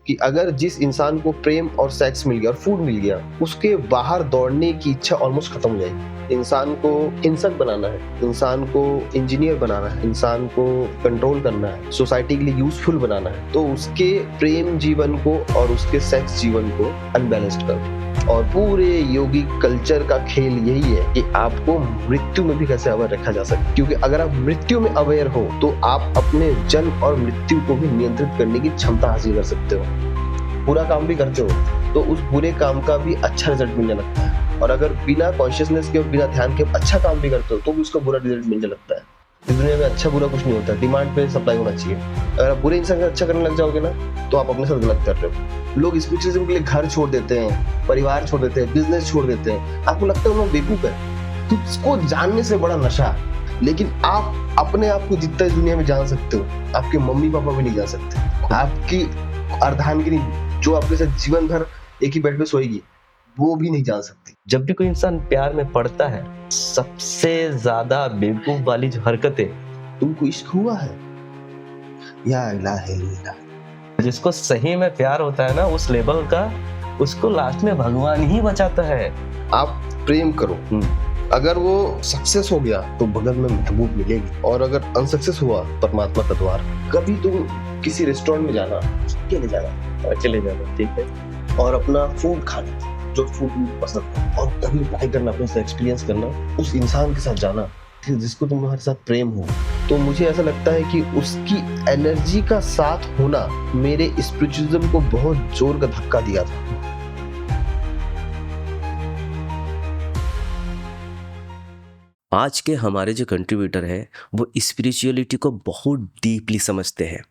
कि अगर जिस इंसान को प्रेम और सेक्स मिल गया और फूड मिल गया, उसके बाहर दौड़ने की इच्छा ऑलमोस्ट खत्म हो जाएगी। इंसान को हिंसक बनाना है, इंसान को इंजीनियर बनाना है, इंसान को कंट्रोल करना है, सोसाइटी के लिए यूजफुल बनाना है, तो उसके प्रेम जीवन को और उसके सेक्स जीवन को अनबैलेंस्ड करो। और पूरे योगी कल्चर का खेल यही है कि आपको मृत्यु में भी कैसे अवेयर रखा जा सके, क्योंकि अगर आप मृत्यु में अवेयर हो तो आप अपने जन्म और मृत्यु को भी नियंत्रित करने की क्षमता हासिल कर सकते हो। बुरा काम भी करते हो तो उस बुरे काम का भी अच्छा रिजल्ट मिलने लगता है, और अगर बिना कॉन्शियसनेस के और बिना ध्यान के अच्छा काम भी करते हो तो भी उसका बुरा रिजल्ट मिलने लगता है। इस दुनिया में अच्छा बुरा कुछ नहीं होता, डिमांड पे सप्लाई होना चाहिए। अगर आप बुरे इंसान का अच्छा करने लग जाओगे ना तो आप अपने साथ गलत कर रहे हो। लोग स्पिरिचुअलिज्म के लिए घर छोड़ देते हैं, परिवार छोड़ देते हैं, बिजनेस छोड़ देते हैं। आपको लगता है वो लोग बेवकूफ है, तुझको जानने से बड़ा नशा। लेकिन आप अपने आप को जितना इस दुनिया में जान सकते हो, आपके मम्मी पापा भी नहीं जान सकते। आपकी अर्धांगिनी जो आपके साथ जीवन भर एक ही बेड पे सोएगी, वो भी नहीं जान सकती। जब भी कोई इंसान प्यार में पड़ता है, सबसे ज्यादा बेवकूफ वाली जो हरकत है, तुमको इश्क हुआ है, या इलाहा इल्लल्लाह। जिसको सही में प्यार होता है ना, उस लेवल का, उसको लास्ट में भगवान ही बचाता है। आप प्रेम करो, अगर वो सक्सेस हो गया तो बगल में महबूब मिलेगी, और अगर अनसक्सेस हुआ परमात्मा का द्वार। कभी तुम किसी रेस्टोरेंट में जाना, अकेले जाना, ठीक है, और अपना फूड खाना जो फूड पसंद है, और कभी ट्राई करना, अपने से एक्सपीरियंस करना, उस इंसान के साथ जाना जिसको तुम्हारे साथ प्रेम हो। तो मुझे ऐसा लगता है कि उसकी एनर्जी का साथ होना मेरे स्पिरिचुअलिज्म को बहुत जोर का धक्का दिया था। आज के हमारे जो कंट्रीब्यूटर है वो स्पिरिचुअलिटी को बहुत डीपली समझते हैं।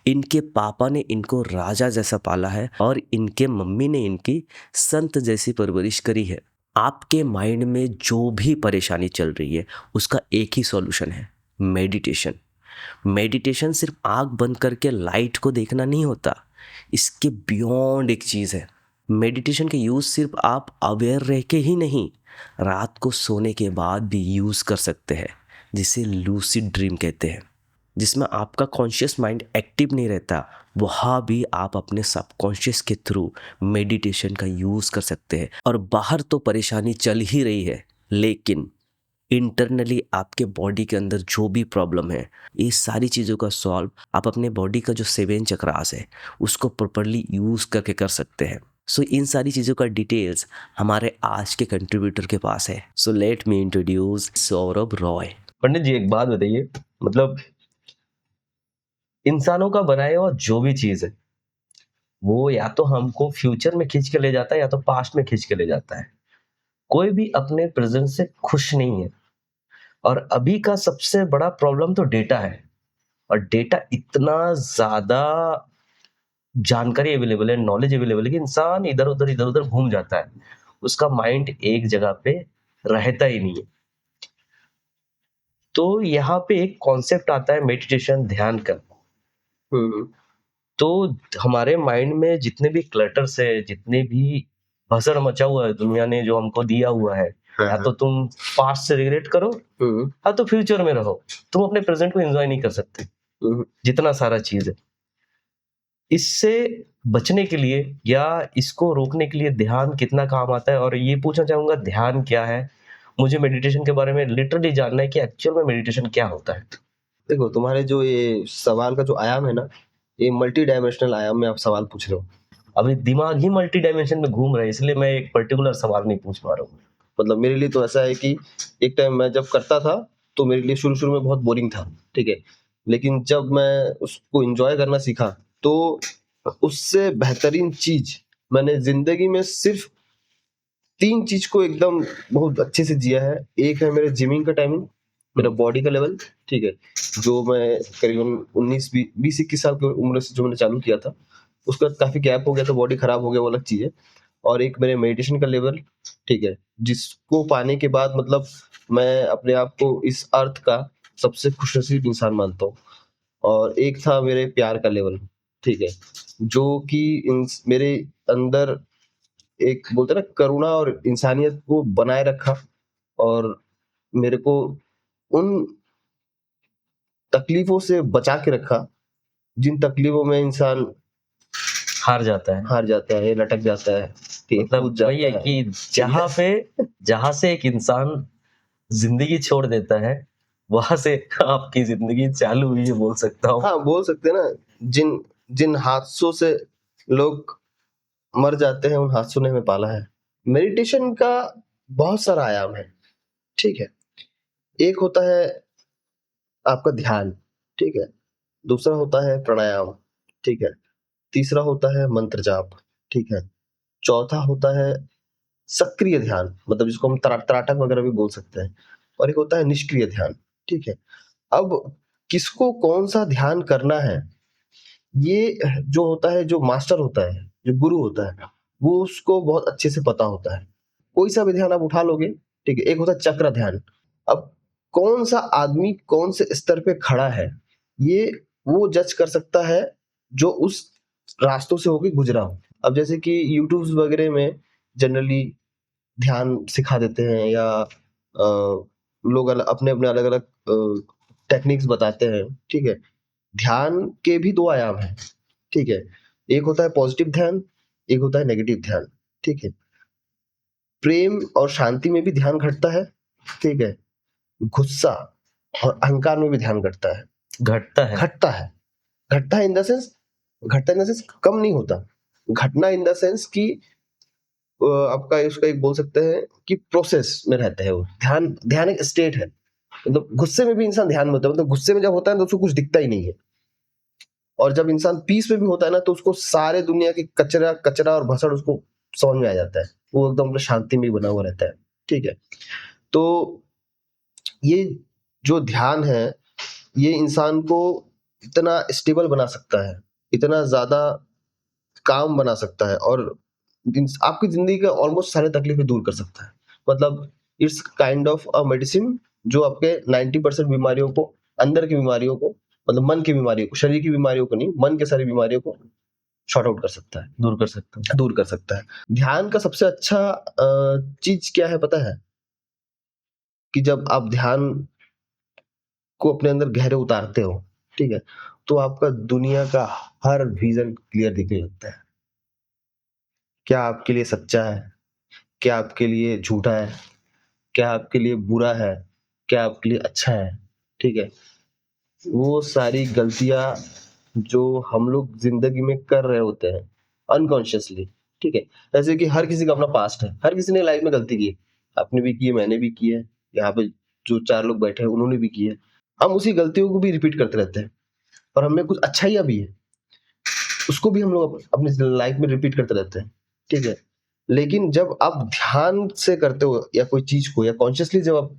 इनके पापा ने इनको राजा जैसा पाला है और इनके मम्मी ने इनकी संत जैसी परवरिश करी है। आपके माइंड में जो भी परेशानी चल रही है उसका एक ही सॉल्यूशन है, मेडिटेशन। मेडिटेशन सिर्फ आँख बंद करके लाइट को देखना नहीं होता, इसके बियॉन्ड एक चीज़ है। मेडिटेशन के यूज़ सिर्फ आप अवेयर रह के ही नहीं, रात को सोने के बाद भी यूज़ कर सकते हैं, जिसे लूसिड ड्रीम कहते हैं, जिसमें आपका कॉन्शियस माइंड एक्टिव नहीं रहता। वहाँ भी आप अपने सबकॉन्शियस के थ्रू मेडिटेशन का यूज़ कर सकते हैं। और बाहर तो परेशानी चल ही रही है, लेकिन इंटरनली आपके बॉडी के अंदर जो भी प्रॉब्लम है, ये सारी चीज़ों का सॉल्व आप अपने बॉडी का जो 7 चक्रास है उसको प्रॉपरली यूज़ करके कर सकते हैं। सो इन सारी चीज़ों का डिटेल्स हमारे आज के कंट्रीब्यूटर के पास है। So let me introduce Saurabh Roy. Pandit ji एक बात बताइए, मतलब इंसानों का बनाया हुआ जो भी चीज है वो या तो हमको फ्यूचर में खींच के ले जाता है या तो पास्ट में खींच के ले जाता है। कोई भी अपने प्रेजेंट से खुश नहीं है, और अभी का सबसे बड़ा प्रॉब्लम तो डेटा है। और डेटा इतना ज्यादा जानकारी अवेलेबल है, नॉलेज अवेलेबल है कि इंसान इधर उधर घूम जाता है, उसका माइंड एक जगह पे रहता ही नहीं है। तो यहाँ पे एक कॉन्सेप्ट आता है मेडिटेशन, ध्यान का। तो हमारे माइंड में जितने भी क्लटर्स है, जितने भी भसड़ मचा हुआ है दुनिया ने जो हमको दिया हुआ है, या तो तुम पास्ट से रिग्रेट करो या तो फ्यूचर में रहो, तुम अपने प्रेजेंट को एंजॉय नहीं कर सकते। जितना सारा चीज है, इससे बचने के लिए या इसको रोकने के लिए ध्यान कितना काम आता है। और ये पूछना चाहूंगा, ध्यान क्या है? मुझे मेडिटेशन के बारे में लिटरली जानना है कि एक्चुअल में मेडिटेशन क्या होता है। देखो, तुम्हारे जो ये सवाल का जो आयाम है ना, ये मल्टी डायमेंशनल आयाम में आप सवाल पूछ रहे हो। अभी दिमाग ही मल्टी डायमेंशन में घूम रहा है, इसलिए मैं एक पर्टिकुलर सवाल नहीं पूछ पा रहा हूँ। मतलब मेरे लिए तो ऐसा है कि एक टाइम मैं जब करता था तो मेरे लिए शुरू में बहुत बोरिंग था, ठीक है, लेकिन जब मैं उसको एंजॉय करना सीखा तो उससे बेहतरीन चीज मैंने जिंदगी में सिर्फ 3 चीज को एकदम बहुत अच्छे से जिया है। एक है मेरे जिमिंग का टाइमिंग, मेरा बॉडी का लेवल, ठीक है, जो मैं करीबन 19-20-21 साल की उम्र से जो मैंने चालू किया था, उसके बाद काफी गैप हो गया था, बॉडी खराब हो गया, वो अलग चीज है। और एक मेरे मेडिटेशन का लेवल, ठीक है, जिसको पाने के बाद मतलब मैं अपने आप को इस अर्थ का सबसे खुशनसीब इंसान मानता हूँ। और एक था मेरे प्यार का लेवल, ठीक है, जो कि मेरे अंदर एक बोलते ना करुणा और इंसानियत को बनाए रखा, और मेरे को उन तकलीफों से बचा के रखा जिन तकलीफों में इंसान हार जाता है, लटक जाता है, कूद मतलब जाता वही है है। कि जहां से एक इंसान जिंदगी छोड़ देता है, वहां से आपकी जिंदगी चालू हुई है, बोल सकता हूँ। हाँ, बोल सकते हैं ना, जिन जिन हादसों से लोग मर जाते हैं, उन हादसों ने हमें पाला है। मेडिटेशन का बहुत सारा आयाम है, ठीक है। एक होता है आपका ध्यान, ठीक है। दूसरा होता है प्राणायाम, ठीक है। तीसरा होता है मंत्र जाप, ठीक है। चौथा होता है सक्रिय ध्यान, मतलब जिसको हम तराटक वगैरह भी बोल सकते हैं। और एक होता है निष्क्रिय ध्यान, ठीक है। अब किसको कौन सा ध्यान करना है, ये जो होता है, जो मास्टर होता है, जो गुरु होता है, वो उसको बहुत अच्छे से पता होता है। कोई सा भी ध्यान आप उठा लोगे, ठीक है। एक होता है चक्र ध्यान। अब कौन सा आदमी कौन से स्तर पे खड़ा है, ये वो जज कर सकता है जो उस रास्तों से होके गुजरा हो। अब जैसे कि यूट्यूब वगैरह में जनरली ध्यान सिखा देते हैं, या लोग अपने अपने अलग अलग टेक्निक्स बताते हैं, ठीक है। ध्यान के भी दो आयाम हैं, ठीक है। एक होता है पॉजिटिव ध्यान, एक होता है नेगेटिव ध्यान, ठीक है। प्रेम और शांति में भी ध्यान घटता है, ठीक है। गुस्सा और अहंकार में भी ध्यान घटता है, घटता है घटता है इन द सेंस कम नहीं होता। घटना इन द सेंस कि आपका उसका एक बोल सकते हैं कि प्रोसेस में रहता है वो। ध्यान एक स्टेट है, मतलब गुस्से में भी इंसान ध्यान में होता है, मतलब गुस्से में जब होता है तो उसको कुछ दिखता ही नहीं है। और जब इंसान पीस में भी होता है ना, तो उसको सारे दुनिया के कचरा और भसड़ उसको समझ में आ जाता है, वो एकदम शांति में बना हुआ रहता है, ठीक है। तो ये जो ध्यान है, ये इंसान को इतना स्टेबल बना सकता है, इतना ज्यादा काम बना सकता है, और आपकी जिंदगी के ऑलमोस्ट सारे तकलीफें दूर कर सकता है। मतलब it's kind of a medicine जो आपके 90% बीमारियों को, अंदर की बीमारियों को, मतलब मन की बीमारियों को, शरीर की बीमारियों को नहीं, मन के सारी बीमारियों को शॉर्ट आउट कर सकता है, दूर कर सकता है। ध्यान का सबसे अच्छा चीज क्या है पता है? कि जब आप ध्यान को अपने अंदर गहरे उतारते हो, ठीक है, तो आपका दुनिया का हर विजन क्लियर दिखने लगता है। क्या आपके लिए सच्चा है, क्या आपके लिए झूठा है, क्या आपके लिए बुरा है, क्या आपके लिए अच्छा है, ठीक है। वो सारी गलतियां जो हम लोग जिंदगी में कर रहे होते हैं अनकॉन्शियसली, ठीक है। जैसे कि हर किसी का अपना पास्ट है, हर किसी ने लाइफ में गलती की है, आपने भी की है, मैंने भी की है, यहाँ पे जो 4 लोग बैठे हैं उन्होंने भी की है। हम उसी गलतियों को भी रिपीट करते रहते हैं, और हमें कुछ अच्छाइयां भी है, उसको भी हम लोग अपनी लाइफ में रिपीट करते रहते हैं, ठीक है। लेकिन जब आप ध्यान से करते हो या कोई चीज को, या कॉन्शियसली जब आप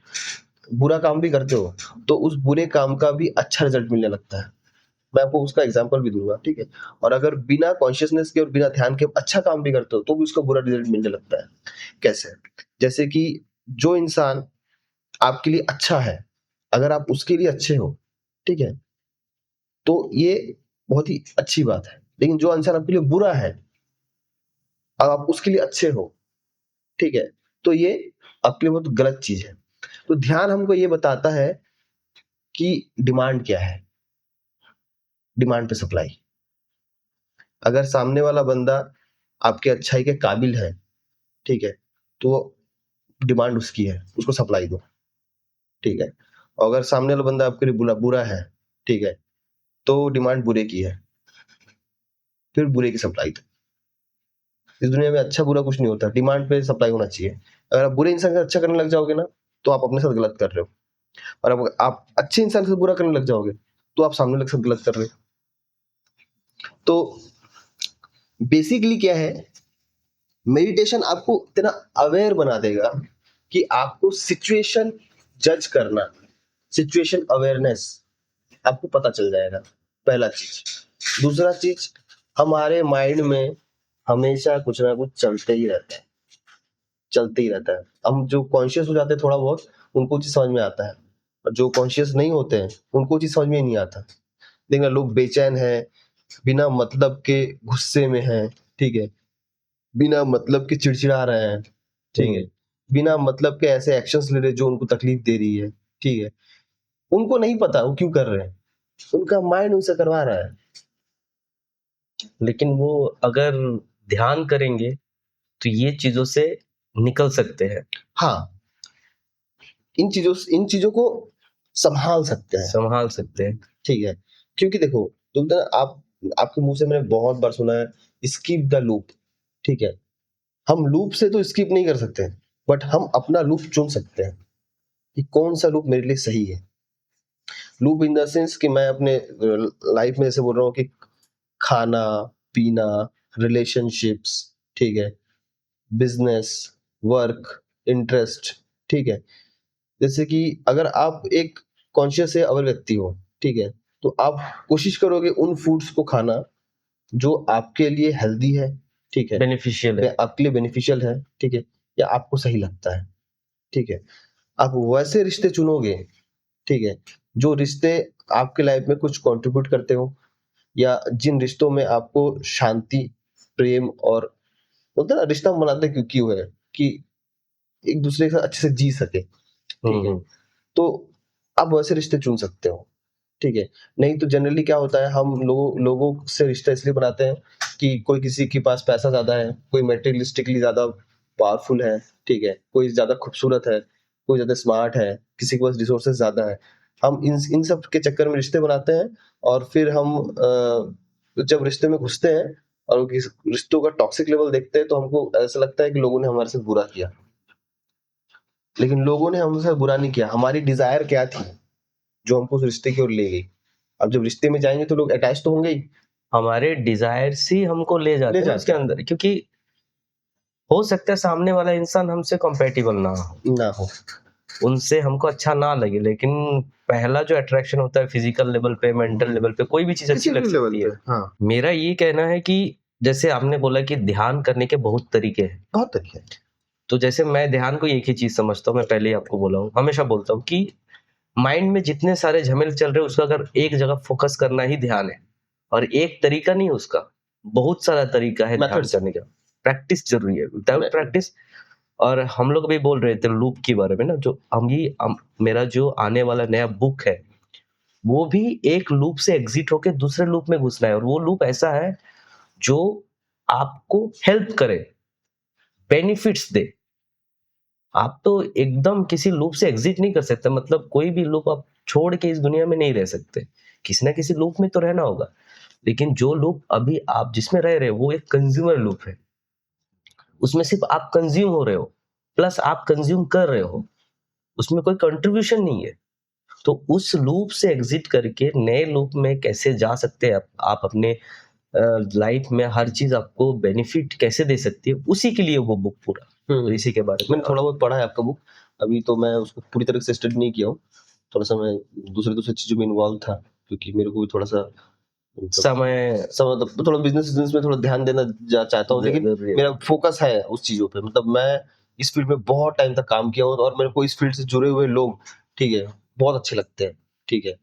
बुरा काम भी करते हो, तो उस बुरे काम का भी अच्छा रिजल्ट मिलने लगता है। मैं आपको उसका एग्जांपल भी दूंगा, ठीक है। और अगर बिना कॉन्शियसनेस के और बिना ध्यान के अच्छा काम भी करते हो, तो भी उसका बुरा रिजल्ट मिलने लगता है। कैसे? जैसे कि जो इंसान आपके लिए अच्छा है, अगर आप उसके लिए अच्छे हो, ठीक है, तो ये बहुत ही अच्छी बात है। लेकिन जो इंसान आपके लिए बुरा है और आप उसके लिए अच्छे हो, ठीक है, तो ये आपके लिए बहुत गलत चीज है। तो ध्यान हमको ये बताता है कि डिमांड क्या है, डिमांड पे सप्लाई। अगर सामने वाला बंदा आपके अच्छाई के काबिल है, ठीक है, तो डिमांड उसकी है, उसको सप्लाई दो, ठीक है। और अगर सामने वाला बंदा आपके लिए बुरा है, ठीक है, तो डिमांड बुरे की है, फिर बुरे की सप्लाई दो। इस दुनिया में अच्छा बुरा कुछ नहीं होता, डिमांड पे सप्लाई होना चाहिए। अगर आप बुरे इंसान से अच्छा करने लग जाओगे ना, तो आप अपने साथ गलत कर रहे हो, और अगर आप अच्छे इंसान से बुरा करने लग जाओगे, तो आप सामने वाले के साथ गलत कर रहे हो। तो बेसिकली क्या है, मेडिटेशन आपको इतना अवेयर बना देगा कि आपको सिचुएशन जज करना, सिचुएशन अवेयरनेस आपको पता चल जाएगा, पहला चीज। दूसरा चीज, हमारे माइंड में हमेशा कुछ ना कुछ चलते ही रहता है। हम जो कॉन्शियस हो जाते हैं थोड़ा बहुत, उनको चीज समझ में आता है, और जो कॉन्शियस नहीं होते हैं उनको चीज समझ में नहीं आता। देखना, लोग बेचैन है, बिना मतलब के गुस्से में है, ठीक है, बिना मतलब के चिड़चिड़ा रहे हैं, ठीक है, बिना मतलब के ऐसे एक्शंस ले रहे जो उनको तकलीफ दे रही है, ठीक है। उनको नहीं पता वो क्यों कर रहे हैं, उनका माइंड उनसे करवा रहा है। लेकिन वो अगर ध्यान करेंगे तो ये चीजों से निकल सकते हैं, हाँ, इन चीजों को संभाल सकते हैं, संभाल सकते हैं। ठीक है। क्योंकि देखो, तुम तो आपके मुंह से मैंने बहुत बार सुना है, स्किप द लूप, ठीक है। हम लूप से तो स्किप नहीं कर सकते, बट हम अपना लूप चुन सकते हैं कि कौन सा लूप मेरे लिए सही है। लूप इन द सेंस कि मैं अपने लाइफ में जैसे बोल रहा हूँ कि खाना पीना, रिलेशनशिप्स, ठीक है, बिजनेस, वर्क, इंटरेस्ट, ठीक है। जैसे कि अगर आप एक कॉन्शियस से अवर व्यक्ति हो, ठीक है, तो आप कोशिश करोगे उन फूड्स को खाना जो आपके लिए हेल्दी है, ठीक है, बेनिफिशियल है। आपके लिए बेनिफिशियल है, ठीक है, या आपको सही लगता है, ठीक है। आप वैसे रिश्ते चुनोगे, ठीक है, जो रिश्ते आपके लाइफ में कुछ कंट्रीब्यूट करते हो, या जिन रिश्तों में आपको शांति, प्रेम और बोलते हैं ना, रिश्ता बनाते क्यों है कि एक दूसरे के साथ अच्छे से जी सके, ठीक है। तो आप वैसे रिश्ते चुन सकते हो, ठीक है। नहीं तो जनरली क्या होता है, हम लोगों से रिश्ता इसलिए बनाते हैं कि कोई किसी के पास पैसा ज्यादा है, कोई मेटेरियलिस्टिकली ज्यादा पावरफुल है, ठीक है, कोई ज्यादा खूबसूरत है, कोई ज्यादा स्मार्ट है, किसी के पास रिसोर्सेज ज्यादा है। हम इन सब के चक्कर में रिश्ते बनाते हैं, और फिर हम जब रिश्ते में घुसते हैं और रिश्तों का टॉक्सिक लेवल देखते हैं, तो हमको ऐसा लगता है कि लोगों ने हमारे साथ बुरा किया। लेकिन लोगों ने हमसे बुरा नहीं किया, हमारी डिजायर क्या थी जो हमको उस रिश्ते की ओर ले गई। अब जब रिश्ते में जाएंगे तो लोग अटैच तो होंगे ही, हमारे डिजायर्स ही हमको ले जाते हैं उसके अंदर, क्योंकि हो सकता है सामने वाला इंसान हमसे कंपेटिबल ना हो, उनसे हमको अच्छा ना लगे, लेकिन पहला जो अट्रैक्शन होता है फिजिकल लेवल पे, मेंटल लेवल पे, कोई भी चीज अच्छी लग सकती है। हाँ, मेरा ये कहना है कि जैसे आपने बोला कि ध्यान करने के बहुत तरीके हैं, बहुत तरीके हैं। तो जैसे मैं ध्यान को एक ही चीज समझता हूँ, मैं पहले ही आपको बोला हूँ, हमेशा बोलता हूँ कि माइंड में जितने सारे झमेले चल रहे हैं उसका अगर एक जगह फोकस करना ही ध्यान है, और एक तरीका नहीं उसका, बहुत सारा तरीका है ध्यान Methods. करने का। प्रैक्टिस जरूरी है, विदाउट प्रैक्टिस। और हम लोग भी बोल रहे थे लूप के बारे में ना, जो मेरा जो आने वाला नया बुक है वो भी एक लूप से एग्जिट होके दूसरे लूप में घुसना है, और वो लूप ऐसा है जो आपको हेल्प करे, बेनिफिट्स दे। आप तो एकदम किसी लूप से एग्जिट नहीं कर सकते, मतलब कोई भी लूप आप छोड़ के इस दुनिया में नहीं रह सकते, किसी ना किसी लूप में तो रहना होगा। लेकिन जो लूप अभी आप जिसमें रह रहे हो वो एक कंज्यूमर लूप है, उसमें सिर्फ आप कंज्यूम हो रहे हो, प्लस आप कंज्यूम कर रहे हो, उसमें कोई कंट्रीब्यूशन नहीं है। तो उस लूप से एग्जिट करके नए लूप में कैसे जा सकते हैं आप अपने लाइफ में हर चीज आपको बेनिफिट कैसे दे सकती है, उसी के लिए वो बुक पूरा, तो इसी के बारे में मैंने थोड़ा बहुत पढ़ा है आपका बुक, अभी तो मैं उसको पूरी तरह से स्टडी नहीं किया हूँ, थोड़ा सा मैं दूसरे चीजों में इन्वॉल्व था, क्योंकि मेरे को भी थोड़ा सा समय थोड़ा बिजनेस में थोड़ा ध्यान देना चाहता हूँ, लेकिन मेरा फोकस है उस चीजों पे। मतलब मैं इस फील्ड में बहुत टाइम तक काम किया हूँ, और मेरे को इस फील्ड से जुड़े हुए लोग, ठीक है, बहुत अच्छे लगते हैं, ठीक है,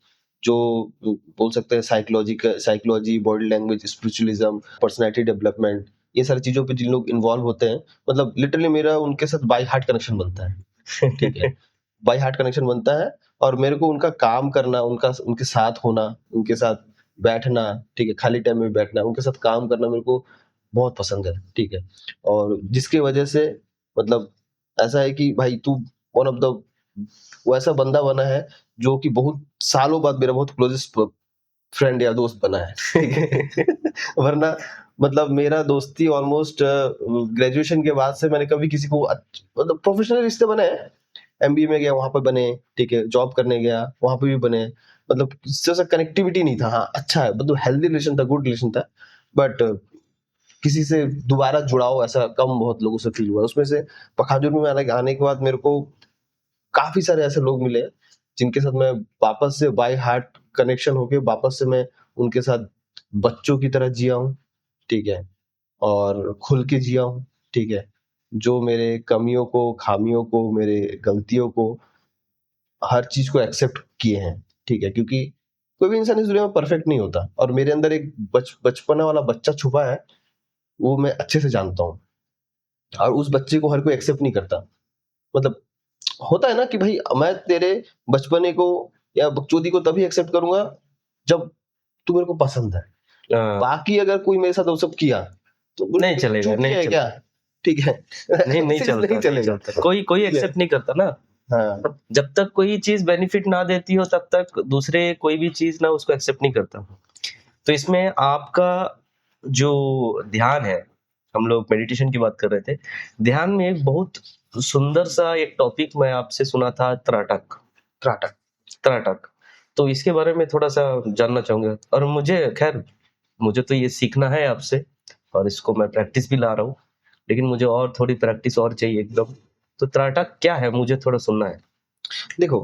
जो बोल सकते हैं psychology, body language, spiritualism, personality development, ये सारी चीजों पे जिन लोग इन्वॉल्व होते हैं, मतलब लिटरली मेरा उनके साथ बाय हार्ट कनेक्शन बनता है, ठीक है। बाय हार्ट कनेक्शन बनता है, और मेरे को उनका काम करना, उनके साथ होना, उनके साथ बैठना, ठीक है, खाली टाइम में बैठना, उनके साथ काम करना मेरे को बहुत पसंद है, ठीक है। और जिसकी वजह से मतलब ऐसा है कि भाई तू वन ऑफ द वैसा बंदा बना है जो कि बहुत सालों बाद मेरा बहुत क्लोजेस्ट फ्रेंड या दोस्त बना है, ठीक है। वरना मतलब मेरा दोस्ती ऑलमोस्ट ग्रेजुएशन के बाद से मैंने कभी किसी को मतलब प्रोफेशनल रिश्ते बने हैं, एमबीए में गया वहां पर बने, ठीक है, जॉब करने गया वहां पर भी बने, मतलब किसी से कनेक्टिविटी नहीं था। हाँ, अच्छा है, मतलब हेल्दी रिलेशन था, गुड रिलेशन था, बट किसी से दोबारा जुड़ाव ऐसा कम बहुत लोगों से फील हुआ। उसमें से पखाजूर में आने के बाद मेरे को काफी सारे ऐसे लोग मिले जिनके साथ मैं वापस से बाय हार्ट कनेक्शन होके वापस से मैं उनके साथ बच्चों की तरह जिया हूँ, ठीक है, और खुल के जिया हूँ, ठीक है। जो मेरे कमियों को, खामियों को, मेरे गलतियों को, हर चीज को एक्सेप्ट किए हैं, ठीक है, क्योंकि कोई भी इंसान इस दुनिया में परफेक्ट नहीं होता, और मेरे अंदर एक बचपना वाला बच्चा छुपा है, वो मैं अच्छे से जानता हूँ, और उस बच्चे को हर कोई एक्सेप्ट नहीं करता। मतलब होता है ना कि भाई मैं तेरे बचपने को या बकचोदी को तभी एक्सेप्ट करूंगा जब तू मेरे को पसंद है, हाँ, बाकी अगर कोई मेरे साथ वो सब किया तो बोले, नहीं चलेगा, चूतिया नहीं है चलेगा। क्या, ठीक है। नहीं नहीं ऐसे चलता, नहीं चलेगा। कोई कोई ठीक है। एक्सेप्ट नहीं करता ना। हाँ जब तक कोई चीज बेनिफिट ना देती हो तब तक दूसरे कोई भी चीज ना उसको एक्सेप्ट नहीं करता। तो इसमें आपका जो ध्यान है, हम लोग मेडिटेशन की बात कर रहे थे, ध्यान में एक बहुत सुंदर सा एक टॉपिक मैं आपसे सुना था, त्राटक। त्राटक। त्राटक, तो इसके बारे में थोड़ा सा जानना चाहूंगा। और मुझे तो ये सीखना है आपसे, और इसको मैं प्रैक्टिस भी ला रहा हूँ, लेकिन मुझे और थोड़ी प्रैक्टिस और चाहिए एकदम। तो त्राटक क्या है, मुझे थोड़ा सुनना है। देखो,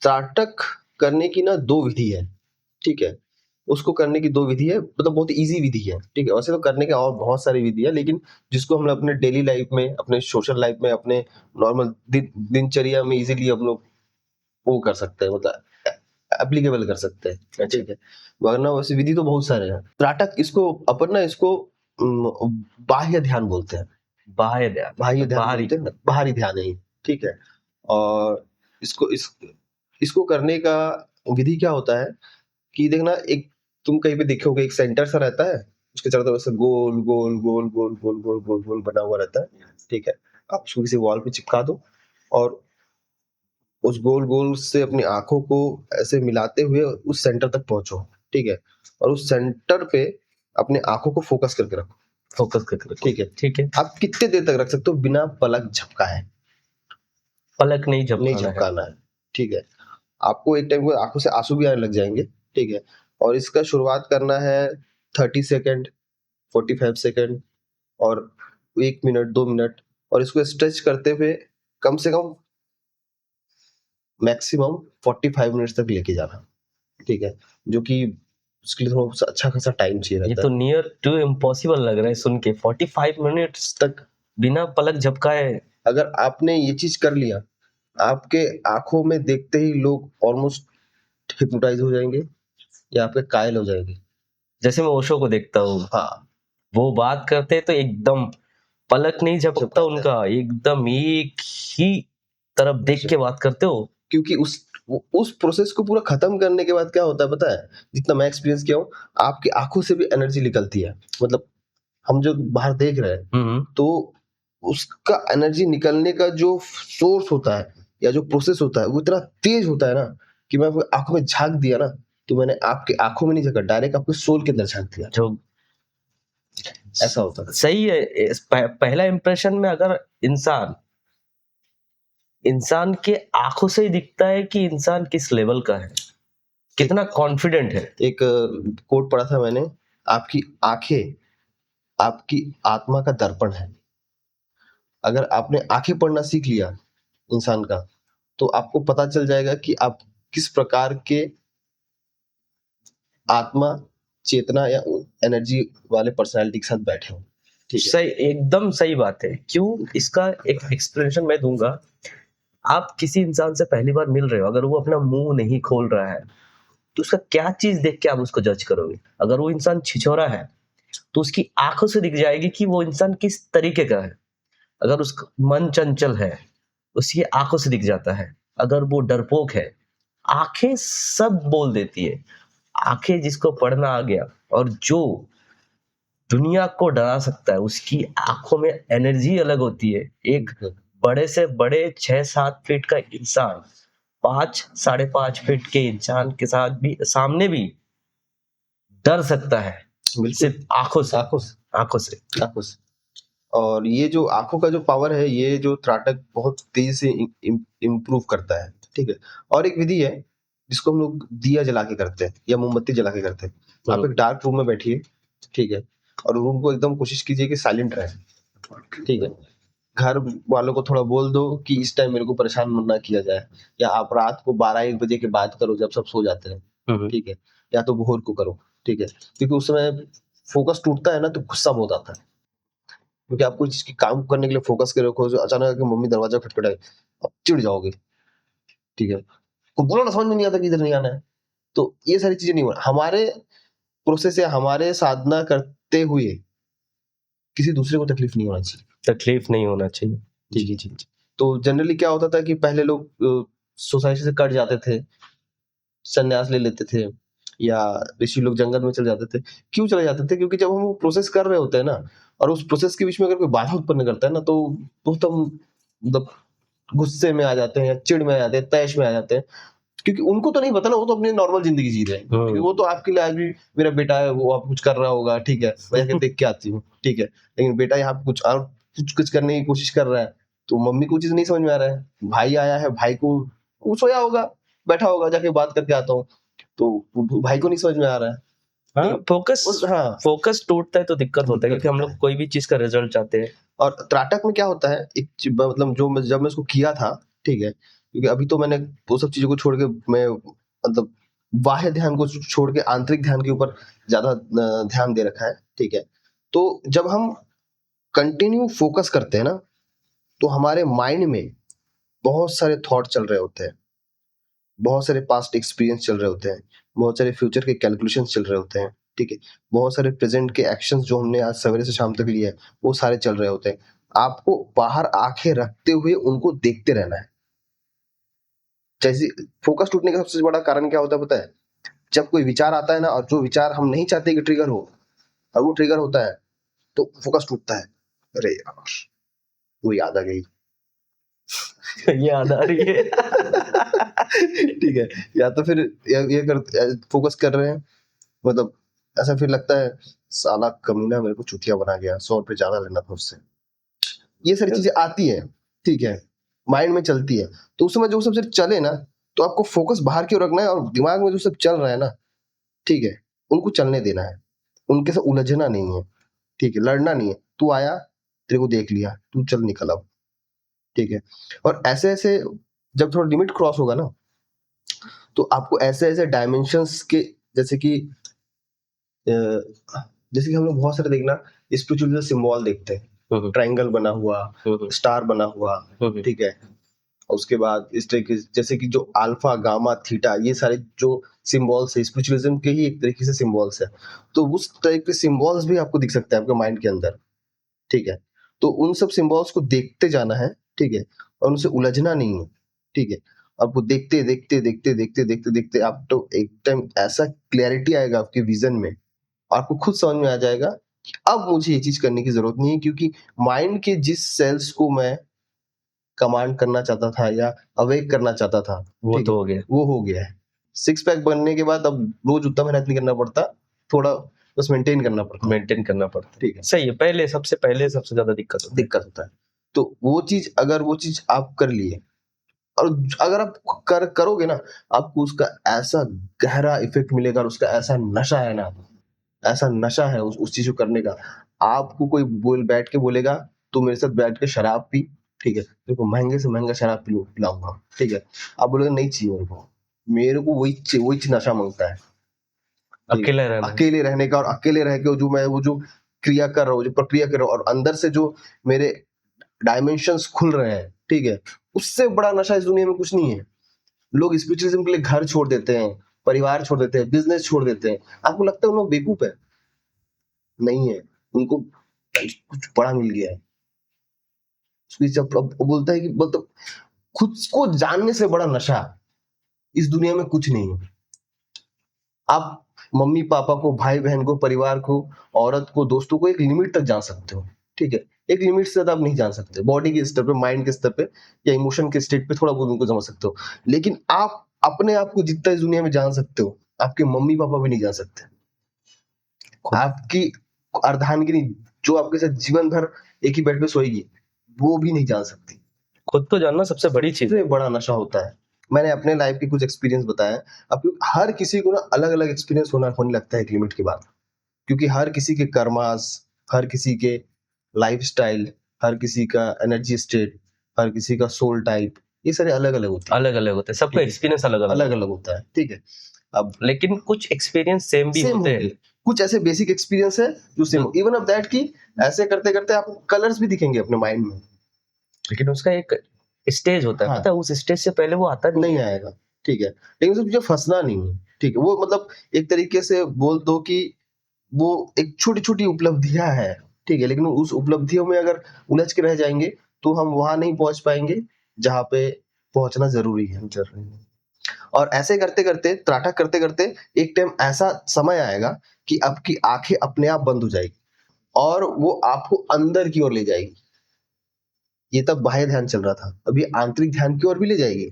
त्राटक करने की ना 2 विधि है, ठीक है। उसको करने की 2 विधि है, मतलब बहुत ईज़ी विधि है, ठीक है। वैसे तो करने के और बहुत सारी विधि है, लेकिन जिसको हम लोग अपने डेली लाइफ में, अपने सोशल लाइफ में, अपने नॉर्मल दिनचर्या में इजीली हम लोग वो कर सकते हैं, मतलब एप्लीकेबल कर सकते हैं, ठीक है। वरना वैसे विधि तो बहुत सारे हैं। त्राटक इसको अपन ना इसको बाह्य ध्यान बोलते हैं। बाह्य ध्यान, बाह्य ध्यान बाहरी। बोलते हैं, बाहरी ध्यान है ये, ठीक है। और इसको करने का विधि क्या होता है कि देखना, एक तुम कहीं पे देखोगे एक सेंटर सा रहता है, उसके चारों तरफ से गोल गोल गोल गोल गोल गोल गोल गोल बना हुआ रहता है, ठीक है। आप उसको किसी वॉल पे चिपका दो और उस गोल गोल से अपनी आंखों को ऐसे मिलाते हुए उस सेंटर तक पहुंचो, ठीक है। और उस सेंटर पे अपने आंखों को फोकस करके रखो, फोकस करके रखो। ठीक है। ठीक है, आप कितने देर तक रख सकते हो बिना पलक झपकाए? पलक नहीं नहीं झपकाना है। झपकाना है, ठीक है। आपको एक टाइम को आंखों से आंसू भी आने लग जाएंगे, ठीक है। और इसका शुरुआत करना है 30 सेकंड, 45 सेकंड और 1 मिनट, 2 मिनट, और इसको स्ट्रेच करते हुए कम से कम मैक्सिमम 45 मिनट्स तक लेके जाना, ठीक है। जो कि उसके लिए थोड़ा सा अच्छा खासा टाइम चाहिए ये रहता तो है। नियर टू इम्पॉसिबल लग रहा है सुन के, 45 मिनट्स तक बिना पलक झपकाए। अगर आपने ये चीज कर लिया, आपके आंखों में देखते ही लोग ऑलमोस्ट हिप्नोटाइज हो जाएंगे या आपके कायल हो जाएंगे। जैसे मैं ओशो को देखता हूँ, हाँ, वो बात करते हैं तो एकदम पलक नहीं झपकता झपकते हैं। उनका, एकदम एक ही तरफ देख के बात करते हो। क्योंकि उस प्रोसेस को पूरा खत्म करने के बाद क्या होता है पता है? जितना मैं एक्सपीरियंस किया हूँ, आपकी आंखों से भी एनर्जी निकलती है। मतलब हम जो बाहर देख रहे हैं, तो उसका एनर्जी निकलने का जो सोर्स होता है या जो प्रोसेस होता है, वो इतना तेज होता है ना कि मैं आंखों में झांक दिया ना, तो मैंने आपके आंखों में नहीं झांका, डायरेक्ट आपके सोल के अंदर झांक दिया। जो ऐसा होता है। सही है। पहला इंप्रेशन में अगर इंसान के आंखों से ही दिखता है कि इंसान किस लेवल का है, कितना कॉन्फिडेंट है। एक कोट पढ़ा था मैंने, आपकी आंखें आपकी आत्मा का दर्पण है। अगर आपने आंखें पढ़ना सीख लिया इंसान का, तो आपको पता चल जाएगा कि आप किस प्रकार के आत्मा, चेतना या एनर्जी वाले पर्सनालिटी के साथ बैठे हो, ठीक है। सही, एकदम सही बात है। क्यों, इसका एक एक्सप्लेनेशन मैं दूंगा। आप किसी इंसान से पहली बार मिल रहे हो, अगर वो अपना मुंह नहीं खोल रहा है तो उसका क्या चीज देख के आप उसको जज करोगे? अगर वो इंसान छिछोरा है तो उसकी आंखों से दिख जाएगी कि वो इंसान किस तरीके का है। अगर उसका मन चंचल है, उसकी आंखों से दिख जाता है। अगर वो डरपोक है, आंखें सब बोल देती है। आंखें जिसको पढ़ना आ गया और जो दुनिया को डरा सकता है, उसकी आंखों में एनर्जी अलग होती है। एक बड़े से बड़े 6-7 फीट का इंसान 5-5.5 फीट के इंसान के साथ भी सामने भी डर सकता है, सिर्फ आंखों से। आंखों से। और ये जो आंखों का जो पावर है, ये जो त्राटक बहुत तेजी से इम्प्रूव करता है, ठीक है। और एक विधि है जिसको हम लोग दिया जला के करते हैं या मोमबत्ती जला के करते हैं। आप एक डार्क रूम में बैठिए, ठीक है, और रूम को एकदम कोशिश कीजिए कि साइलेंट रहे, ठीक है। घर वालों को थोड़ा बोल दो कि इस टाइम मेरे को परेशान ना किया जाए, या आप रात को 12-1 बजे के बाद करो जब सब सो जाते हैं, ठीक है। या तो भोर को करो, ठीक है, क्योंकि उस समय फोकस टूटता है ना, तो गुस्सा बहुत आता है। क्योंकि आप कोई चीज की काम करने के लिए फोकस कर रखे हो, जो अचानक आके मम्मी दरवाजा खटखटाए, आप चिढ़ जाओगे, ठीक है। को बोलो ना, समझ में नहीं आता कि इधर नहीं आना है। तो ये सारी चीजें नहीं हो, हमारे प्रोसेस या हमारे साधना करते हुए किसी दूसरे को तकलीफ नहीं होना चाहिए। तकलीफ नहीं होना चाहिए। ठीक है जी। तो जनरली क्या होता था कि पहले लोग सोसाइटी से कट जाते थे, संन्यास ले लेते थे, या ऋषि लोग जंगल में चले जाते थे। क्यों चले जाते थे? क्योंकि जब हम वो प्रोसेस कर रहे होते हैं ना, और उस प्रोसेस के बीच में अगर कोई बाधा उत्पन्न करता है ना, तो हम मतलब गुस्से में आ जाते हैं या चिढ़ में आ जाते हैं, तैश में आ जाते हैं। क्योंकि उनको तो नहीं पता ना, वो तो अपनी नॉर्मल जिंदगी जी रहे हैं। क्योंकि वो तो आपके लिए अभी मेरा बेटा है, वो आप कुछ कर रहा होगा, ठीक है, मैं जाके देख के आती हूँ, ठीक है, लेकिन बेटा यहाँ पे कुछ और कुछ करने की कोशिश कर रहा है, तो मम्मी को चीज नहीं समझ में आ रहा है। भाई आया है, भाई को वो सोया होगा, बैठा होगा, जाके बात करके आता हूँ, तो भाई को नहीं समझ में आ रहा है। हाँ, हाँ, फोकस टूटता है तो दिक्कत होता है, क्योंकि हम लोग कोई भी चीज का रिजल्ट चाहते हैं। और त्राटक में क्या होता है, मतलब जब मैं उसको किया था, ठीक है, क्योंकि अभी तो मैंने वो सब चीजों को छोड़ के मैं मतलब बाह्य ध्यान को छोड़ के आंतरिक ध्यान के ऊपर ज्यादा ध्यान दे रखा है, ठीक है। तो जब हम कंटिन्यू फोकस करते हैं ना, तो हमारे माइंड में बहुत सारे थॉट चल रहे होते हैं, बहुत सारे पास्ट एक्सपीरियंस चल रहे होते हैं, बहुत सारे फ्यूचर के कैलकुलेशन चल रहे होते हैं, ठीक है, बहुत सारे प्रेजेंट के एक्शंस जो हमने आज सवेरे से शाम तक लिए हैं, वो सारे चल रहे होते हैं। आपको बाहर आंखें रखते हुए उनको देखते रहना है। जैसे फोकस टूटने का सबसे बड़ा कारण क्या होता है पता है? जब कोई विचार आता है ना, और जो विचार हम नहीं चाहते कि ट्रिगर हो, और वो ट्रिगर होता है, तो फोकस टूटता है। अरे यार, वो याद आ गई। ये याद आ रही है। ठीक है, या तो फिर ये फोकस कर रहे हैं, मतलब ऐसा फिर लगता है साला कमीना मेरे को चुतिया बना गया, 100 रुपये ज्यादा लेना था उससे। ये सारी चीजें आती है, ठीक है, माइंड में चलती है। तो उस समय जो सब चीज चले ना, तो आपको फोकस बाहर क्यों रखना है, और दिमाग में जो सब चल रहा है ना, ठीक है, उनको चलने देना है, उनके साथ उलझना नहीं है, ठीक है, लड़ना नहीं है। तू आया, तेरे को देख लिया, तू चल निकल अब, ठीक है। और ऐसे ऐसे जब थोड़ा लिमिट क्रॉस होगा ना, तो आपको ऐसे ऐसे डायमेंशंस के, जैसे कि हम लोग बहुत सारे देखना स्पिरिचुअल सिंबल देखते हैं, ट्रायंगल बना हुआ, स्टार बना हुआ, ठीक है, उसके बाद इस तरीके जैसे कि जो अल्फा गामा थीटा, ये सारे जो सिंबल्स है स्पिरिचुअलिज्म के ही एक तरीके से सिंबल्स है। तो उस टाइप के सिंबल्स भी आपको दिख सकते हैं आपके माइंड के अंदर, ठीक है। तो उन सब सिंबल्स को देखते जाना है, ठीक है, और उनसे उलझना नहीं है, ठीक है। आपको देखते देखते देखते देखते देखते देखते आप तो एक टाइम ऐसा क्लैरिटी आएगा आपके विजन में, आपको खुद समझ में आ जाएगा कि अब मुझे ये चीज करने की जरूरत नहीं है, क्योंकि माइंड के जिस सेल्स को मैं कमांड करना चाहता था या अवेक करना चाहता था, वो तो हो गया। वो हो गया है। 6 पैक बनने के बाद अब रोज उतना मेहनत नहीं करना पड़ता, थोड़ा बस मेंटेन करना पड़ता है, ठीक है। सही है, पहले सबसे ज्यादा दिक्कत होता है। तो वो चीज आप कर लिए, और अगर आप करोगे ना, आपको उसका ऐसा गहरा इफेक्ट मिलेगा, और उसका ऐसा नशा है ना, ऐसा नशा है उस चीज को करने का। आपको कोई बैठ के बोलेगा तू मेरे साथ बैठ के शराब पी, ठीक है, देखो महंगे से महंगा शराब पिलाऊंगा, ठीक है, आप बोलोगे नहीं चाहिए मेरे को वही नशा मांगता है, अकेले रहने का, और अकेले रह के वो जो क्रिया कर रहा हूँ, जो प्रक्रिया कर रहा हूँ, और अंदर से जो मेरे डायमेंशंस खुल रहे हैं, ठीक है, उससे बड़ा नशा इस दुनिया में कुछ नहीं है। लोग स्पिरिचुअलिज्म के लिए घर छोड़ देते हैं, परिवार छोड़ देते हैं, बिजनेस छोड़ देते हैं। आपको लगता है उन लोग बेवकूफ है? नहीं है, उनको कुछ बड़ा मिल गया है। जब बोलता है कि मतलब खुद को जानने से बड़ा नशा इस दुनिया में कुछ नहीं है। आप मम्मी पापा को, भाई बहन को, परिवार को, औरत को, दोस्तों को एक लिमिट तक जान सकते हो, ठीक है, एक लिमिट से ज्यादा आप नहीं जान सकते। बॉडी के स्तर पे, माइंड के स्तर पे, या इमोशन के स्टेट पे थोड़ा बहुत उनको समझ सकते हो, लेकिन आप अपने आप को जितना इस दुनिया में जान सकते हो, आपके मम्मी पापा भी नहीं जान सकते। आपकी अर्धांगिनी जो आपके साथ जीवन भर एक ही बेड पे सोएगी, वो भी नहीं जान सकती। खुद को जानना सबसे बड़ी चीज सबसे बड़ा नशा होता है। मैंने अपने लाइफ के कुछ एक्सपीरियंस बताया। अब हर किसी को ना अलग अलग एक्सपीरियंस होने लगता है एक लिमिट के बाद, क्योंकि हर किसी के कर्मास, हर किसी के लाइफस्टाइल, हर किसी का एनर्जी स्टेट, हर किसी का सोल टाइप, ये सारे अलग अलग होते हैं, सबका एक्सपीरियंस अलग अलग होता है, ठीक है। अब लेकिन कुछ एक्सपीरियंस सेम भी होते हैं, कुछ ऐसे बेसिक एक्सपीरियंस है जो सेम, इवन ऑफ दैट की ऐसे करते करते आपको कलर्स भी दिखेंगे अपने माइंड में, लेकिन उसका एक स्टेज होता है, पता है, उस स्टेज से पहले वो आता नहीं आएगा, ठीक है, लेकिन उसमें मुझे फंसना नहीं है, ठीक है। वो मतलब एक तरीके से बोल दो कि वो एक छोटी छोटी उपलब्धियां है, ठीक है, लेकिन उस उपलब्धियों में अगर उलझ के रह जाएंगे तो हम वहां नहीं पहुंच पाएंगे जहां पे पहुंचना जरूरी है। और ऐसे करते करते, त्राटक करते करते एक टाइम ऐसा समय आएगा कि आपकी आंखें अपने आप बंद हो जाएगी और वो आपको अंदर की ओर ले जाएगी। ये तब बाह्य ध्यान चल रहा था, अभी आंतरिक ध्यान की ओर भी ले जाएगी,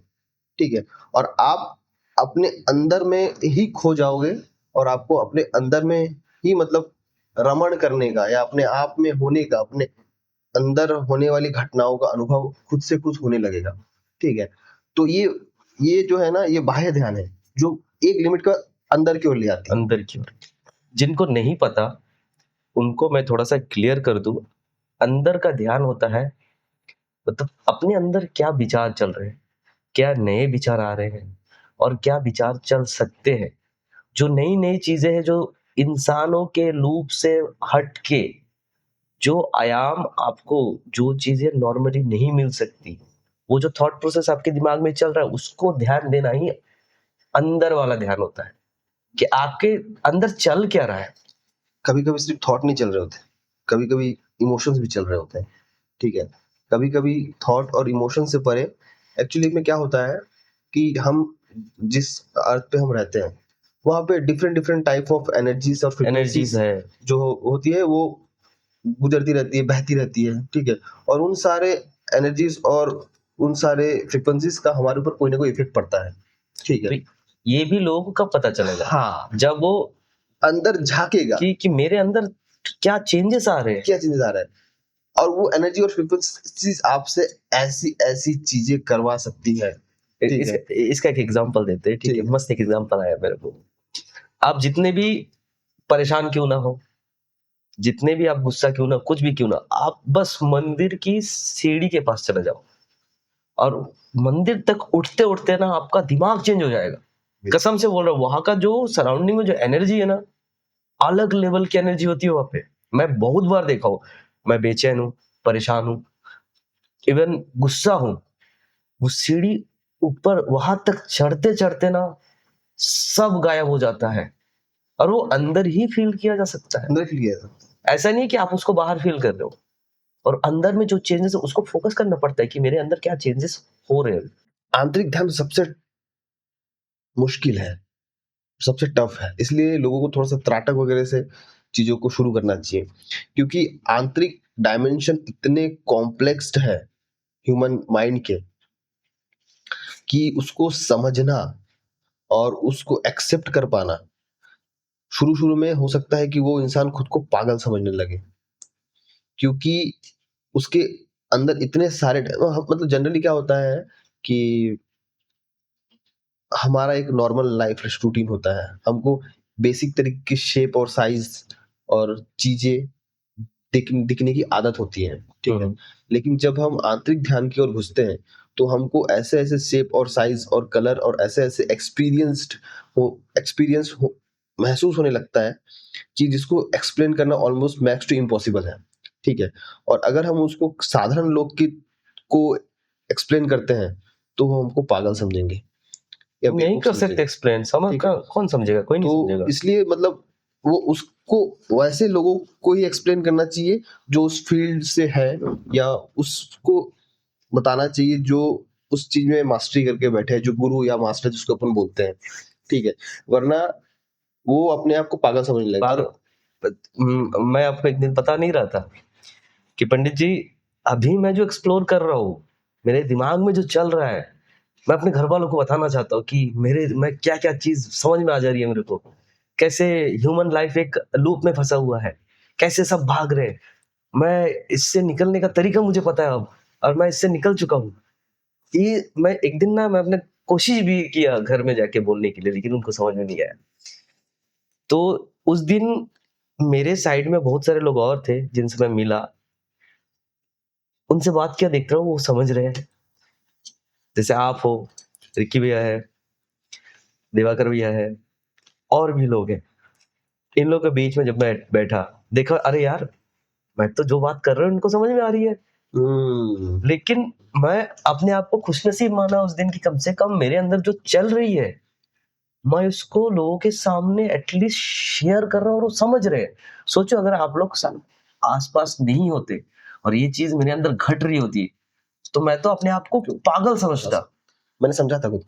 ठीक है। और आप अपने अंदर में ही खो जाओगे और आपको अपने अंदर में ही मतलब रमण करने का या अपने आप में होने का, अपने अंदर होने वाली घटनाओं का अनुभव खुद से खुद होने लगेगा, ठीक है। तो ये जो है ना, ये बाह्य ध्यान है जो एक लिमिट का अंदर की ओर ले आती है। अंदर की ओर। जिनको नहीं पता उनको मैं थोड़ा सा क्लियर कर दूं, अंदर का ध्यान होता है मतलब अपने अंदर क्या विचार चल रहे हैं, क्या नए विचार आ रहे हैं और क्या विचार चल सकते हैं, जो नई नई चीजें हैं, जो इंसानों के लूप से हट के जो आयाम आपको, जो चीजें नॉर्मली नहीं मिल सकती, वो जो थॉट प्रोसेस आपके दिमाग में चल रहा है, उसको ध्यान देना ही अंदर वाला ध्यान होता है कि आपके अंदर चल क्या रहा है। कभी कभी सिर्फ थॉट नहीं चल रहे होते, कभी कभी इमोशंस भी चल रहे होते हैं, ठीक है। कभी कभी थॉट और इमोशन से परे एक्चुअली में क्या होता है कि हम जिस अर्थ पे हम रहते हैं वहाँ पे different different type of energies और एनर्जीज फ्रीक्वेंसीज है, जो होती है वो गुजरती रहती है, बहती रहती है, ठीक है। और उन सारे एनर्जीज और उन सारे फ्रीक्वेंसीज का हमारे ऊपर कोई ना कोई इफेक्ट पड़ता है, ठीक है। ये भी लोगों को कब पता चलेगा? हाँ, जब वो अंदर झांकेगा कि मेरे अंदर क्या चेंजेस आ रहे हैं, क्या चीजें आ रहा है, और वो एनर्जी और फ्रीक्वेंसीज आपसे ऐसी ऐसी चीजें करवा सकती है, ठीक है। इसका एक एग्जांपल देते हैं, ठीक है। ठीक है। मस्त एक एग्जांपल आया मेरे को। आप जितने भी परेशान क्यों ना हो, जितने भी आप गुस्सा क्यों ना, कुछ भी क्यों ना, आप बस मंदिर की सीढ़ी के पास चले जाओ और मंदिर तक उठते उठते ना आपका दिमाग चेंज हो जाएगा। कसम से बोल रहा हूँ, वहां का जो सराउंडिंग में जो एनर्जी है ना, अलग लेवल की एनर्जी होती है वहां पे। मैं बहुत बार देखा हूँ, मैं बेचैन हूँ, परेशान हूँ, इवन गुस्सा हूँ, वो सीढ़ी ऊपर वहां तक चढ़ते चढ़ते ना सब गायब हो जाता है और वो अंदर ही फील किया जा सकता है। अंदर फील किया था। ऐसा नहीं कि आप उसको बाहर फील कर रहे हो, और अंदर में जो चेंजेस है उसको फोकस करना पड़ता है कि मेरे अंदर क्या चेंजेस हो रहे हैं। आंतरिक ध्यान सबसे मुश्किल है, सबसे टफ है, इसलिए लोगों को थोड़ा सा त्राटक वगैरह से चीजों को शुरू करना चाहिए, क्योंकि आंतरिक डायमेंशन इतने कॉम्प्लेक्स है ह्यूमन माइंड के कि उसको समझना और उसको एक्सेप्ट कर पाना शुरू शुरू में हो सकता है कि वो इंसान खुद को पागल समझने लगे, क्योंकि उसके अंदर इतने सारे मतलब जनरली क्या होता है कि हमारा एक नॉर्मल लाइफ रूटीन होता है, हमको बेसिक तरीके की शेप और साइज और चीजें दिखने की आदत होती है, ठीक है। लेकिन जब हम आंतरिक ध्यान की ओर घुसते हैं तो हमको ऐसे ऐसे शेप और साइज और कलर और ऐसे ऐसे एक्सपीरियंस महसूस होने लगता है कि जिसको एक्सप्लेन करना ऑलमोस्ट मैक्स टू इम्पॉसिबल है, ठीक है। और अगर हम उसको साधारण लोग की को एक्सप्लेन करते हैं तो वो हमको पागल समझेंगे या नहीं बेवकूफ कर सकते समझेंगे। एक्सप्लेन, समझ ठीक का है। कौन समझेगा, कोई नहीं तो समझेगा। इसलिए मतलब वो उसको वैसे लोगों को ही एक्सप्लेन करना चाहिए जो उस फील्ड से है, या उसको बताना चाहिए जो उस चीज में मास्टरी करके बैठे हैं, जो गुरु या मास्टर जिसको अपन बोलते हैं, ठीक है। वरना वो अपने आप को पागल समझने लगेगा। मैं आपको एक दिन बता नहीं रहा था कि पंडित जी, अभी मैं जो एक्सप्लोर कर रहा हूँ, मेरे दिमाग में जो चल रहा है, मैं अपने घर वालों को बताना चाहता हूँ कि मैं क्या क्या चीज समझ में आ जा रही है मेरे को, कैसे ह्यूमन लाइफ एक लूप में फंसा हुआ है, कैसे सब भाग रहे हैं, मैं इससे निकलने का तरीका मुझे पता है अब, और मैं इससे निकल चुका हूँ। ये मैं एक दिन ना, मैं अपने कोशिश भी किया घर में जाके बोलने के लिए, लेकिन उनको समझ में नहीं आया। तो उस दिन मेरे साइड में बहुत सारे लोग और थे जिनसे मैं मिला, उनसे बात किया, देख रहा हूँ वो समझ रहे हैं। जैसे आप हो, रिक्की भैया है, दिवाकर भैया है, और भी लोग हैं। इन लोगों के बीच में जब मैं बैठा, देखा अरे यार, मैं तो जो बात कर रहा हूँ उनको समझ में आ रही है। लेकिन मैं अपने आप को खुशनसीब माना उस दिन की, कम से कम मेरे अंदर जो चल रही है मैं उसको लोगों के सामने एटलीस्ट शेयर कर रहा हूँ और वो समझ रहे हैं। सोचो अगर आप लोग आसपास नहीं होते और ये चीज मेरे अंदर घट रही होती तो मैं तो अपने आप को पागल समझता। मैंने समझा था कुछ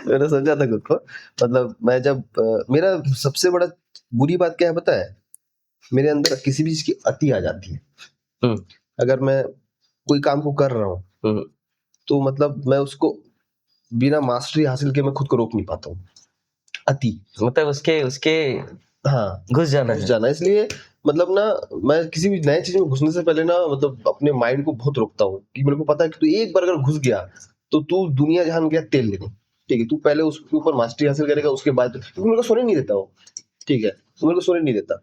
मैंने समझा था खुद को, मतलब मैं जब मेरा सबसे बड़ा बुरी बात क्या है पता है, मेरे अंदर किसी भी चीज की अति आ जाती है। हम्म, अगर मैं कोई काम को कर रहा हूँ हम्म, तो मतलब मैं उसको बिना मास्टरी हासिल के मैं खुद को रोक नहीं पाता हूँ। अति, मतलब उसके उसके हाँ, घुस जाना घुस है। जाना। इसलिए मतलब ना मैं किसी भी नए चीज में घुसने से पहले ना मतलब अपने माइंड को बहुत रोकता हूँ कि मेरे को पता है कि तू एक बार अगर घुस गया तो तू दुनिया जहान गया तेल लेने। ठीक है, तू पहले उसके ऊपर मास्टरी हासिल करेगा, उसके बाद क्योंकि मेरे को सोने नहीं देता वो। ठीक है, तो मेरे को सोने नहीं देता।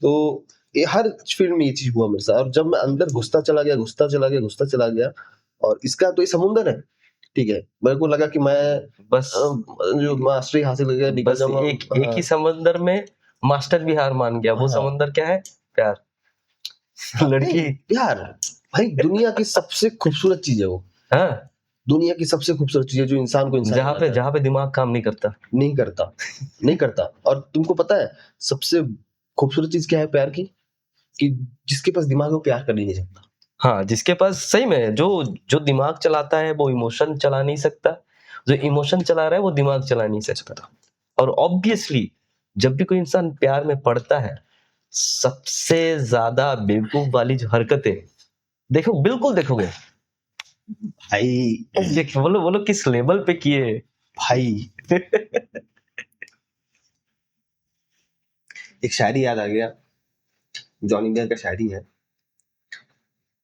तो ये हर फील्ड में ये चीज हुआ मेरे साथ, और जब मैं अंदर घुसता चला गया, घुसता चला गया, घुसता चला गया, और इसका तो ये समुंदर है। ठीक है, मेरे को लगा कि मैं बस जो मास्टरी हासिल करके निकल बस जाऊंगा। एक ही समंदर में मास्टर भी हार मान गया। वो हाँ। समंदर क्या है? प्यार। लड़की। नहीं, प्यार भाई दुनिया की सबसे खूबसूरत चीज है वो। हाँ, दुनिया की सबसे खूबसूरत चीज है जो इंसान को इंसान बनाता है। जहाँ पे दिमाग काम नहीं करता। नहीं करता, नहीं करता। और तुमको पता है सबसे खूबसूरत चीज क्या है प्यार की? कि जिसके पास दिमाग है वो प्यार कर ही नहीं सकता। हाँ, जिसके पास सही में जो जो दिमाग चलाता है वो इमोशन चला नहीं सकता, जो इमोशन चला रहा है वो दिमाग चला नहीं सकता। और ऑब्वियसली जब भी कोई इंसान प्यार में पड़ता है, सबसे ज्यादा बेवकूफ वाली जो हरकतें देखो, बिल्कुल देखोगे। भाई, ये बोलो किस लेवल पे किए। भाई एक शायरी याद आ गया, जॉन इंडियन का शायरी है।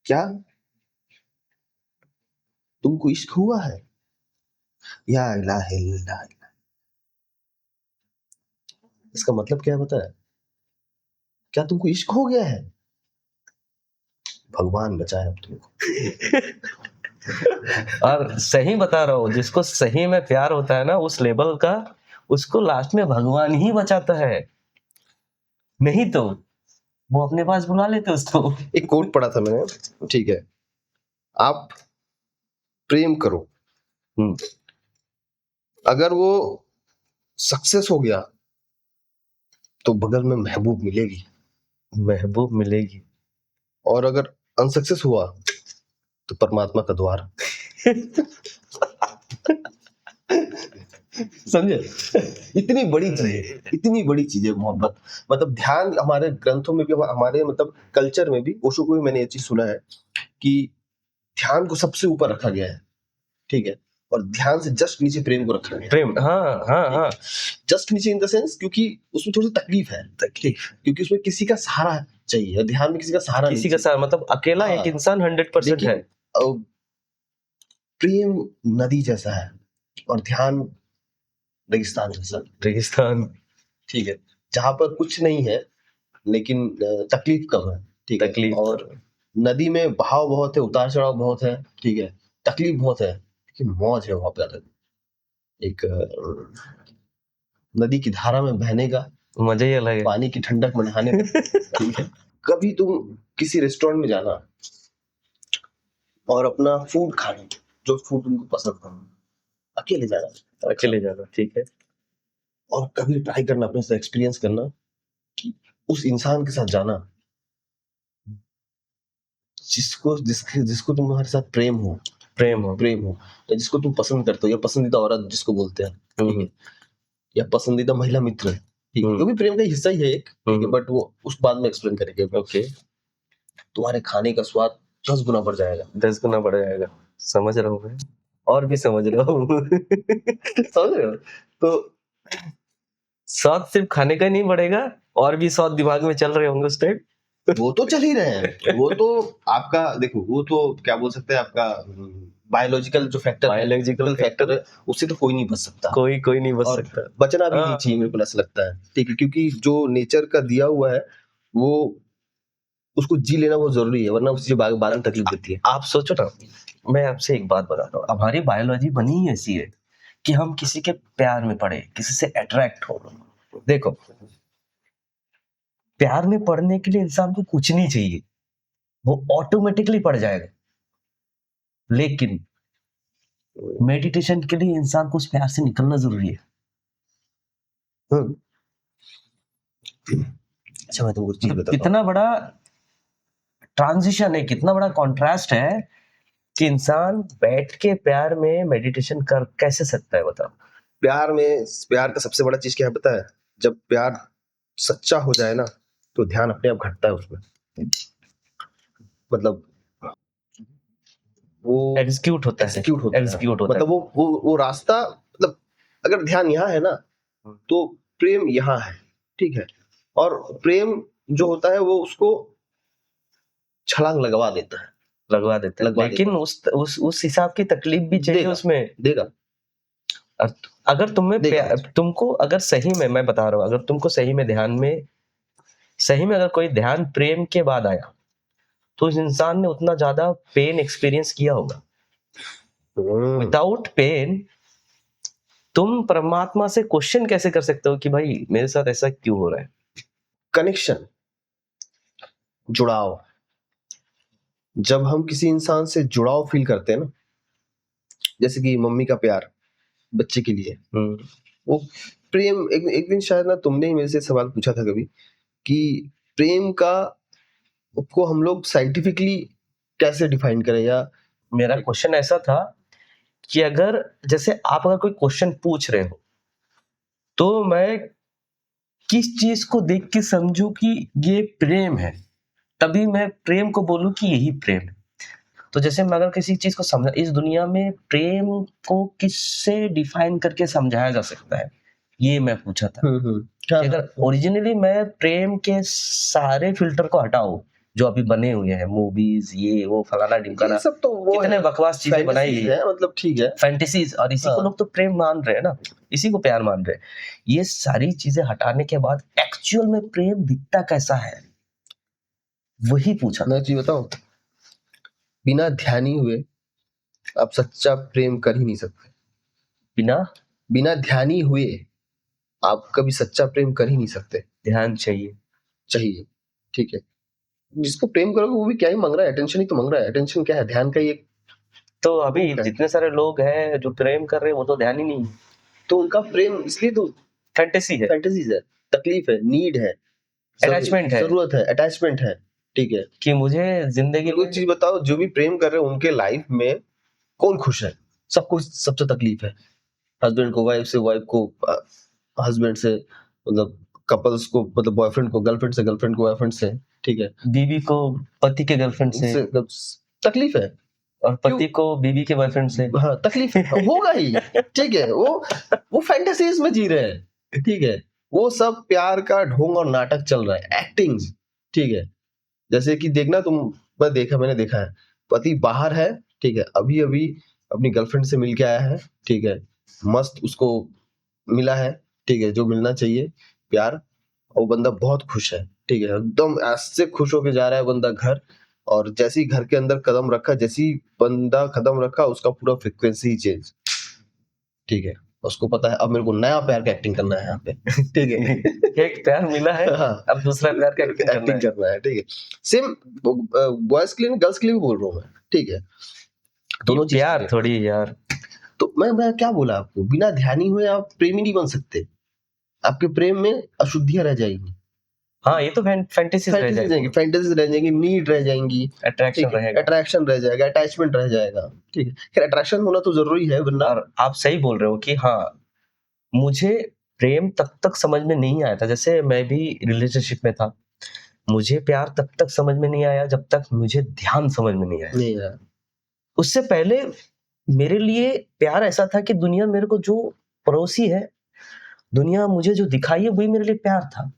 क्या तुमको इश्क हुआ है? या इलाहा इल्लल्लाह। इसका मतलब क्या है पता है? क्या तुमको इश्क हो गया है? भगवान बचाए अब तुमको। और सही बता रहा हूँ, जिसको सही में प्यार होता है ना उस लेवल का, उसको लास्ट में भगवान ही बचाता है, नहीं तो वो अपने पास बुला लेते उसको। एक कोट पढ़ा था मैंने। ठीक है, आप प्रेम करो, अगर वो सक्सेस हो गया तो बगल में महबूब मिलेगी, महबूब मिलेगी। और अगर अनसक्सेस हुआ तो परमात्मा का द्वार। समझे? इतनी बड़ी चीज है, इतनी बड़ी चीज है मोहब्बत। मतलब ध्यान हमारे ग्रंथों में भी, हमारे मतलब कल्चर में भी, ओशो को भी मैंने ये चीज सुना है कि ध्यान को सबसे ऊपर रखा गया है। ठीक है, और ध्यान से जस्ट नीचे प्रेम को रखा गया है। प्रेम, हाँ हाँ हाँ, जस्ट नीचे इन द सेंस क्योंकि उसमें थोड़ी सी तकलीफ है, क्योंकि उसमें किसी का सहारा चाहिए, ध्यान में किसी का सहारा किसी नहीं का साथ मतलब अकेला हाँ, एक इंसान 100% लेकिन है। प्रेम नदी जैसा है और ध्यान रेगिस्तान जैसा। रेगिस्तान। ठीक है, जहां पर कुछ नहीं है लेकिन तकलीफ कम है। ठीक है, तकलीफ। और नदी में बहाव बहुत है, उतार चढ़ाव बहुत है। ठीक है, तकलीफ बहुत है, लेकिन मौज है वहां पे अलग। एक नदी की धारा में बहने का मजा ही अलग है। पानी की ठंडक में नहाने का। ठीक है, कभी तुम किसी रेस्टोरेंट में जाना और अपना फूड खाना, जो फूड तुमको पसंद हो, अकेले जाना, अकेले जाना, ठीक है। और कभी ट्राई करना, अपने से एक्सपीरियंस करना कि उस इंसान के साथ जाना जिसको तुम्हारे साथ प्रेम हो, या जिसको तुम पसंद करते हो, या पसंदीदा औरत जिसको बोलते हैं। ठीक है, या पसंदीदा महिला मित्र। ठीक है, वो भी प्रेम का हिस्सा ही है एक। ठीक है, बट वो उस बाद में एक्सप्लेन करेंगे। ओके, तुम्हारे खाने का स्वाद 10 गुना बढ़ जाएगा। 10 गुना बढ़ जाएगा। समझ रहा हूँ मैं, और भी समझ रहा हूँ। समझ रहे हो? तो स्वाद सिर्फ खाने का नहीं बढ़ेगा, और भी स्वाद दिमाग में चल रहे होंगे उस टाइम। वो तो चल ही रहे हैं, वो तो आपका देखो, वो तो क्या बोल सकते हैं, आपका बायोलॉजिकल जो फैक्टर बायोलॉजिकल फैक्टर है, उससे तो कोई नहीं बच सकता, कोई नहीं बच और सकता। बचना भी नहीं हाँ। चाहिए, मेरे को ऐसा लगता है। ठीक है, क्योंकि जो नेचर का दिया हुआ है वो उसको जी लेना बहुत जरूरी है, वरना उससे बाद में तकलीफ देती है। आप सोचो ना, मैं आपसे एक बात बता रहा हूँ, हमारी बायोलॉजी बनी ही ऐसी है कि हम किसी के प्यार में पड़े, किसी से अट्रैक्ट हो। देखो, प्यार में पड़ने के लिए इंसान को कुछ नहीं चाहिए, वो ऑटोमेटिकली पड़ जाएगा। लेकिन मेडिटेशन के लिए इंसान को उस प्यार से निकलना जरूरी है। अच्छा, मैं तुमको एक चीज बताता हूँ। कितना बड़ा ट्रांजिशन है, कितना बड़ा कॉन्ट्रास्ट है कि इंसान बैठ के प्यार में मेडिटेशन कर कैसे सकता है, बताओ। प्यार का सबसे बड़ा चीज क्या है पता है? जब प्यार सच्चा हो जाए ना तो ध्यान अपने आप घटता है उसमें। मतलब वो एग्जीक्यूट होता है, एग्जीक्यूट होता है। एग्जीक्यूट होता मतलब वो रास्ता, मतलब अगर ध्यान यहाँ है ना तो प्रेम यहाँ है, ठीक है। और प्रेम जो होता है वो उसको छलांग लगवा देता है, लगवा देता है, लगवा लेकिन उस हिसाब की तकलीफ भी चाहिए देगा, उसमें। देगा। अगर तुम्हें देगा। तुमको अगर सही में, मैं बता रहा हूँ, अगर तुमको सही में अगर कोई ध्यान प्रेम के बाद आया तो उस इंसान ने उतना ज्यादा पेन एक्सपीरियंस किया होगा। विदाउट पेन तुम परमात्मा से क्वेश्चन कैसे कर सकते हो कि भाई मेरे साथ ऐसा क्यों हो रहा है? कनेक्शन, जुड़ाव। जब हम किसी इंसान से जुड़ाव फील करते हैं ना, जैसे कि मम्मी का प्यार बच्चे के लिए, वो प्रेम। एक दिन शायद ना तुमने ही मेरे से सवाल पूछा था कभी कि प्रेम को हम लोग साइंटिफिकली कैसे डिफाइन करें, या मेरा क्वेश्चन ऐसा था कि अगर जैसे आप अगर कोई क्वेश्चन पूछ रहे हो तो मैं किस चीज को देख के समझूं कि ये प्रेम है, तभी मैं प्रेम को बोलूं कि यही प्रेम है। तो जैसे मैं अगर किसी चीज को समझा, इस दुनिया में प्रेम को किससे डिफाइन करके समझाया जा सकता है, ये मैं पूछा था। कि अगर ओरिजिनली मैं प्रेम के सारे फिल्टर को हटाऊं जो अभी बने हुए हैं, मूवीज, ये वो फलाना ढिमकाना, सब तो वो कितने बकवास चीजें बनाई गई है, मतलब ठीक है, फैंटेसीज, और इसी को लोग तो प्रेम मान रहे हैं ना, इसी को प्यार मान रहे हैं। ये सारी चीजें हटाने के बाद एक्चुअल में प्रेम दिखता कैसा है, वही पूछा। मैं चीज बताऊं, बिना ध्यानी हुए आप सच्चा प्रेम कर ही नहीं सकते। बिना ध्यानी हुए आप कभी सच्चा प्रेम कर ही नहीं सकते। ध्यान चाहिए, ठीक है। जिसको प्रेम करोगे वो भी क्या ही मांग रहा है, अटेंशन ही तो मांग रहा है। अटेंशन क्या है? ध्यान का ही एक। तो अभी जितने सारे लोग हैं जो प्रेम कर रहे हैं वो तो ध्यान ही नहीं है, तो उनका प्रेम इसलिए तो फैंटेसीज है, तकलीफ है, नीड है, अटैचमेंट है, जरूरत है, अटैचमेंट है, ठीक है। कि मुझे जिंदगी कोई चीज बताओ, जो भी प्रेम कर रहे हैं उनके लाइफ में कौन खुश है? सबको सबसे तकलीफ है। हस्बैंड को वाइफ से, वाइफ को हस्बैंड से, मतलब कपल्स को, मतलब बॉयफ्रेंड को गर्लफ्रेंड से, गर्लफ्रेंड को बॉयफ्रेंड से, ठीक है। बीवी को पति के गर्लफ्रेंड से तकलीफ है, और पति को बीवी के बॉयफ्रेंड से। हाँ, तकलीफ होगा ही, ठीक है। वो फैंटेसीज में जी रहे हैं, ठीक है। वो सब प्यार का ढोंग और नाटक चल रहा है, एक्टिंग, ठीक है। जैसे कि देखना तुम, मैंने देखा है, पति बाहर है, ठीक है, अभी अभी अपनी गर्लफ्रेंड से मिल के आया है, ठीक है, मस्त उसको मिला है, ठीक है, जो मिलना चाहिए प्यार, और वो बंदा बहुत खुश है, ठीक है, एकदम ऐसे खुश होके जा रहा है बंदा घर, और जैसे ही घर के अंदर कदम रखा, उसका पूरा फ्रीक्वेंसी चेंज, ठीक है। उसको पता है अब मेरे को नया प्यार का एक्टिंग करना है यहाँ पे, ठीक है। एक प्यार मिला है, हाँ, अब दूसरा प्यार का एक्टिंग करना है, ठीक है। सेम बॉयज के लिए, गर्ल्स के लिए भी बोल रहा हूँ मैं, ठीक है। दोनों प्यार थोड़ी यार। तो मैं क्या बोला आपको, बिना ध्यानी हुए आप प्रेमी नहीं बन सकते। आपके प्रेम में अशुद्धियां रह जाएगी, हाँ, ये तो फैंटेसीज रह जाएंगी, नीड रह जाएंगी, अट्रैक्शन रह जाएगा, अटैचमेंट रह जाएगा, ठीक है। खैर अट्रैक्शन होना तो जरूरी है, वरना। और आप सही बोल रहे हो कि हाँ, मुझे प्रेम तब तक समझ में नहीं आया था, जैसे मैं भी रिलेशनशिप में था, मुझे प्यार तब तक समझ में नहीं आया जब तक मुझे ध्यान समझ में नहीं आया। उससे पहले मेरे लिए प्यार ऐसा था कि दुनिया मेरे को जो पड़ोसी है, दुनिया मुझे जो दिखाई है, वही मेरे लिए प्यार था।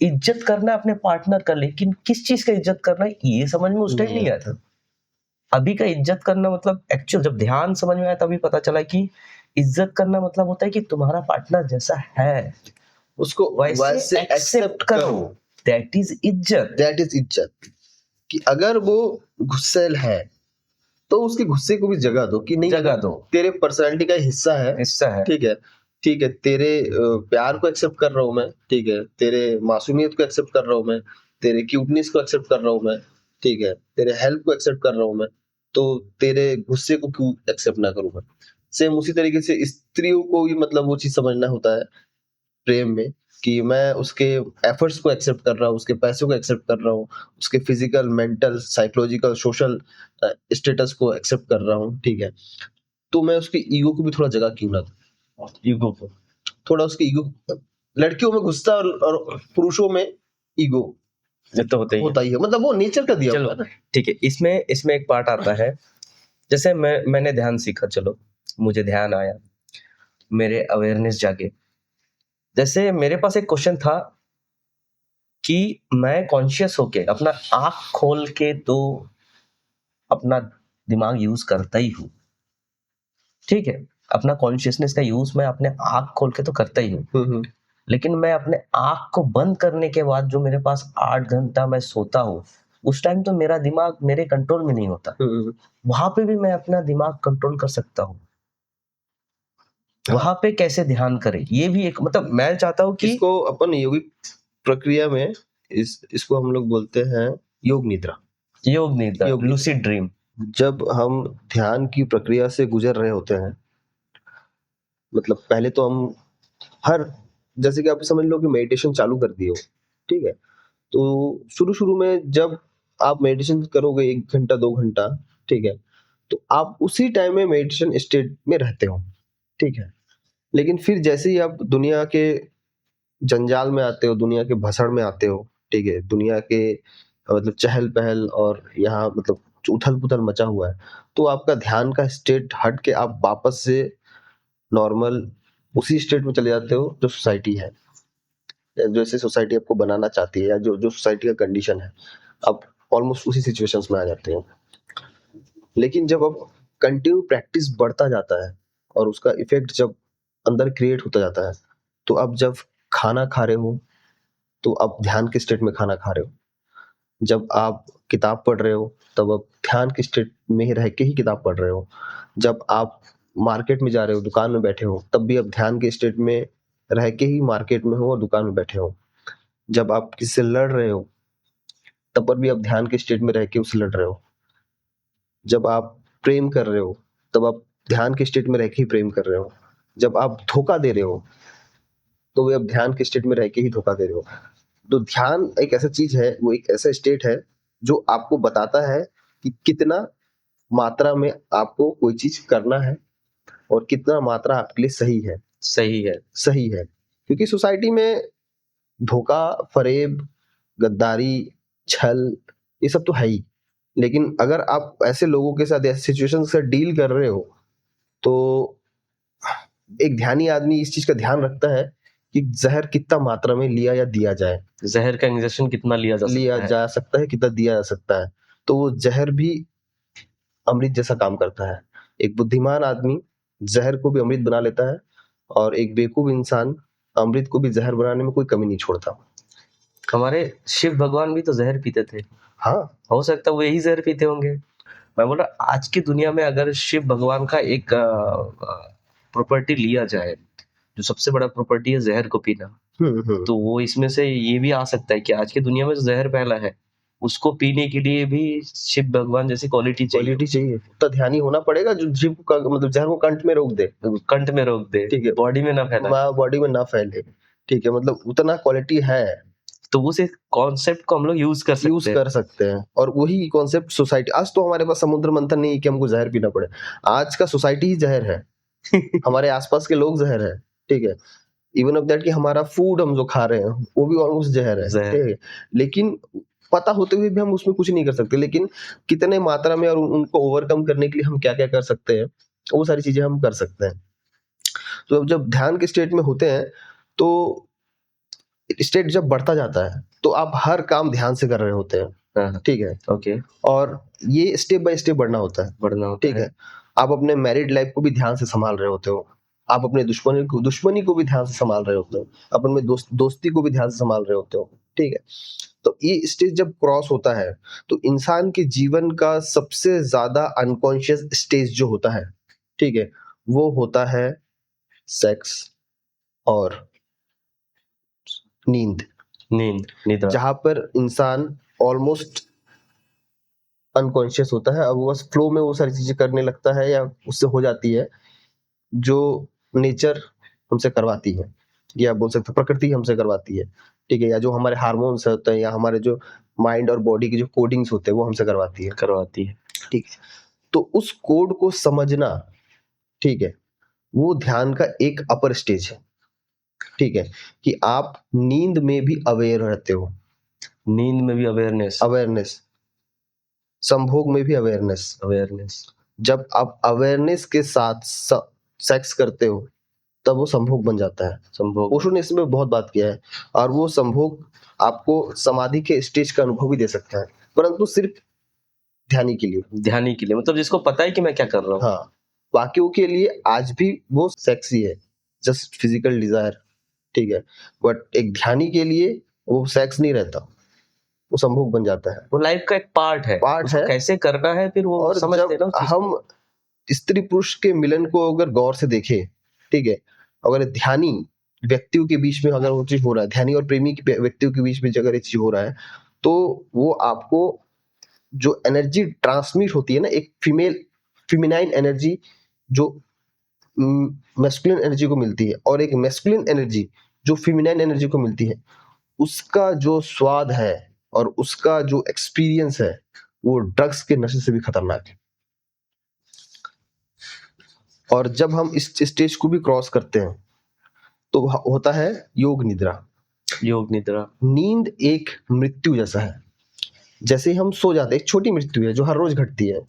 इज्जत करना अपने पार्टनर का, लेकिन किस चीज का इज्जत करना है ये समझ में उस टाइम नहीं आया था। अभी का इज्जत करना मतलब एक्चुअल जब ध्यान समझ में आया तभी पता चला कि इज्जत करना मतलब होता है कि तुम्हारा पार्टनर जैसा है उसको वैसे एक्सेप्ट करो। दैट इज इज्जत। कि अगर वो गुस्सैल है तो उसके गुस्से को भी जगह दो, कि नहीं जगह दो, तेरे पर्सनालिटी का हिस्सा है, ठीक है, तेरे प्यार को एक्सेप्ट कर रहा हूँ मैं, ठीक है, तेरे मासूमियत को एक्सेप्ट कर रहा हूँ मैं, तेरे क्यूटनेस को एक्सेप्ट कर रहा हूँ मैं, ठीक है, तेरे हेल्प को एक्सेप्ट कर रहा हूँ मैं, तो तेरे गुस्से को क्यों एक्सेप्ट ना करूँ मैं? सेम उसी तरीके से स्त्रियों को भी मतलब वो चीज समझना होता है प्रेम में, कि मैं उसके एफर्ट्स को एक्सेप्ट कर रहा हूँ, उसके पैसों को एक्सेप्ट कर रहा हूँ, उसके physical, mental, psychological, social status को एक्सेप्ट कर रहा हूँ, ठीक है। तो मैं उसकी ईगो को भी थोड़ा जगह क्यों ना दूं? ईगो को थोड़ा उसकी ईगो, लड़कियों में गुस्सा और पुरुषों में ईगो ये तो होता ही है। होता ही है, मतलब वो नेचर का दिया चलो हुआ है ना। ठीक है, इसमें एक पार्ट आता है, जैसे मैंने ध्यान सीखा, चलो मुझे ध्यान आया, मेरे अवेयरनेस जागे। जैसे मेरे पास एक क्वेश्चन था कि मैं कॉन्शियस होके अपना आंख खोल के तो अपना दिमाग यूज करता ही हूँ, ठीक है, अपना कॉन्शियसनेस का यूज मैं अपने आंख खोल के तो करता ही हूँ, लेकिन मैं अपने आंख को बंद करने के बाद जो मेरे पास 8 घंटा मैं सोता हूँ, उस टाइम तो मेरा दिमाग मेरे कंट्रोल में नहीं होता। वहां पे भी मैं अपना दिमाग कंट्रोल कर सकता हूँ। वहां पे कैसे ध्यान करें, ये भी एक, मतलब मैं चाहता हूँ कि इसको अपन योगिक प्रक्रिया में इसको हम लोग बोलते हैं योग निद्रा। योग निद्रा, योग निद्रा। Lucid dream. जब हम ध्यान की प्रक्रिया से गुजर रहे होते हैं, मतलब पहले तो हम जैसे कि आप समझ लो कि मेडिटेशन चालू कर दिए हो, ठीक है। तो शुरू में जब आप मेडिटेशन करोगे 1 घंटा 2 घंटा, ठीक है, तो आप उसी टाइम में मेडिटेशन स्टेट में रहते हो, ठीक है। लेकिन फिर जैसे ही आप दुनिया के जंजाल में आते हो, दुनिया के भसड़ में आते हो, ठीक है, दुनिया के मतलब चहल पहल और यहाँ मतलब उथल पुथल मचा हुआ है, तो आपका ध्यान का स्टेट हट के आप वापस से नॉर्मल उसी स्टेट में चले जाते हो जो सोसाइटी है, जैसे सोसाइटी आपको बनाना चाहती है, या जो सोसाइटी का कंडीशन है, आप ऑलमोस्ट उसी सिचुएशंस में आ जाते हो। लेकिन जब अब कंटिन्यू प्रैक्टिस बढ़ता जाता है और उसका इफेक्ट जब अंदर क्रिएट होता जाता है, तो अब जब खाना खा रहे हो तो आप ध्यान के स्टेट में खाना खा रहे हो, जब आप किताब पढ़ रहे हो तब आप ध्यान के स्टेट में ही रह के ही किताब पढ़ रहे हो, जब आप मार्केट में जा रहे हो, दुकान में बैठे हो, तब भी आप ध्यान के स्टेट में रह के ही मार्केट में हो और दुकान में बैठे हो, जब आप किसी से लड़ रहे हो तब पर भी आप ध्यान के स्टेट में रह के उससे लड़ रहे हो, जब आप प्रेम कर रहे हो तब आप ध्यान के स्टेट में रह के ही प्रेम कर रहे हो, जब आप धोखा दे रहे हो तो भी आप ध्यान के स्टेट में रह के ही धोखा दे रहे हो। तो ध्यान एक ऐसा चीज है, वो एक ऐसा स्टेट है जो आपको बताता है कि कितना मात्रा में आपको कोई चीज करना है और कितना मात्रा आपके लिए सही है। सही है, क्योंकि सोसाइटी में धोखा, फरेब, गद्दारी, छल, ये सब तो है ही, लेकिन अगर आप ऐसे लोगों के साथ, ऐसे सिचुएशन से डील कर रहे हो, तो एक ध्यानी आदमी इस चीज का ध्यान रखता है कि जहर कितना मात्रा में लिया या दिया जाए, जहर का इंजेक्शन कितना लिया जा सकता है, कितना दिया जा सकता है, तो वो जहर भी अमृत जैसा काम करता है। एक बुद्धिमान आदमी जहर को भी अमृत बना लेता है और एक बेवकूफ इंसान अमृत को भी जहर बनाने में कोई कमी नहीं छोड़ता। हमारे शिव भगवान भी तो जहर पीते थे। हाँ, हो सकता है वो यही जहर पीते होंगे। मैं बोल रहा आज की दुनिया में अगर शिव भगवान का एक प्रॉपर्टी लिया जाए, जो सबसे बड़ा प्रॉपर्टी है जहर को पीना, तो वो इसमें से ये भी आ सकता है कि आज की दुनिया में जो जहर फैला है उसको पीने के लिए भी शिव भगवान जैसी क्वालिटी चाहिए। तो ध्यानी होना पड़ेगा जो शिव को मतलब जहर को कंठ में रोक दे, ठीक है, बॉडी में ना फैले, ठीक है, मतलब उतना क्वालिटी है, तो उस कॉन्सेप्ट को हम लोग यूज कर सकते हैं। और वही कॉन्सेप्ट सोसाइटी, आज तो हमारे पास समुद्र मंथन नहीं है कि हमको जहर पीना पड़े, आज का सोसाइटी ही जहर है हमारे आसपास के लोग जहर है, ठीक है, इवन ऑफ दैट कि हमारा फूड हम जो खा रहे हैं वो भी ऑलमोस्ट जहर है, ठीक है, लेकिन पता होते हुए भी हम उसमें कुछ नहीं कर सकते। लेकिन कितने मात्रा में और उनको ओवरकम करने के लिए हम क्या क्या कर सकते हैं, वो सारी चीजें हम कर सकते हैं। तो अब जब ध्यान के स्टेट में होते हैं, तो स्टेट जब बढ़ता जाता है तो आप हर काम ध्यान से कर रहे होते हैं, ठीक है, ओके, और ये स्टेप बाय स्टेप बढ़ना होता है, ठीक है। आप अपने मैरिड लाइफ को भी ध्यान से संभाल रहे होते हो, आप अपने दुश्मनी को भी ध्यान से संभाल रहे होते हो, अपने दोस्ती को भी ध्यान से संभाल रहे होते हो, ठीक है। तो ये स्टेज जब क्रॉस होता है तो इंसान के जीवन का सबसे ज्यादा अनकॉन्शियस स्टेज जो होता है, ठीक है, वो होता है सेक्स और नींद, जहां पर इंसान ऑलमोस्ट अनकॉन्शियस होता है। अब वो बस फ्लो में वो सारी चीजें करने लगता है या उससे हो जाती है जो नेचर हमसे करवाती है। या बोल सकते हैं प्रकृति हमसे करवाती है, ठीक है, या जो हमारे हार्मोन्स होते हैं या हमारे जो माइंड और बॉडी की जो कोडिंग्स होते हैं वो हमसे करवाती है, ठीक है। तो उस कोड को समझना, ठीक है, वो ध्यान का एक अपर स्टेज है, ठीक है, कि आप नींद में भी अवेयर रहते हो, नींद में भी अवेयरनेस, संभोग में भी अवेयरनेस। जब आप अवेयरनेस के साथ सेक्स करते हो तब वो संभोग बन जाता है। संभोग ओशो ने इसमें बहुत बात किया है, और वो संभोग आपको समाधि के स्टेज का अनुभव भी दे सकता है, परंतु सिर्फ ध्यानी के लिए, मतलब जिसको पता है कि मैं क्या कर रहा हूँ। हाँ, बाकियों के लिए आज भी वो सेक्सी है, जस्ट फिजिकल डिजायर, ठीक है, बट एक ध्यानी के लिए वो सेक्स नहीं रहता, वो संभोग बन जाता है, वो लाइफ का एक पार्ट है, कैसे करना है फिर वो और समझते जब हम स्त्री पुरुष के मिलन को अगर गौर से देखें, ठीक है, अगर ध्यानी व्यक्तियों के बीच में अगर वो चीज हो रहा है, ध्यानी और प्रेमी व्यक्तियों के बीच में अगर ये चीज हो रहा है, तो वो आपको जो एनर्जी ट्रांसमिट होती है ना, एक फिमिनाइन एनर्जी जो मैस्कुलिन एनर्जी को मिलती है, और एक मैस्कुलिन एनर्जी जो फिमिनाइन एनर्जी को मिलती है, उसका जो स्वाद है और उसका जो एक्सपीरियंस है वो ड्रग्स के नशे से भी खतरनाक है। और जब हम इस स्टेज को भी क्रॉस करते हैं तो होता है योग निद्रा। नींद एक मृत्यु जैसा है, जैसे हम सो जाते हैं, एक छोटी मृत्यु है जो हर रोज घटती है,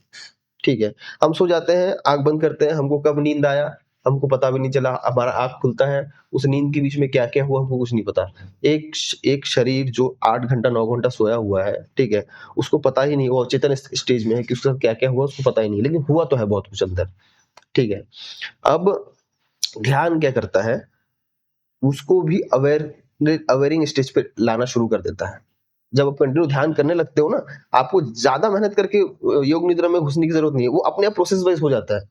ठीक है, हम सो जाते हैं, आंख बंद करते हैं, हमको कब नींद आया हमको पता भी नहीं चला, हमारा आंख खुलता है, उस नींद के बीच में क्या क्या हुआ हमको कुछ नहीं पता। एक शरीर जो 8 घंटा 9 घंटा सोया हुआ है, ठीक है, उसको पता ही नहीं, वो चेतन स्टेज में है कि उसके साथ क्या क्या हुआ उसको पता ही नहीं, लेकिन हुआ तो है बहुत कुछ अंदर, ठीक है। अब ध्यान क्या करता है, उसको भी अवेयरिंग स्टेज पे लाना शुरू कर देता है। जब आप कंटिन्यू ध्यान करने लगते हो ना, आपको ज्यादा मेहनत करके योग निद्रा में घुसने की जरूरत नहीं है, वो अपने आप प्रोसेस वाइज हो जाता है,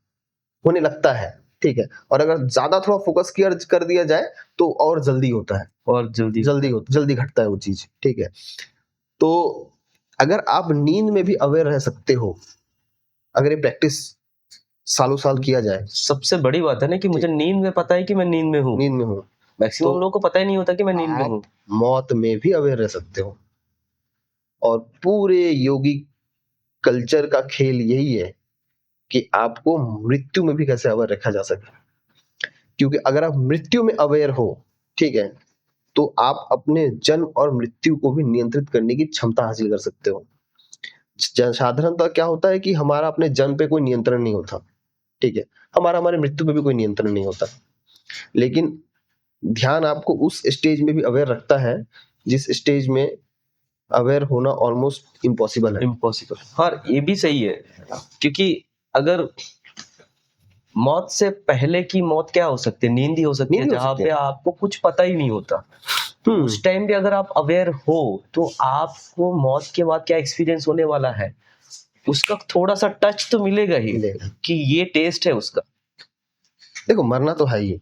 होने लगता है, ठीक है। और अगर ज्यादा थोड़ा फोकस कर दिया जाए तो और जल्दी होता है, और जल्दी घटता है वो चीज, ठीक है। तो अगर आप नींद में भी अवेयर रह सकते हो, अगर ये प्रैक्टिस सालों साल किया जाए, सबसे बड़ी बात है ना कि मुझे नींद में पता है कि मैं नींद में हूँ। मैक्सिमम लोगों को पता ही नहीं होता कि मैं नींद में हूँ। मौत में भी अवेयर रह सकते हो, और पूरे योगी कल्चर का खेल यही है कि आपको मृत्यु में भी कैसे अवेयर रखा जा सके, क्योंकि अगर आप मृत्यु में अवेयर हो, ठीक है, तो आप अपने जन्म और मृत्यु को भी नियंत्रित करने की क्षमता हासिल कर सकते हो। साधारणतः क्या होता है कि हमारा अपने जन्म पे कोई नियंत्रण नहीं होता, ठीक है, हमारे मृत्यु पे भी कोई नियंत्रण नहीं होता, लेकिन ध्यान आपको उस स्टेज में भी अवेयर रखता है जिस स्टेज में अवेयर होना ऑलमोस्ट इम्पॉसिबल है। और ये भी सही है, क्योंकि अगर मौत से पहले की मौत क्या हो सकती है, नींद ही हो सकती है, जहाँ पे आपको कुछ पता ही नहीं होता। उस टाइम पे अगर आप अवेयर हो तो आपको मौत के बाद क्या एक्सपीरियंस होने वाला है उसका थोड़ा सा टच तो मिलेगा ही, कि ये टेस्ट है उसका। देखो मरना तो है ही,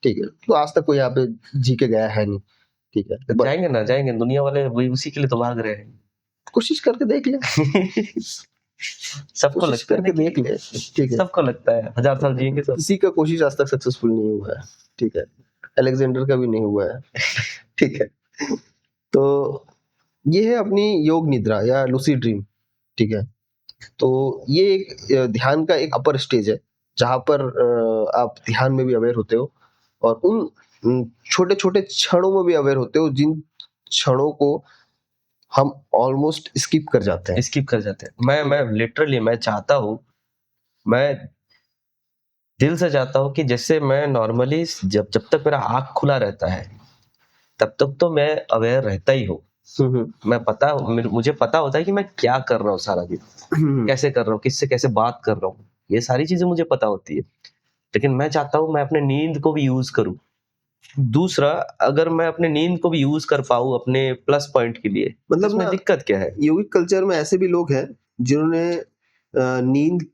ठीक है, तो आज तक कोई यहाँ पे जी के गया है नहीं, ठीक है, जाएंगे दुनिया वाले वही उसी के लिए तो भाग रहे हैं। कोशिश करके देख ले सबको लगता है, देख ले, ठीक है, सबको लगता है 1000 साल जिएंगे सब। किसी का कोशिश आज तक सक्सेसफुल नहीं हुआ है, ठीक है, अलेक्जेंडर का भी नहीं हुआ है ठीक है। तो ये है अपनी योग निद्रा या लूसिड ड्रीम, ठीक है। तो ये एक ध्यान का एक अपर स्टेज है जहां पर आप ध्यान में भी अवेयर होते हो, और उन छोटे छोटे क्षणों में भी अवेयर होते हो जिन क्षणों को हम ऑलमोस्ट स्किप कर जाते हैं। मैं लिटरली मैं चाहता हूँ, मैं दिल से चाहता हूँ कि जैसे मैं नॉर्मली जब तक मेरा आँख खुला रहता है तब तक तो मैं अवेयर रहता ही हूँ। मुझे पता होता है कि मैं क्या कर रहा हूँ सारा दिन, कैसे कर रहा हूँ, किससे कैसे बात कर रहा हूँ, ये सारी चीजें मुझे पता होती है। लेकिन मैं चाहता हूँ मैं अपने नींद को भी यूज करूँ। दूसरा, अगर मैं अपने नींद को भी यूज कर पाऊँ अपने प्लस पॉइंट के लिए, मतलब इसमें दिक्कत क्या है? योगिक कल्चर में ऐसे भी लोग हैं जिन्होंने नींद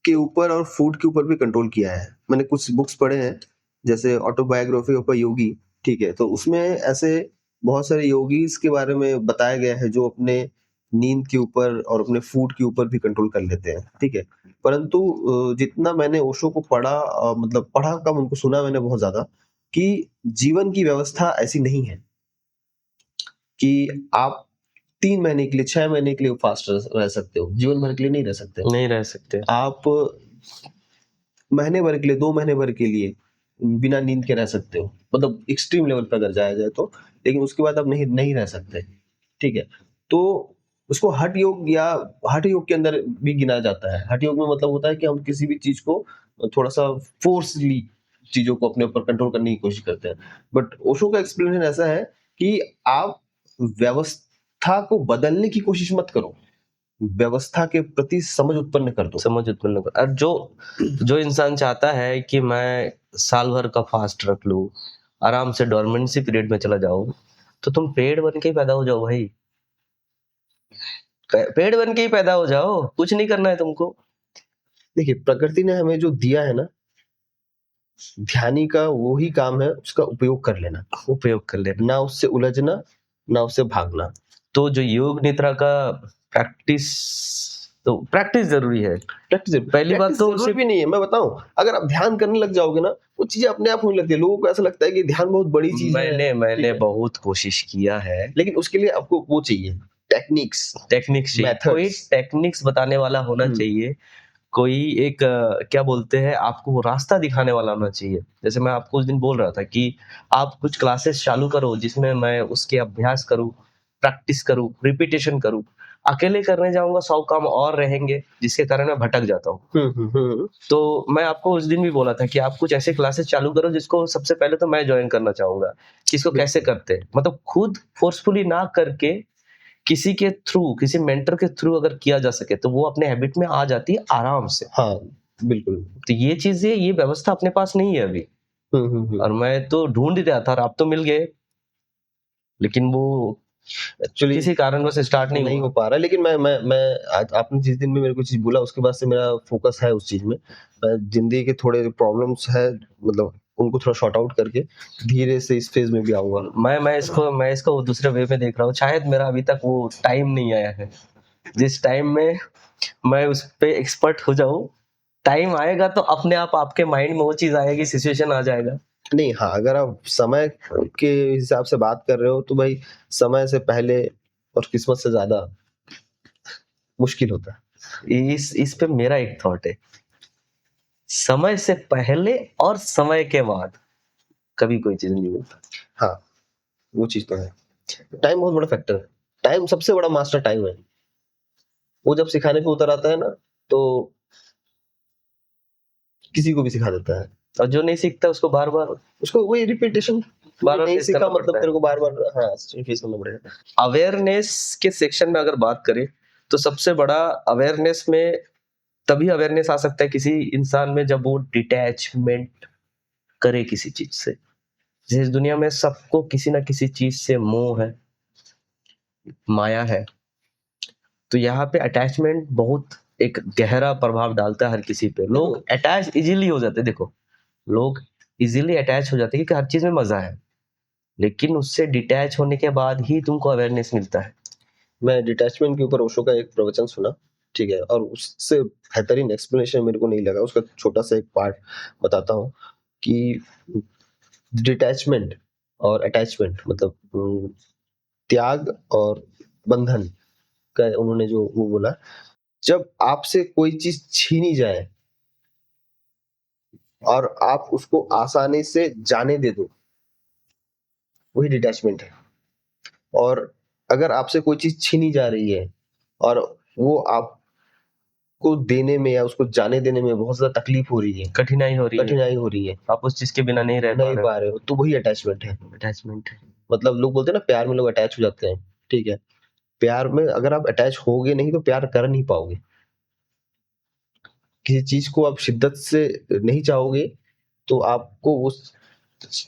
के ऊपर और फूड के ऊपर भी कंट्रोल किया है। मैंने कुछ बुक्स पढ़े हैं, जैसे ऑटोबायोग्राफी ऑफ अ योगी, ठीक है, तो उसमें ऐसे बहुत सारे योगीज के बारे में बताया गया है जो अपने नींद के ऊपर और अपने फूड के ऊपर भी कंट्रोल कर लेते हैं, ठीक है। परंतु जितना मैंने ओशो को पढ़ा, मतलब पढ़ा कम, उनको सुना मैंने बहुत ज्यादा, कि जीवन की व्यवस्था ऐसी नहीं है कि आप 3 महीने के लिए, 6 महीने के लिए फास्ट रह सकते हो, जीवन भर के लिए नहीं रह सकते। नहीं रह सकते। आप महीने भर के लिए, 2 महीने भर के लिए बिना नींद के रह सकते हो, मतलब एक्सट्रीम लेवल पे अगर जाया जाए तो, लेकिन उसके बाद आप नहीं रह सकते, ठीक है। तो उसको हठ योग या हठ योग के अंदर भी गिना जाता है। हठ योग में मतलब होता है कि हम किसी भी चीज को थोड़ा सा फोर्सली चीजों को अपने ऊपर कंट्रोल करने की कोशिश करते हैं। बट ओशो का एक्सप्लेनेशन ऐसा है कि आप व्यवस्था को बदलने की कोशिश मत करो, व्यवस्था के प्रति समझ उत्पन्न कर दो। समझ उत्पन्न कर। और जो इंसान चाहता है कि मैं साल भर का फास्ट रख लूं, आराम से डोरमेंसी पीरियड में चला जाऊं, तो तुम पेड़ बन के ही पैदा हो जाओ भाई, पेड़ बन के ही पैदा हो जाओ, कुछ नहीं करना है तुमको। देखिए, प्रकृति ने हमें जो दिया है ना, ध्यानी का वो ही काम है उसका उपयोग कर लेना, उपयोग कर लेना, ना उससे उलझना, ना उससे भागना। तो जो योग निद्रा का प्रैक्टिस जरूरी है। पहली बात तो जरूरी भी नहीं है, मैं बताऊं, अगर आप ध्यान करने लग जाओगे ना, वो चीजें अपने आप होने लगती है। लोगों को ऐसा लगता है कि ध्यान बहुत बड़ी चीज है। मैंने बहुत कोशिश किया है, लेकिन उसके लिए आपको वो चाहिए, टेक्निक्स चाहिए, कोई टेक्निक्स बताने वाला होना चाहिए, कोई एक क्या बोलते हैं, आपको वो रास्ता दिखाने वाला होना चाहिए। जैसे मैं आपको उस दिन बोल रहा था कि आप कुछ क्लासेस चालू करो जिसमें मैं उसके अभ्यास करूं, प्रैक्टिस करूं, रिपीटेशन करूं। अकेले करने जाऊंगा 100 काम और रहेंगे जिसके कारण मैं भटक जाता हूँ। तो मैं आपको उस दिन भी बोला था कि आप कुछ ऐसे क्लासेस चालू करो जिसको सबसे पहले तो मैं ज्वाइन करना चाहूंगा, कि इसको कैसे करते हैं, मतलब खुद फोर्सफुली ना करके किसी के थ्रू, किसी मेंटर के थ्रू अगर किया जा सके तो वो अपने हैबिट में आ जाती है आराम से। हाँ बिल्कुल। तो ये चीजें, ये व्यवस्था अपने पास नहीं है अभी। और मैं तो ढूंढ ही रहा था और आप तो मिल गए, लेकिन वो एक्चुअली किसी कारणवश स्टार्ट नहीं हो पा रहा है। लेकिन मैं आज आपने जिस दिन में मेरे को चीज बोला उसके बाद से मेरा फोकस है उस चीज में। जिंदगी के थोड़े प्रॉब्लम्स है, मतलब उनको थोड़ा शॉर्ट आउट करके धीरे से इस फेज में भी आऊंगा। मैं इसको दूसरे वे में देख रहा हूँ। शायद मेरा अभी तक वो टाइम नहीं आया है जिस टाइम में मैं उस पे एक्सपर्ट हो जाऊं। टाइम आएगा तो अपने आप आपके माइंड में वो चीज आएगी, सिचुएशन आ जाएगा। नहीं, हाँ, अगर आप समय के हिसाब से बात कर रहे हो तो भाई समय से पहले और किस्मत से ज्यादा मुश्किल होता है। इस पे मेरा एक थॉट है, समय से पहले और समय के बाद कभी कोई चीज नहीं मिलता। हाँ, वो चीज तो है। टाइम बहुत बड़ा फैक्टर है। टाइम सबसे बड़ा मास्टर टाइम है। वो जब सिखाने पे उतर आता है ना, तो किसी को भी सिखा देता है। और जो नहीं सीखता उसको बार बार उसको वही रिपीटेशन, बार नहीं सीखा मतलब तेरे को बार बार फेस करना पड़ेगा। अवेयरनेस के सेक्शन में अगर बात करें तो सबसे बड़ा अवेयरनेस में तभी अवेयरनेस आ सकता है किसी इंसान में जब वो डिटैचमेंट करे किसी चीज से। जिस दुनिया में सबको किसी ना किसी चीज से मोह है, माया है, तो यहाँ पे अटैचमेंट बहुत एक गहरा प्रभाव डालता है हर किसी पे। लोग अटैच इजीली हो जाते हैं। देखो, लोग इजीली अटैच हो जाते हैं क्योंकि हर चीज में मजा है, लेकिन उससे डिटैच होने के बाद ही तुमको अवेयरनेस मिलता है। मैं डिटैचमेंट के ऊपर ओशो का एक प्रवचन सुना, ठीक है, और उससे बेहतरीन एक्सप्लेनेशन मेरे को नहीं लगा। उसका छोटा सा एक पार्ट बताता हूँ कि डिटैचमेंट और अटैचमेंट मतलब त्याग और बंधन का उन्होंने जो वो बोला, जब आपसे कोई चीज छीनी जाए और आप उसको आसानी से जाने दे दो, वही डिटैचमेंट है। और अगर आपसे कोई चीज छीनी जा रही है और वो आपको देने में या उसको जाने देने में बहुत ज्यादा तकलीफ हो रही है, कठिनाई हो रही है, आप उस चीज के बिना नहीं पा रहे हो, तो वही अटैचमेंट है। मतलब लोग बोलते हैं ना, प्यार में लोग अटैच हो जाते हैं, ठीक है। प्यार में अगर आप अटैच होगे नहीं तो प्यार कर नहीं पाओगे। किसी चीज को आप शिद्दत से नहीं चाहोगे तो आपको उस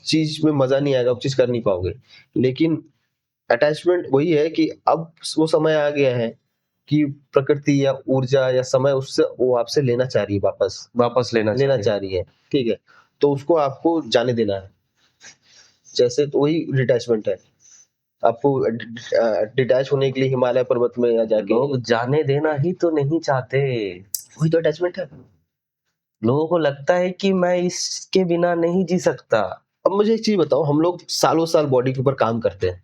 चीज में मजा नहीं आएगा, आप चीज कर नहीं पाओगे। लेकिन अटैचमेंट वही है कि अब वो समय आ गया है कि प्रकृति या ऊर्जा या समय उससे वो आपसे लेना चाह रही है, वापस लेना चाह रही है, ठीक है। तो उसको आपको जाने देना है। जैसे तो वही डिटैचमेंट है। आपको डिटैच होने के लिए हिमालय पर्वत में या जाके लोग जाने देना ही तो नहीं चाहते, वही तो अटैचमेंट है। लोगों को लगता है कि मैं इसके बिना नहीं जी सकता, अब मुझे एक चीज बताओ, हम लोग सालों साल बॉडी के ऊपर काम करते हैं,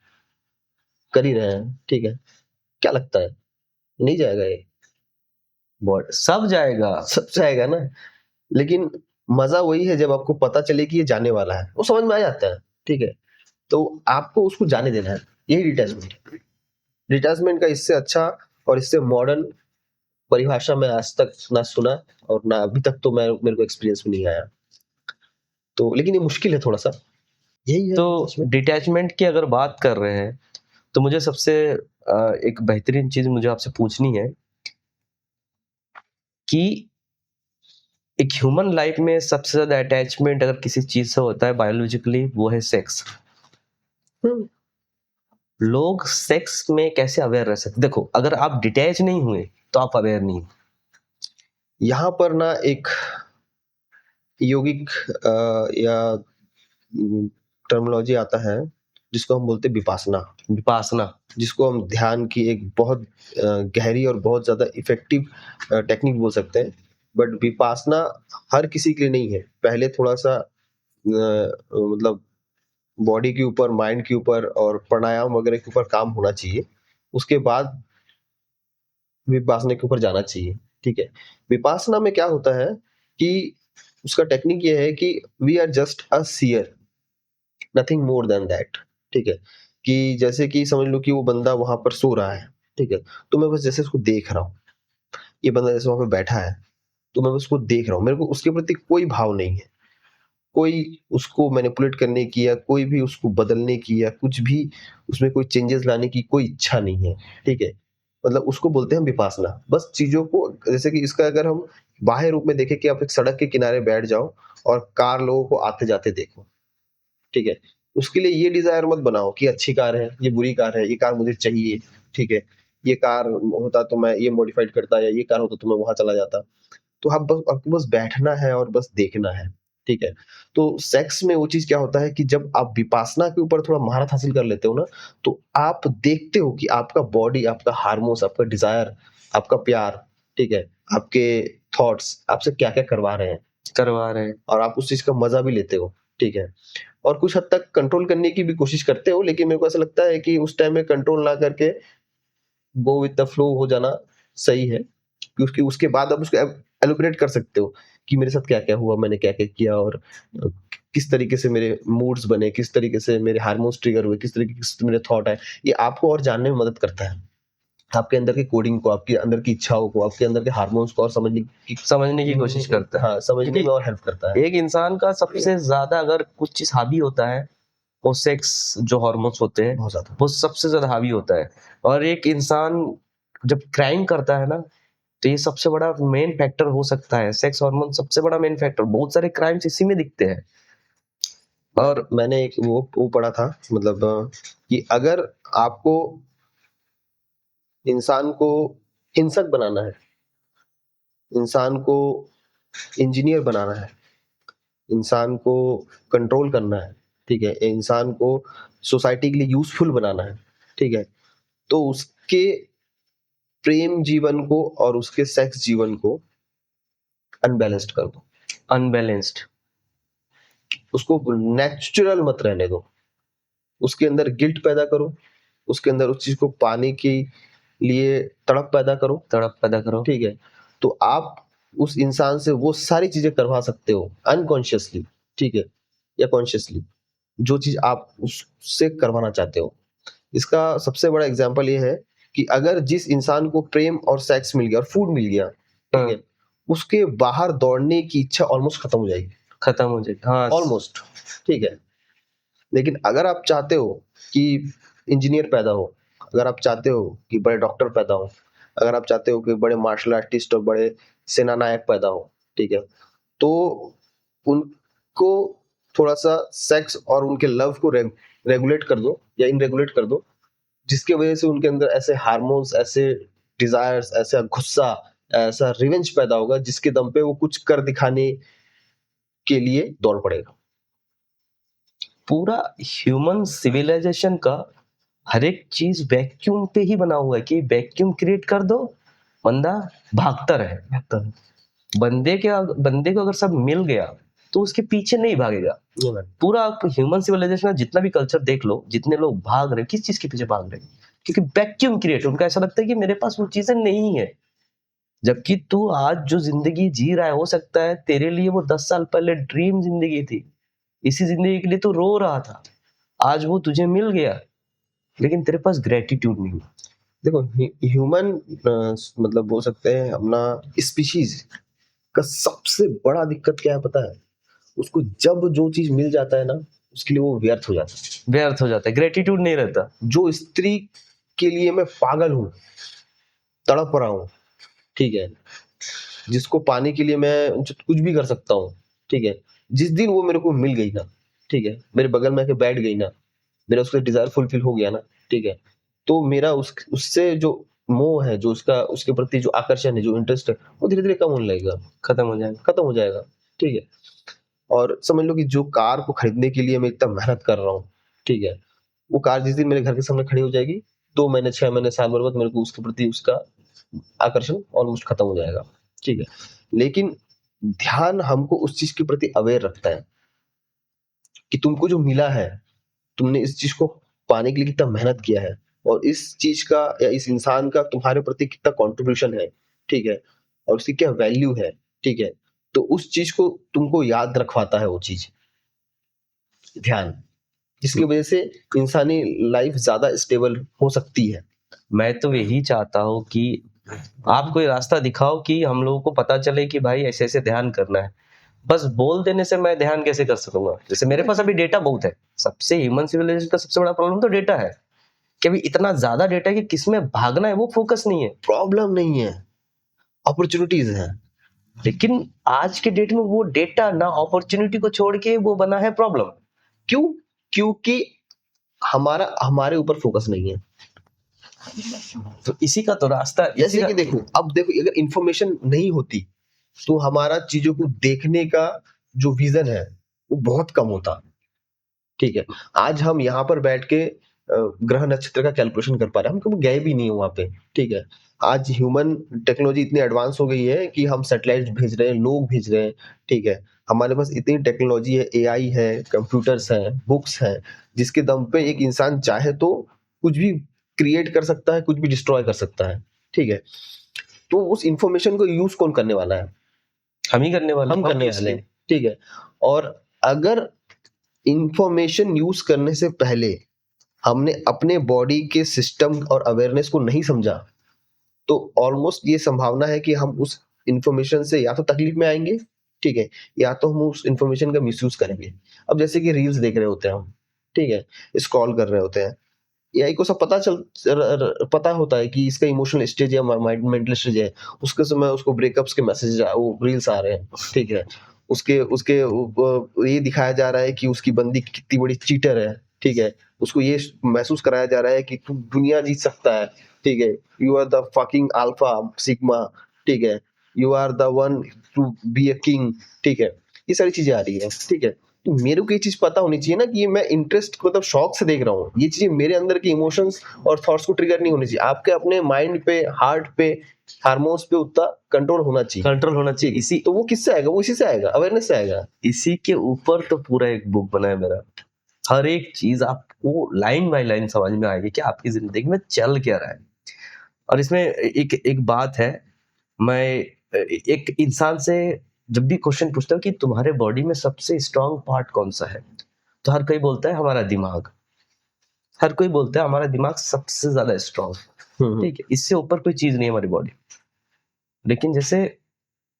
कर ही रहे हैं, ठीक है, क्या लगता है नहीं जाएगा ये? सब जाएगा। सब जाएगा ना, लेकिन मजा वही है जब आपको पता चले कि ये जाने वाला है, वो समझ में आ जाता है, ठीक है, तो आपको उसको जाने देना है, यही डिटैचमेंट है। डिटैचमेंट का इससे अच्छा और इससे मॉडर्न परिभाषा मैं आज तक ना सुना और ना अभी तक तो मेरे को एक्सपीरियंस में नहीं आया, तो लेकिन ये मुश्किल है थोड़ा सा, यही है तो detachment। डिटैचमेंट की अगर बात कर रहे हैं तो मुझे सबसे एक बेहतरीन चीज मुझे आपसे पूछनी है कि एक ह्यूमन लाइफ में सबसे ज्यादा अटैचमेंट अगर किसी चीज से होता है बायोलॉजिकली, वो है सेक्स। हम्म, लोग सेक्स में कैसे अवेयर रह सकते? देखो, अगर आप डिटैच नहीं हुए तो आप अवेयर नहीं हो। यहाँ पर ना एक योगिक या टर्मिनोलॉजी आता है जिसको हम बोलते हैं विपासना, विपासना। जिसको हम ध्यान की एक बहुत गहरी और बहुत ज्यादा इफेक्टिव टेक्निक बोल सकते हैं। बट विपासना हर किसी के लिए नहीं है। पहले थोड़ा सा मतलब बॉडी के ऊपर, माइंड के ऊपर और प्राणायाम वगैरह के ऊपर काम होना चाहिए, उसके बाद विपासना के ऊपर जाना चाहिए, ठीक है। विपासना में क्या होता है कि उसका टेक्निक ये है कि we are just a seer, nothing more than that, ठीक है। कि जैसे कि समझ लो कि वो बंदा वहां पर सो रहा है, ठीक है, तो मैं बस जैसे उसको देख रहा हूँ, ये बंदा जैसे वहां पे बैठा है तो मैं उसको देख रहा हूँ, मेरे को उसके प्रति कोई भाव नहीं है, कोई उसको मैनिपुलेट करने की या कोई भी उसको बदलने की या कुछ भी उसमें कोई चेंजेस लाने की कोई इच्छा नहीं है, ठीक है। मतलब उसको बोलते हैं विपासना। बस चीजों को, जैसे कि इसका अगर हम बाह्य रूप में देखें कि आप एक सड़क के किनारे बैठ जाओ और कार लोगों को आते जाते देखो, ठीक है, उसके लिए ये डिजायर मत बनाओ कि अच्छी कार है, ये बुरी कार है, ये कार मुझे चाहिए, ठीक है, ये कार होता तो मैं ये मॉडिफाइड करता, या ये कार होता तो मैं वहां चला जाता। तो आप बस, आपको बस बैठना है और बस देखना है, ठीक है। तो सेक्स में वो चीज क्या होता है कि जब आप विपासना के ऊपर थोड़ा महारत हासिल कर लेते हो ना, तो आप देखते हो कि आपका बॉडी, आपका हार्मोन्स, आपका डिजायर, आपका प्यार, ठीक है, आपके थॉट्स आपसे क्या क्या करवा रहे हैं और आप उस चीज का मजा भी लेते हो, ठीक है। और कुछ हद तक कंट्रोल करने की भी कोशिश करते हो, लेकिन मेरे को ऐसा लगता है कि उस टाइम में कंट्रोल ना करके गो विद द फ्लो हो जाना सही है, क्योंकि उसके बाद आप उसको एलिब्रेट कर सकते हो कि मेरे साथ क्या-क्या हुआ, मैंने क्या-क्या किया और किस तरीके से मेरे मूड्स बने, किस तरीके से मेरे हार्मोन्स ट्रिगर हुए, किस तरीके से मेरे थॉट आए। ये आपको और जानने में मदद करता है। आपके अंदर की कोडिंग को, आपके अंदर की इच्छाओं को, आपके अंदर के हार्मोन्स को और समझने की कोशिश करता है। हाँ, समझने क्योंकि में और हेल्प करता है। एक इंसान का सबसे ज्यादा अगर कुछ चीज हावी होता है, वो सेक्स जो हार्मोन्स होते हैं बहुत ज़्यादा। वो सबसे ज्यादा हावी होता है। और एक इंसान जब क्राइम करता है ना, तो ये सबसे बड़ा मेन फैक्टर हो सकता है, सेक्स हार्मोन सबसे बड़ा मेन फैक्टर। बहुत सारे क्राइम्स इसी में दिखते हैं। और मैंने एक वो पढ़ा था, मतलब कि अगर आपको इंसान को हिंसक बनाना है, इंसान को इंजीनियर बनाना है, इंसान को कंट्रोल करना है, ठीक है, इंसान को सोसाइटी के लिए यूजफुल बनाना है, ठीक है, तो उसके प्रेम जीवन को और उसके सेक्स जीवन को अनबैलेंस्ड कर दो, अनबैलेंस्ड। उसको नेचुरल मत रहने दो, उसके अंदर गिल्ट पैदा करो, उसके अंदर उस चीज को पाने के लिए तड़प पैदा करो, ठीक है। तो आप उस इंसान से वो सारी चीजें करवा सकते हो अनकॉन्शियसली, ठीक है, या कॉन्शियसली, जो चीज आप उससे करवाना चाहते हो। इसका सबसे बड़ा एग्जांपल ये है कि अगर जिस इंसान को प्रेम और सेक्स मिल गया और फूड मिल गया, ठीक है, उसके बाहर दौड़ने की इच्छा ऑलमोस्ट खत्म हो जाएगी, हाँ, ऑलमोस्ट, ठीक है। लेकिन अगर आप चाहते हो कि इंजीनियर पैदा हो, अगर आप चाहते हो कि बड़े डॉक्टर पैदा हो, अगर आप चाहते हो कि बड़े मार्शल आर्टिस्ट और बड़े सेना नायक पैदा हो, ठीक है, तो उनको थोड़ा सा सेक्स और उनके लव को रेगुलेट कर दो या इनरेगुलेट कर दो, जिसके वजह से उनके अंदर ऐसे हार्मोन्स, ऐसे डिजायर्स, ऐसा गुस्सा, ऐसा रिवेंज पैदा होगा जिसके दम पे वो कुछ कर दिखाने के लिए दौड़ पड़ेगा। पूरा ह्यूमन सिविलाइजेशन का हर एक चीज वैक्यूम पे ही बना हुआ है कि वैक्यूम क्रिएट कर दो, बंदा भागता रहे। बंदे को अगर सब मिल गया तो उसके पीछे नहीं भागेगा। पूरा ह्यूमन सिविलाइजेशन जितना भी कल्चर देख लो, जितने लोग भाग रहे हैं, किस चीज के पीछे भाग रहे हैं? क्योंकि वैक्यूम क्रिएट, उनका ऐसा लगता है कि मेरे पास वो चीजें नहीं है। जबकि तू आज जो जिंदगी जी रहा है, हो सकता है तेरे लिए वो 10 साल पहले ड्रीम जिंदगी थी, इसी जिंदगी के लिए तू रो रहा था, आज वो तुझे मिल गया, लेकिन तेरे पास ग्रेटिट्यूड नहीं। देखो ह्यूमन मतलब बोल सकते हैं अपना स्पीशीज का सबसे बड़ा दिक्कत क्या है पता है? उसको जब जो चीज मिल जाता है ना, उसके लिए वो व्यर्थ हो जाता है। व्यर्थ हो जाता है, ग्रेटिट्यूड नहीं रहता। जो स्त्री के लिए मैं पागल हूँ, तड़प रहा हूँ, ठीक है, जिसको पाने के लिए मैं कुछ भी कर सकता हूँ, ठीक है, जिस दिन वो मेरे को मिल गई ना, ठीक है, मेरे बगल में आके बैठ गई ना, मेरा उसका डिजायर फुलफिल हो गया ना, ठीक है, तो मेरा उससे जो मोह है, जो उसके प्रति जो आकर्षण है, जो इंटरेस्ट है, वो धीरे धीरे कम होने लगेगा, खत्म हो जाएगा, ठीक है। और समझ लो कि जो कार को खरीदने के लिए मैं इतना मेहनत कर रहा हूँ, ठीक है, वो कार जिस दिन मेरे घर के सामने खड़ी हो जाएगी, 2 महीने 6 महीने साल भर बाद मेरे को उसके प्रति उसका आकर्षण ऑलमोस्ट खत्म हो जाएगा, ठीक है। लेकिन ध्यान हमको उस चीज के प्रति अवेयर रखता है कि तुमको जो मिला है, तुमने इस चीज को पाने के लिए कितना मेहनत किया है, और इस चीज का या इस इंसान का तुम्हारे प्रति कितना कंट्रीब्यूशन है, ठीक है, और उसकी क्या वैल्यू है, ठीक है। तो उस चीज को तुमको याद रखवाता है वो चीज, ध्यान, जिसकी वजह से इंसानी लाइफ ज्यादा स्टेबल हो सकती है। मैं तो यही चाहता हूँ कि आप कोई रास्ता दिखाओ कि हम लोगों को पता चले कि भाई ऐसे ऐसे ध्यान करना है। बस बोल देने से मैं ध्यान कैसे कर सकूंगा? जैसे मेरे पास अभी डेटा बहुत है, सबसे ह्यूमन सिविलाइजेशन का सबसे बड़ा प्रॉब्लम तो डेटा है कि अभी इतना ज्यादा डेटा है कि किसमें भागना है वो फोकस नहीं है। प्रॉब्लम नहीं है, अपॉर्चुनिटीज है। लेकिन आज के डेट में वो डेटा ना अपॉर्चुनिटी को छोड़ के वो बना है प्रॉब्लम। क्यों? क्योंकि हमारे ऊपर फोकस नहीं है। तो इसी का तो रास्ता, जैसे कि देखो, अब देखो, अगर इंफॉर्मेशन नहीं होती तो हमारा चीजों को देखने का जो विजन है वो बहुत कम होता, ठीक है। आज हम यहाँ पर बैठ के ग्रह नक्षत्र का कैलकुलेशन कर पा रहे हैं, हम कभी गए भी नहीं वहां पे, ठीक है। आज ह्यूमन टेक्नोलॉजी इतनी एडवांस हो गई है कि हम सैटेलाइट भेज रहे हैं, लोग भेज रहे हैं, ठीक है। हमारे पास इतनी टेक्नोलॉजी है, एआई है, कंप्यूटर्स हैं, बुक्स हैं, जिसके दम पे एक इंसान चाहे तो कुछ भी क्रिएट कर सकता है, कुछ भी डिस्ट्रॉय कर सकता है, ठीक है। तो उस इंफॉर्मेशन को यूज कौन करने वाला है? हम ही करने वाले, हम करने वाले हैं, ठीक है। और अगर इंफॉर्मेशन यूज करने से पहले हमने अपने बॉडी के सिस्टम और अवेयरनेस को नहीं समझा, तो ऑलमोस्ट ये संभावना है कि हम उस इंफॉर्मेशन से या तो तकलीफ में आएंगे, ठीक है, या तो हम उस इंफॉर्मेशन का मिसयूज करेंगे। अब जैसे कि रील्स देख रहे होते हैं हम, ठीक है, स्क्रॉल कर रहे होते हैं, एआई को सब पता होता है कि इसका इमोशनल स्टेज या मेंटल स्टेज है, उसके समय उसको ब्रेकअप्स के मैसेज वो रील्स आ रहे हैं, ठीक है। उसके उसके ये दिखाया जा रहा है कि उसकी बंदी कितनी बड़ी चीटर है, ठीक है। उसको ये महसूस कराया जा रहा है कि तू दुनिया जीत सकता है, ठीक है, you are the fucking alpha sigma, ठीक है, you are the one to be a king, ठीक है। ये सारी चीजें आ रही है, ठीक है। तो मेरे को ये चीज पता होनी चाहिए ना कि मैं इंटरेस्ट मतलब शौक से देख रहा हूँ, ये चीजें मेरे अंदर के इमोशंस और थॉट्स को ट्रिगर नहीं होनी चाहिए। आपके अपने माइंड पे, हार्ट पे, हार्मोन्स पे उतना कंट्रोल होना चाहिए। इसी तो वो किससे आएगा? वो इसी से आएगा, अवेयरनेस से आएगा। इसी के ऊपर तो पूरा एक बुक बना है मेरा। हर एक चीज आपको लाइन बाय लाइन समझ में आएगी कि आपकी जिंदगी में चल क्या रहा है। और इसमें एक बात है, मैं एक इंसान से जब भी क्वेश्चन पूछता हूँ कि तुम्हारे बॉडी में सबसे स्ट्रांग पार्ट कौन सा है, तो हर कोई बोलता है हमारा दिमाग। हर कोई बोलता है हमारा दिमाग सबसे ज्यादा स्ट्रांग, ठीक है, इससे ऊपर कोई चीज नहीं है हमारी बॉडी। लेकिन जैसे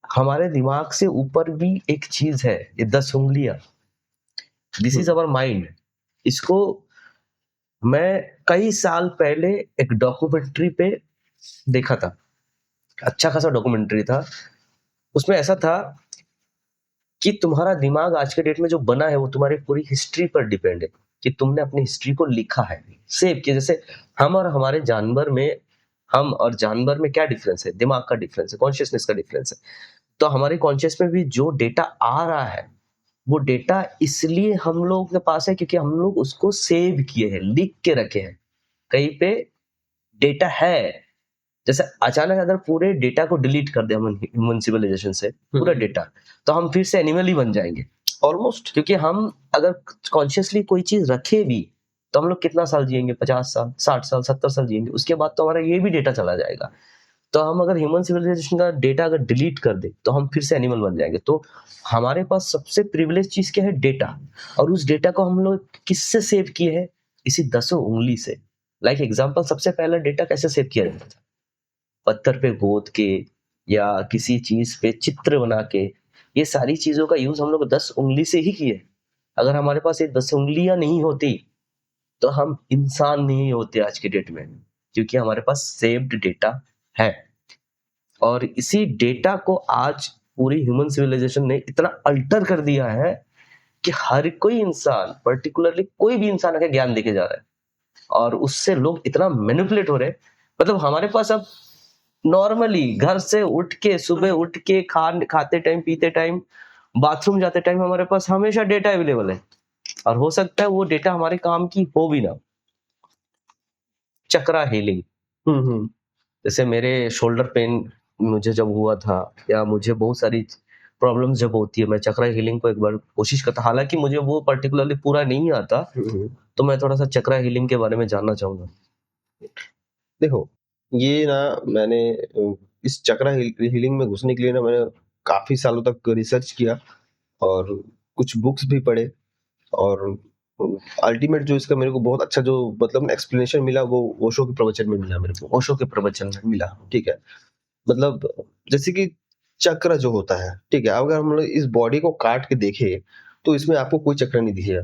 हमारे दिमाग से ऊपर भी एक चीज है, ये 10 उंगलियां, दिस इज अवर माइंड। इसको मैं कई साल पहले एक डॉक्यूमेंट्री पे देखा था, अच्छा खासा डॉक्यूमेंट्री था। उसमें ऐसा था कि तुम्हारा दिमाग आज के डेट में जो बना है वो तुम्हारी पूरी हिस्ट्री पर डिपेंड है, कि तुमने अपनी हिस्ट्री को लिखा है, सेव किया। जैसे हम और जानवर में क्या डिफरेंस है? दिमाग का डिफरेंस है, कॉन्शियसनेस का डिफरेंस है। तो हमारे कॉन्शियस में भी जो डेटा आ रहा है, वो डेटा इसलिए हम लोगों के पास है क्योंकि हम लोग उसको सेव किए हैं, लिख के रखे हैं, कहीं पे डेटा है। जैसे अचानक अगर पूरे डेटा को डिलीट कर दे ह्यूमन सिविलाइजेशन से, पूरा डेटा, तो हम फिर से एनिमल ही बन जाएंगे। ऑलमोस्ट। क्योंकि हम अगर कॉन्शियसली कोई चीज रखे भी तो हम लोग कितना साल जिएंगे, 50 साल, 60 साल, 70 साल जिएंगे, उसके बाद तो हमारा ये भी डेटा चला जाएगा। तो हम अगर ह्यूमन सिविलाइजेशन का डेटा अगर डिलीट कर दे तो हम फिर से एनिमल बन जाएंगे। तो हमारे पास सबसे प्रिविलेज चीज क्या है? डेटा। और उस डेटा को हम लोग किससे सेव किए हैं? इसी 10 उंगली से। लाइक एग्जांपल, सबसे पहला डेटा कैसे सेव किया जाता था? पत्थर पे गोद के या किसी चीज पे चित्र बना के। ये सारी चीजों का यूज हम लोग 10 उंगली से ही किए। अगर हमारे पास ये 10 उंगलियां नहीं होती तो हम इंसान नहीं होते आज के डेट में, क्योंकि हमारे पास सेव्ड डेटा है। और इसी डेटा को आज पूरी ह्यूमन सिविलाइजेशन ने इतना अल्टर कर दिया है कि हर कोई इंसान, पर्टिकुलरली कोई भी इंसान का ज्ञान देके जा रहा है और उससे लोग इतना मैनिपुलेट हो रहे हैं। मतलब हमारे पास अब नॉर्मली घर से उठ के, सुबह उठ के, खाते टाइम, पीते टाइम, बाथरूम जाते टाइम हमारे पास हमेशा डेटा अवेलेबल है। और हो सकता है वो डेटा हमारे काम की हो भी ना। चक्रा हीलिंग, जैसे मेरे शोल्डर पेन मुझे जब हुआ था, या मुझे बहुत सारी प्रॉब्लम्स जब होती है, मैं चक्रा हीलिंग को एक बार कोशिश करता। हालांकि मुझे वो पर्टिकुलरली पूरा नहीं आता, तो मैं थोड़ा सा चक्रा हीलिंग के बारे में जानना चाहूंगा। देखो, ये ना मैंने इस चक्रा हीलिंग में घुसने के लिए ना मैंने काफी सालों तक रिसर्च किया और कुछ बुक्स भी पढ़े, और अल्टीमेट जो इसका मेरे को बहुत अच्छा जो मतलब एक्सप्लेनेशन मिला वो ओशो के प्रवचन में मिला। मेरे को ओशो के प्रवचन में मिला, ठीक है। मतलब जैसे कि चक्र जो होता है, ठीक है, अगर हम लोग इस बॉडी को काट के देखें तो इसमें आपको कोई चक्र नहीं दिखेगा।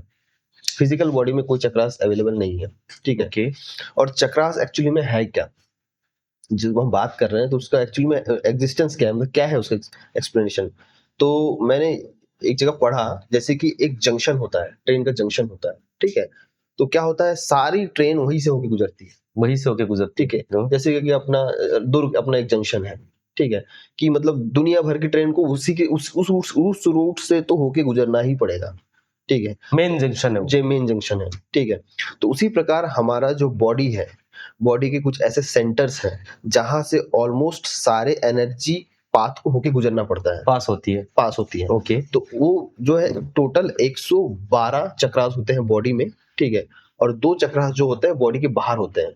फिजिकल बॉडी में कोई चक्रास अवेलेबल नहीं है, ठीक है। Okay. और चक्रास एक्चुअली में है क्या, जब हम बात कर रहे हैं तो उसका एक्चुअली में एग्जिस्टेंस क्या है, मतलब क्या है उसका एक्सप्लेनेशन। तो मैंने एक जगह पढ़ा, जैसे कि एक जंक्शन होता है, ट्रेन का जंक्शन होता है, ठीक है। तो क्या होता है, सारी ट्रेन वहीं से होकर गुजरती है, वहीं से होके गुजरती ठीक है। जैसे कि अपना दुर्ग अपना एक जंक्शन है, ठीक है, कि मतलब दुनिया भर की ट्रेन को उसी के उस रूट से तो होके गुजरना ही पड़ेगा, ठीक है। मेन जंक्शन है वो। जो मेन जंक्शन है, ठीक है। तो उसी प्रकार हमारा जो बॉडी है, बॉडी के कुछ ऐसे सेंटर्स हैं जहां से ऑलमोस्ट सारे एनर्जी पाथ को होके गुजरना पड़ता है, पास होती है। ओके। तो वो जो है टोटल 112 चक्रास होते हैं बॉडी में, ठीक है। और 2 चक्रास जो होते हैं बॉडी के बाहर होते हैं,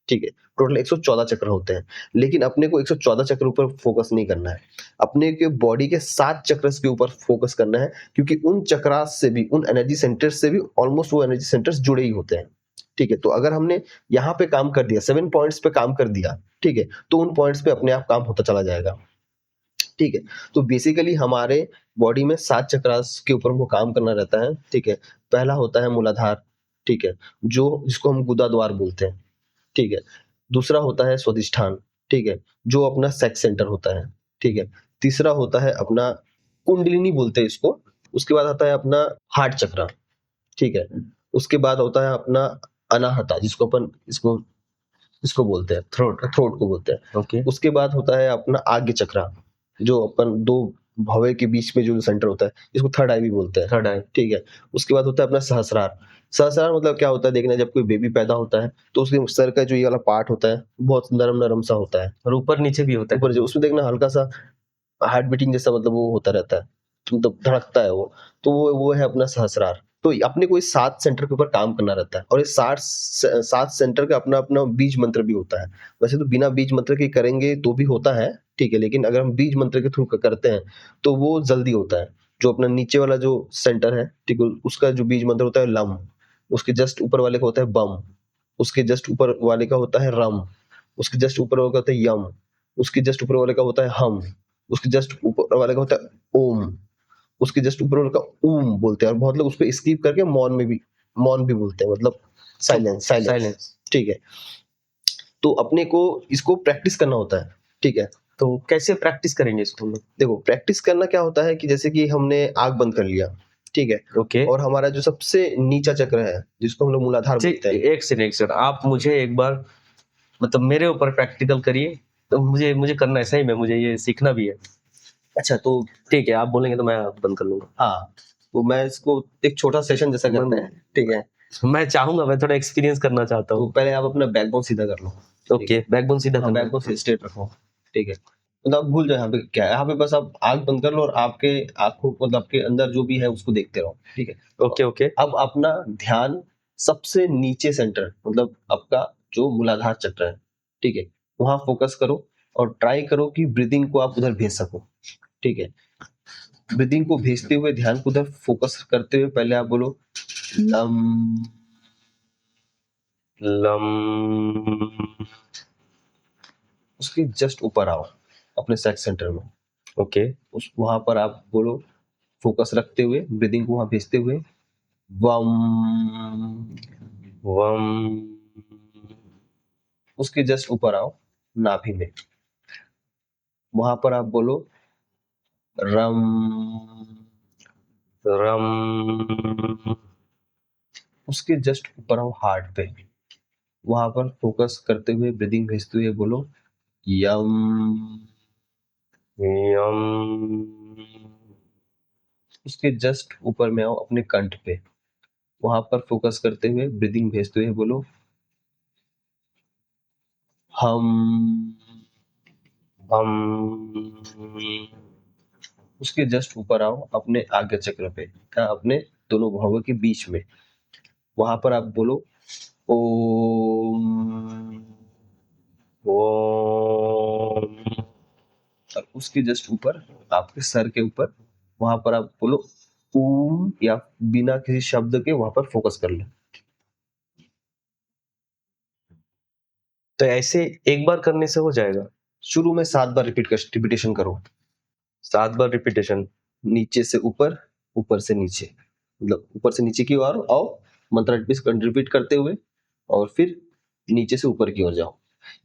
ठीक है। टोटल 114 चक्र होते हैं। लेकिन अपने को 114 चक्र ऊपर फोकस नहीं करना है, अपने के बॉडी के 7 चक्रस के ऊपर फोकस करना है, क्योंकि उन चक्रास से भी, उन एनर्जी सेंटर्स से भी ऑलमोस्ट वो एनर्जी सेंटर्स जुड़े ही होते हैं, ठीक है। तो अगर हमने यहाँ पे काम कर दिया, 7 पॉइंट्स पे काम कर दिया, ठीक है, तो उन पॉइंट्स पे अपने आप काम होता चला जाएगा, ठीक है। तो बेसिकली हमारे बॉडी में 7 चक्रास के ऊपर हमको काम करना रहता है, ठीक है। पहला होता है मूलाधार, ठीक है, जो जिसको हम गुदा द्वार बोलते हैं, ठीक है। दूसरा होता है स्वादिष्ठान, ठीक है, जो अपना सेक्स सेंटर होता है, ठीक है। तीसरा होता है अपना कुंडलिनी बोलते हैं इसको। उसके बाद आता है अपना हार्ट चक्र, ठीक है। उसके बाद होता है अपना अनाहता, जिसको अपन इसको बोलते हैं थ्रोट को बोलते हैं, ओके। उसके बाद होता है अपना आग्य चक्र, जो अपन 2 भवे के बीच में जो सेंटर होता है, इसको थर्ड आई भी बोलते हैं, थर्ड आई, ठीक है। उसके बाद होता है अपना सहस्रार। सहस्रार मतलब क्या होता है, देखना, जब कोई बेबी पैदा होता है तो उसके सर का जो ये वाला पार्ट होता है बहुत नरम सा होता है, और ऊपर नीचे भी होता है। ऊपर जो उसमें देखना हल्का सा हार्ट बीटिंग जैसा, मतलब वो होता रहता है, मतलब धड़कता है वो। तो वो है अपना सहस्रार। तो अपने को इस 7 सेंटर के ऊपर काम करना रहता है, और इस 7 सेंटर का अपना अपना बीज मंत्र भी होता है। वैसे तो बिना बीज मंत्र के करेंगे तो भी होता है, ठीक है, लेकिन अगर हम बीज मंत्र के थ्रू करते हैं तो वो जल्दी होता है। जो अपना नीचे वाला जो सेंटर है, ठीक है, उसका जो बीज मंत्र होता है लम, उसके जस्ट ऊपर वाले का होता है बम, उसके जस्ट ऊपर वाले का होता है रम, उसके जस्ट ऊपर वाले का होता है यम, उसके जस्ट ऊपर वाले का होता है हम, उसके जस्ट ऊपर वाले का होता है ओम, उसके जस्ट ऊपर वाले का ऊम बोलते हैं। और बहुत लोग उस पर स्किप करके मौन भी बोलते हैं, मतलब साइलेंस, ठीक है। तो अपने को इसको प्रैक्टिस करना होता है, ठीक है। तो कैसे प्रैक्टिस करेंगे इसको हम लोग? देखो, प्रैक्टिस करना क्या होता है कि जैसे कि हमने आंख बंद कर लिया, ठीक है, ओके। और हमारा जो सबसे नीचा चक्र है, जिसको हम लोग मूलाधार बोलते हैं। एक सेकंड, आप मुझे एक बार मतलब मेरे ऊपर प्रैक्टिकल करिए, तो मुझे करना है सही में, मुझे ये सीखना भी है। अच्छा, तो ठीक है, आप बोलेंगे तो मैं बंद कर लूंगा। हाँ, तो मैं इसको एक छोटा सेशन जैसा करते हैं, ठीक है। मैं चाहूंगा, मैं थोड़ा एक्सपीरियंस करना चाहता तो हूँ। पहले आप अपना बैकबोन सीधा कर लो, ओके, बैकबोन सीधा करना है। बैकबोन स्ट्रेट रखो, ठीक है। मतलब आप भूल जाओ यहाँ पे क्या है, यहाँ पे बस आप आंख बंद कर लो और आपके आंखों मतलब आपके अंदर जो भी है उसको देखते रहो, ठीक है। ओके ओके अब अपना ध्यान सबसे नीचे सेंटर मतलब आपका जो मूलाधार चक्र है, ठीक है, वहां फोकस करो और ट्राई करो कि ब्रीदिंग को आप उधर भेज सको, ठीक है। ब्रीदिंग को भेजते हुए ध्यान को उधर फोकस करते हुए पहले आप बोलो लम, लम, उसके जस्ट ऊपर आओ अपने सेक्स सेंटर में, ओके उस वहां पर आप बोलो फोकस रखते हुए ब्रीदिंग को वहां भेजते हुए वम, वम, उसके जस्ट ऊपर आओ नाभि में, वहां पर आप बोलो रम, रम, उसके जस्ट ऊपर आओ हार्ट पे, वहां पर फोकस करते हुए ब्रीदिंग भेजते हुए बोलो यम, यम, उसके जस्ट ऊपर में आओ अपने कंठ पे, वहां पर फोकस करते हुए ब्रीदिंग भेजते हुए बोलो हम, हम, उसके जस्ट ऊपर आओ अपने आज्ञा चक्र पे, अपने दोनों भौहों के बीच में, वहां पर आप बोलो ओम, ओम, और उसके जस्ट ऊपर आपके सर के ऊपर वहां पर आप बोलो ओम, या बिना किसी शब्द के वहां पर फोकस कर लो। तो ऐसे एक बार करने से हो जाएगा? शुरू में 7 बार रिपीटेशन करो, 7 बार रिपीटेशन? नीचे से ऊपर, ऊपर से नीचे, मतलब ऊपर से नीचे की ओर आओ मंत्र रिपीट करते हुए और फिर नीचे से ऊपर की ओर जाओ।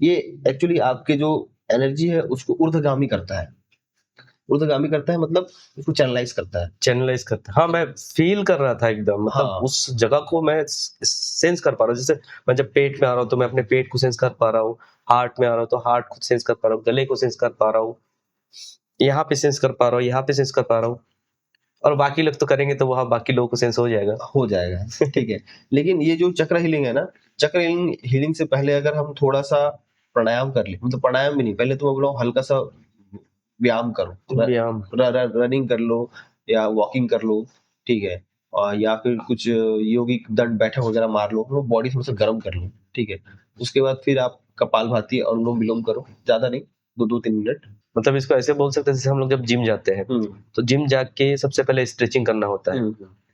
ये एक्चुअली आपके जो एनर्जी है उसको ऊर्ध्वगामी करता है, ऊर्ध्वगामी करता है मतलब उसको चैनलाइज करता है। चैनलाइज करता है। हाँ, मैं फील कर रहा था एकदम, मतलब हाँ। उस जगह को मैं सेंस कर पा रहा हूँ। जैसे मैं जब पेट में आ रहा हूँ तो मैं अपने पेट को सेंस कर पा रहा हूँ, हार्ट में आ रहा हूँ तो हार्ट को सेंस कर पा रहा हूँ, गले को सेंस कर पा रहा हूँ, यहाँ पे सेंस कर पा रहा हूँ, यहाँ पे सेंस कर पा रहा हूँ। और बाकी लोग तो करेंगे तो वहाँ बाकी लोगों को सेंस हो जाएगा। हो जाएगा ठीक है। लेकिन ये जो चक्र हीलिंग है ना, चक्र हीलिंग से पहले अगर हम थोड़ा सा प्राणायाम कर ले, मतलब प्राणायाम भी नहीं, पहले तो मैं बोला हल्का सा व्यायाम करो, व्यायाम, रनिंग कर लो या वॉकिंग कर लो, ठीक है, और या फिर कुछ योगिक दंड बैठक वगैरह मार लो, अपना बॉडी थोड़ा सा गर्म कर लो, ठीक है। उसके बाद फिर आप कपालभाति अनुलोम विलोम करो, ज्यादा नहीं, 2-3 मिनट। मतलब इसको ऐसे बोल सकते हैं जैसे हम लोग जब जिम जाते हैं तो जिम जाके सबसे पहले स्ट्रेचिंग करना होता है।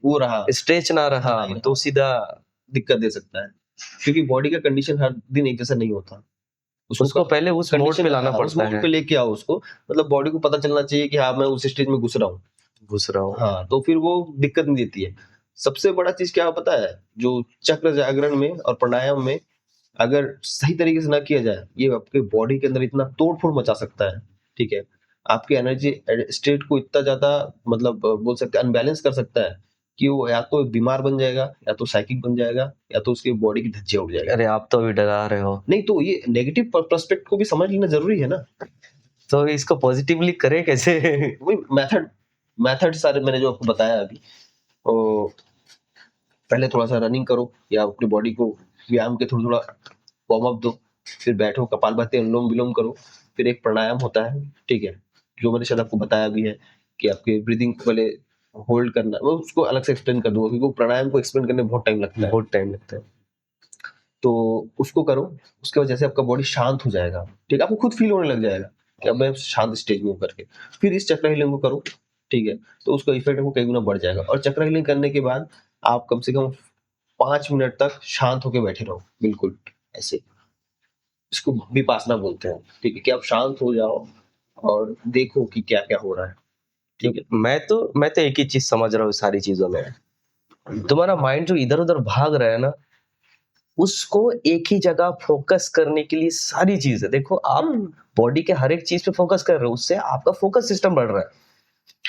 वो रहा स्ट्रेच ना रहा तो सीधा दिक्कत दे सकता है, क्योंकि बॉडी का कंडीशन हर दिन एक जैसा नहीं होता। उसको पहले उस मोड पे लाना उस पड़ता मोड है। पे लेके आओ उसको, मतलब बॉडी को पता चलना चाहिए कि हाँ मैं उस स्टेज में घुस रहा हूँ, घुस रहा हूँ। हाँ, तो फिर वो दिक्कत नहीं देती है। सबसे बड़ा चीज क्या पता है, जो चक्र जागरण में और प्राणायाम में अगर सही तरीके से ना किया जाए, ये आपके बॉडी के अंदर इतना तोड़ फोड़ मचा सकता है, ठीक है। आपकी एनर्जी स्टेट को इतना ज्यादा मतलब बोल सकते हैं अनबैलेंस कर सकता है कि वो या तो बीमार बन जाएगा, या तो साइकिक बन जाएगा, या तो उसकी बॉडी की धज्जियां उड़ जाएगी। अरे आप तो अभी डरा रहे हो। नहीं तो ये नेगेटिव पर्सपेक्ट को भी समझ लेना जरूरी है ना। तो इसको पॉजिटिवली करें कैसे? वही मेथड सारे मैंने जो आपको बताया अभी, तो पहले थोड़ा सा रनिंग करो या अपनी बॉडी को व्यायाम के थोड़ा वार्म अप दो, फिर बैठो कपालभाति अनुलोम विलोम करो, फिर एक प्राणायाम होता है, ठीक है, जो मैंने शायद आपको बताया भी है कि आपके ब्रीदिंग को पहले होल्ड करना, मैं उसको अलग से एक्सप्लेन कर दूंगा क्योंकि प्राणायाम को एक्सप्लेन करने में बहुत टाइम लगता है। बहुत टाइम लगता है। तो उसको करो, उसके बाद जैसे आपका बॉडी शांत हो जाएगा, ठीक है, आपको खुद फील होने लग जाएगा कि अब मैं शांत स्टेज में हूं करके, फिर इस चक्र हीलिंग को करो, ठीक है, तो उसका इफेक्ट आपको कई गुना बढ़ जाएगा। और चक्र हीलिंग करने के बाद आप कम से कम 5 मिनट तक शांत होकर बैठे रहो, बिल्कुल ऐसे, इसको विपासना बोलते हैं, ठीक है, कि आप शांत हो जाओ और देखो कि क्या क्या हो रहा है, ठीक है। मैं तो एक ही चीज समझ रहा हूँ सारी चीजों में, तुम्हारा माइंड जो इधर उधर भाग रहा है ना, उसको एक ही जगह फोकस करने के लिए सारी चीजें देखो, आप बॉडी के हर एक चीज पे फोकस कर रहे हो, उससे आपका फोकस सिस्टम बढ़ रहा है।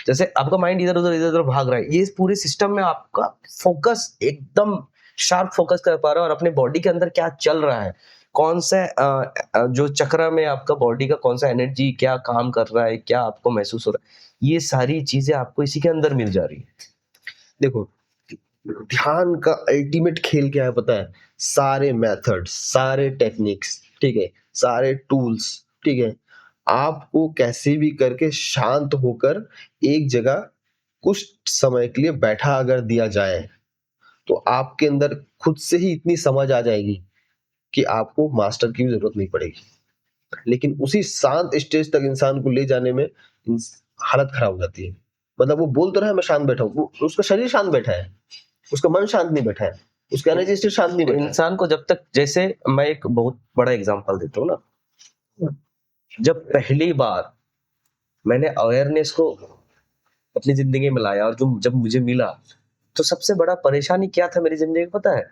जैसे आपका माइंड इधर उधर भाग रहा है, ये पूरे सिस्टम में आपका फोकस एकदम शार्प फोकस कर पा रहा है और अपने बॉडी के अंदर क्या चल रहा है, कौन सा जो चक्र में आपका बॉडी का कौन सा एनर्जी क्या काम कर रहा है, क्या आपको महसूस हो रहा है, ये सारी चीजें आपको इसी के अंदर मिल जा रही है। देखो ध्यान का अल्टीमेट खेल क्या है पता है, सारे मेथड्स, सारे टेक्निक्स, ठीक है, सारे टूल्स, ठीक है, आपको कैसे भी करके शांत होकर एक जगह कुछ समय के लिए बैठा अगर दिया जाए तो आपके अंदर खुद से ही इतनी समझ आ जाएगी कि आपको मास्टर की भी जरूरत नहीं पड़ेगी। लेकिन उसी शांत स्टेज तक इंसान को ले जाने में हालत खराब हो जाती है। मतलब वो बोल तो रहा है मैं शांत बैठा हूँ, उसका शरीर शांत बैठा है, उसका मन शांत नहीं बैठा है, उसका एनर्जी स्टेट शांत नहीं बैठा है। इंसान को जब तक, जैसे मैं एक बहुत बड़ा एग्जांपल देता हूँ ना, जब पहली बार मैंने अवेयरनेस को अपनी जिंदगी में लाया और जो जब मुझे मिला, तो सबसे बड़ा परेशानी क्या था मेरी जिंदगी में पता है?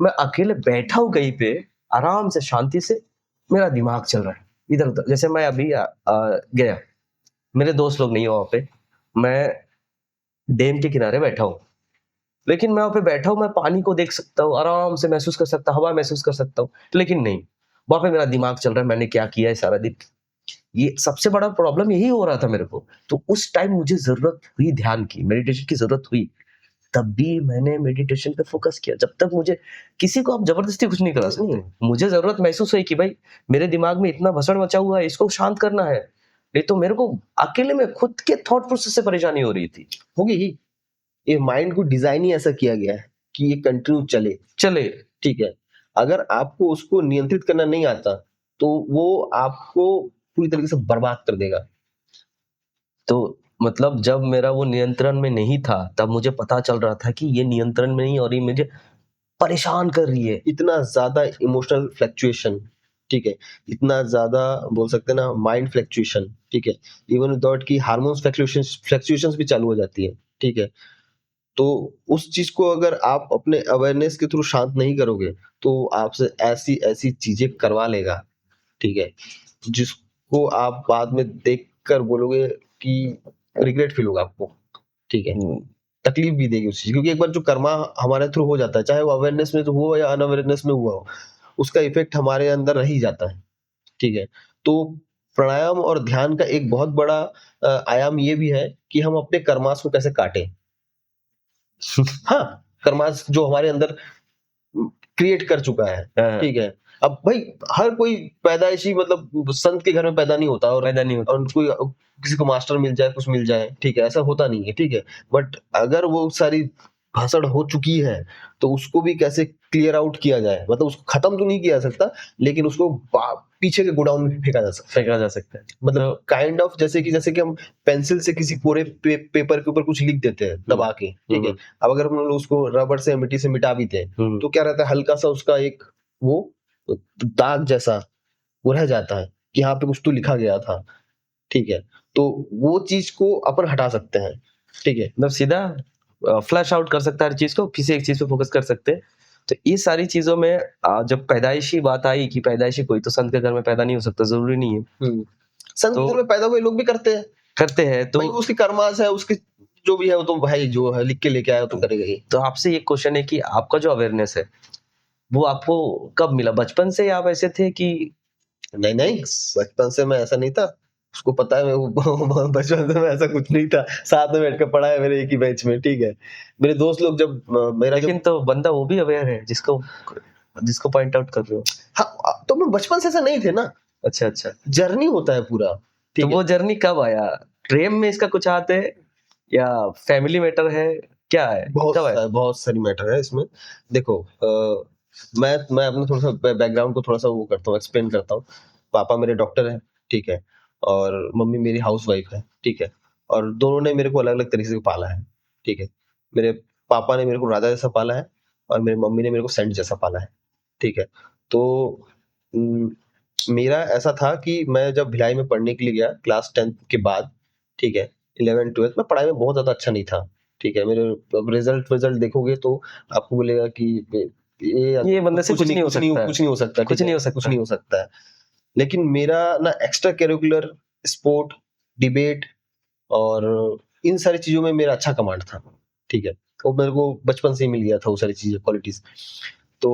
मैं अकेले बैठा हूँ कहीं पे, आराम से शांति से मेरा दिमाग चल रहा है इधर उधर। जैसे मैं अभी गया, मेरे दोस्त लोग नहीं है वहां पे, मैं डैम के किनारे बैठा हूँ, लेकिन मैं वहां पे बैठा हूँ, मैं पानी को देख सकता हूँ, आराम से महसूस कर सकता हूँ, हवा महसूस कर सकता हूँ, लेकिन नहीं, वहां पे मेरा दिमाग चल रहा है, मैंने क्या किया है सारा दिन। ये सबसे बड़ा प्रॉब्लम यही हो रहा था मेरे को। तो उस टाइम मुझे जरूरत हुई ध्यान की, मेडिटेशन की जरूरत हुई, तब भी मैंने मेडिटेशन पे फोकस किया। जब तक मुझे, किसी को आप जबरदस्ती कुछ नहीं करा सकते, मुझे जरूरत महसूस हुई कि भाई मेरे दिमाग में इतना भसड़ मचा हुआ है, इसको शांत करना है। नहीं तो मेरे को अकेले में खुद के थॉट प्रोसेस से परेशानी हो रही थी। होगी ही, ये माइंड को डिजाइन ही ऐसा किया गया है कि ये कंटिन्यू चले, ठीक है। अगर आपको उसको नियंत्रित करना नहीं आता तो वो आपको पूरी तरीके से बर्बाद कर देगा। तो मतलब जब मेरा वो नियंत्रण में नहीं था, तब मुझे पता चल रहा था कि ये नियंत्रण में नहीं और ये मुझे परेशान कर रही है। इतना ज्यादा इमोशनल फ्लक्चुएशन, ठीक है, इतना ज्यादा बोल सकते हैं ना माइंड फ्लक्चुएशन, ठीक है, इवन विदाउट की हार्मोन्स फ्लक्चुएशंस भी चालू हो जाती है, ठीक है। तो उस चीज को अगर आप अपने अवेयरनेस के थ्रू शांत नहीं करोगे तो आपसे ऐसी ऐसी चीजें करवा लेगा, ठीक है, जिसको आप बाद में देख कर बोलोगे कि रिग्रेट फील होगा आपको, ठीक है, तकलीफ भी देगी उस चीज, क्योंकि एक बार जो कर्मा हमारे थ्रू हो जाता है, चाहे वो अवेयरनेस में तो हो या अनअवेयरनेस में हुआ हो, उसका इफेक्ट हमारे अंदर रह ही जाता है, ठीक है। तो प्राणायाम और ध्यान का एक बहुत बड़ा आयाम ये भी है कि हम अपने कर्मास को कैसे काटें। हाँ, कर्मास जो हमारे अंदर क्रिएट कर चुका है, ठीक है। अब भाई हर कोई पैदाइशी मतलब संत के घर में पैदा नहीं होता और कोई किसी को मास्टर मिल जाए, कुछ मिल जाए, ठीक है, ऐसा होता नहीं है, ठीक है। बट अगर वो सारी भाषण हो चुकी है तो उसको भी कैसे क्लियर आउट किया जाए, मतलब उसको खत्म तो नहीं किया जा सकता, लेकिन उसको पीछे के गोडाउन में फेंका जा सकता है। मतलब काइंड ऑफ जैसे कि हम पेंसिल से किसी कोरे पेपर के ऊपर कुछ लिख देते हैं दबा के, ठीक है। अब अगर हम लोग उसको रबर से मिट्टी से मिटा भी दें तो क्या रहता है, हल्का सा उसका एक वो दाग जैसा वो रह जाता है कि यहाँ पे कुछ तो लिखा गया था, ठीक है। तो वो चीज को अपन हटा सकते हैं, ठीक है, मतलब सीधा फ्लैश आउट कर सकता है हर चीज को, किसी एक चीज पे फोकस कर सकते हैं। तो ये सारी चीजों में जब पैदाइशी बात आई कि पैदाइशी कोई तो संत के घर में पैदा नहीं हो सकता, जरूरी नहीं है। संत के घर में पैदा हुए लोग भी करते हैं, तो उसकी कर्मास है, उसकी जो भी है वो तो भाई जो है लिख के लेके आया तो करेगा ही। तो आपसे एक क्वेश्चन है कि आपका जो अवेयरनेस है वो आपको कब मिला? बचपन से आप ऐसे थे कि? नहीं, बचपन से मैं ऐसा नहीं था, उसको पता है मैं बचपन से मैं ऐसा कुछ नहीं था, साथ में बैठ के पढ़ा है मेरे एक ही बेंच में, ठीक है। मेरे दोस्त लोग जब मेरा, लेकिन तो बंदा वो भी अवेयर है जिसको पॉइंट आउट कर रहे हो। हाँ, तो मैं बचपन से ऐसा नहीं थे ना। अच्छा, जर्नी होता है पूरा, तो वो जर्नी कब आया? प्रेम में इसका कुछ हाथ है या फैमिली मैटर है, क्या है? बहुत सारी मैटर है इसमें। देखो मैं अपने थोड़ा सा बैकग्राउंड को थोड़ा सा वो करता हूँ, एक्सप्लेन करता हूँ। पापा मेरे डॉक्टर हैं, ठीक है, और मम्मी मेरी हाउसवाइफ है, ठीक है, और दोनों ने मेरे को अलग अलग तरीके से पाला है, ठीक है। मेरे पापा ने मेरे को राजा जैसा पाला है और मेरी मम्मी ने मेरे को सेंट जैसा पाला है, ठीक है। तो मेरा ऐसा था कि मैं जब भिलाई में पढ़ने के लिए गया क्लास 10th के बाद, ठीक है, 11th 12th में पढ़ाई में बहुत ज्यादा अच्छा नहीं था, ठीक है। मेरे रिजल्ट देखोगे तो आपको बोलेगा कि ये बंदे से कुछ नहीं हो सकता है। लेकिन मेरा ना एक्स्ट्रा करिकुलर स्पोर्ट, डिबेट और इन सारी चीजों में मेरा अच्छा कमांड था, ठीक है। वो मेरे को बचपन से ही मिल गया था वो सारी चीजें, क्वालिटीज। तो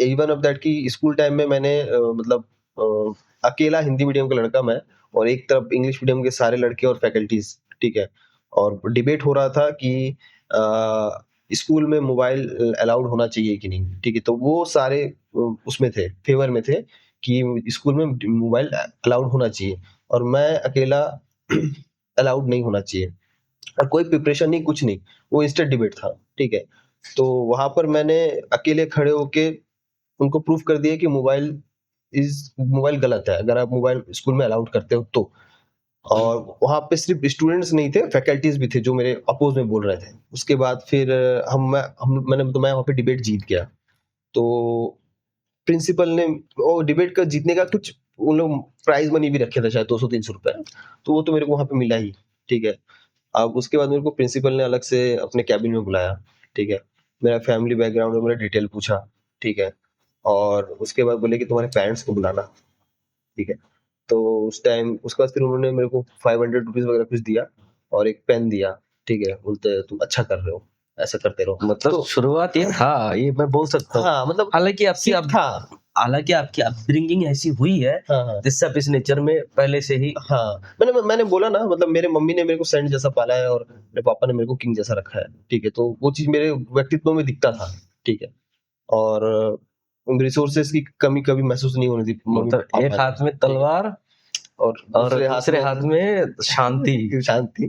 इवन ऑफ दैट कि स्कूल टाइम में मैंने अकेला हिंदी मीडियम का लड़का मैं, और एक तरफ इंग्लिश मीडियम के सारे लड़के और फैकल्टीज, ठीक है। और डिबेट हो रहा था कि स्कूल में मोबाइल अलाउड होना चाहिए कि नहीं, ठीक है। तो वो सारे उसमें थे, फेवर में थे कि स्कूल में मोबाइल अलाउड होना चाहिए और मैं अकेला अलाउड नहीं होना चाहिए और कोई प्रिपरेशन नहीं, कुछ नहीं, वो इंस्टेंट डिबेट था, ठीक है। तो वहाँ पर मैंने अकेले खड़े होके उनको प्रूफ कर दिया कि मोबाइल गलत है, अगर आप मोबाइल स्कूल में अलाउड करते हो तो। और वहाँ पे सिर्फ स्टूडेंट्स नहीं थे, फैकल्टीज भी थे जो मेरे अपोज में बोल रहे थे। उसके बाद फिर मैं वहाँ पे डिबेट जीत गया। तो प्रिंसिपल ने वो डिबेट का जीतने का कुछ उन लोग प्राइज मनी भी रखे थे, शायद 200-300 रुपए, तो वो तो मेरे को वहाँ पे मिला ही, ठीक है। अब उसके बाद मेरे को प्रिंसिपल ने अलग से अपने कैबिन में बुलाया, ठीक है। मेरा फैमिली बैकग्राउंड और मेरा डिटेल पूछा, ठीक है। और उसके बाद बोले कि तुम्हारे पेरेंट्स को बुलाना, ठीक है। तो उस टाइम उसके बाद फिर उन्होंने मेरे को 500 रुपीज वगैरह कुछ दिया और एक पेन दिया, ठीक है। बोलते तुम अच्छा कर रहे हो, ऐसा करते रहो। मतलब तो शुरुआत ये था, ये मैं बोल सकता हूँ। हाँ, मतलब हालांकि आपकी अपब्रिंगिंग ऐसी हुई है हाँ, जिससे आप इस नेचर में पहले से ही हाँ, मैंने बोला ना, मतलब मेरे मम्मी ने मेरे को सेंट जैसा पाला है और मेरे पापा ने मेरे को किंग जैसा रखा है, ठीक है। तो वो चीज मेरे व्यक्तित्व में दिखता था, ठीक है। और रिसोर्सेस की कमी कभी महसूस नहीं होने दी मम्मी मतलब पापा एक हाथ में तलवार और दूसरे हाथ में शांति। शांति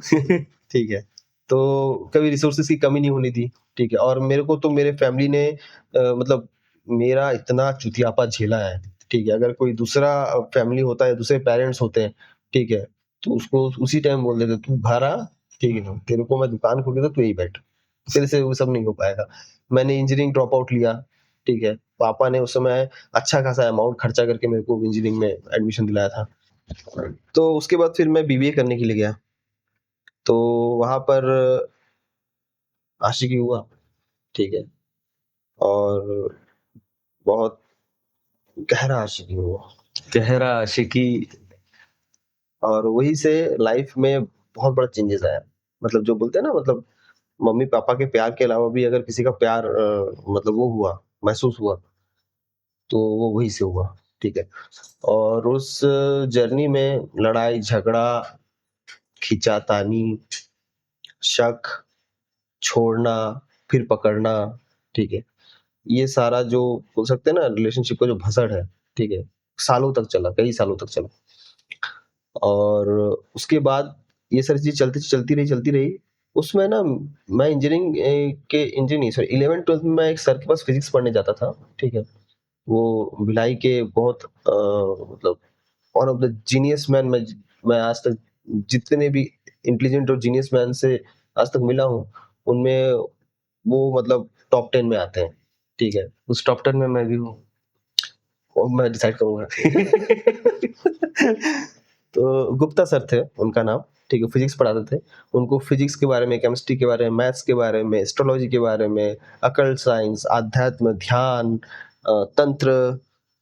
ठीक है। तो कभी रिसोर्सेस की कमी नहीं होनी दी, ठीक है। और मेरे को तो मेरे फैमिली ने मतलब मेरा इतना चुतियापा झेला है, ठीक है। अगर कोई दूसरा फैमिली होता है, दूसरे पेरेंट्स होते हैं, ठीक है, तो उसको उसी टाइम बोल देते तू घर आ, ठीक है, तेरे को मैं दुकान खोल देता, तू यही बैठ, तेरे से वो सब नहीं हो पाएगा। मैंने इंजीनियरिंग ड्रॉप आउट लिया, ठीक है। पापा ने उस समय अच्छा खासा अमाउंट खर्चा करके मेरे को इंजीनियरिंग में एडमिशन दिलाया था। तो उसके बाद फिर मैं बीबीए करने के लिए गया, तो वहां पर आशिकी हुआ, ठीक है। और बहुत गहरा आशिकी हुआ, गहरा आशिकी। और वही से लाइफ में बहुत बड़ा चेंजेस आया। मतलब जो बोलते हैं ना, मतलब मम्मी पापा के प्यार के अलावा भी अगर किसी का प्यार मतलब वो हुआ, महसूस हुआ, तो वो वही से हुआ, ठीक है। और उस जर्नी में लड़ाई झगड़ा, खींचातानी, शक, छोड़ना, फिर पकड़ना, ठीक है। ये सारा जो बोल सकते हैं ना रिलेशनशिप का जो भसड़ है, ठीक है, सालों तक चला, कई सालों तक चला। और उसके बाद ये सारी चीज चलती रही। उसमें ना मैं इंजीनियरिंग नहीं, सॉरी, 11th-12th में मैं एक सर के पास फिजिक्स पढ़ने जाता था, ठीक है। वो भिलाई के बहुत मतलब one of the genius man. मैं आज तक जितने भी इंटेलिजेंट और जीनियस मैन से आज तक मिला हूँ, उनमें वो मतलब टॉप 10 में आते हैं, ठीक है। उस टॉप 10 में मैं भी हूँ। और मैं डिसाइड करूंगा तो गुप्ता सर थे उनका नाम, ठीक है, फिजिक्स पढ़ाते थे। उनको फिजिक्स के बारे में, केमिस्ट्री के बारे में, मैथ्स के बारे में, एस्ट्रोलॉजी के बारे में, अकल्ट साइंस, आध्यात्म, ध्यान, तंत्र,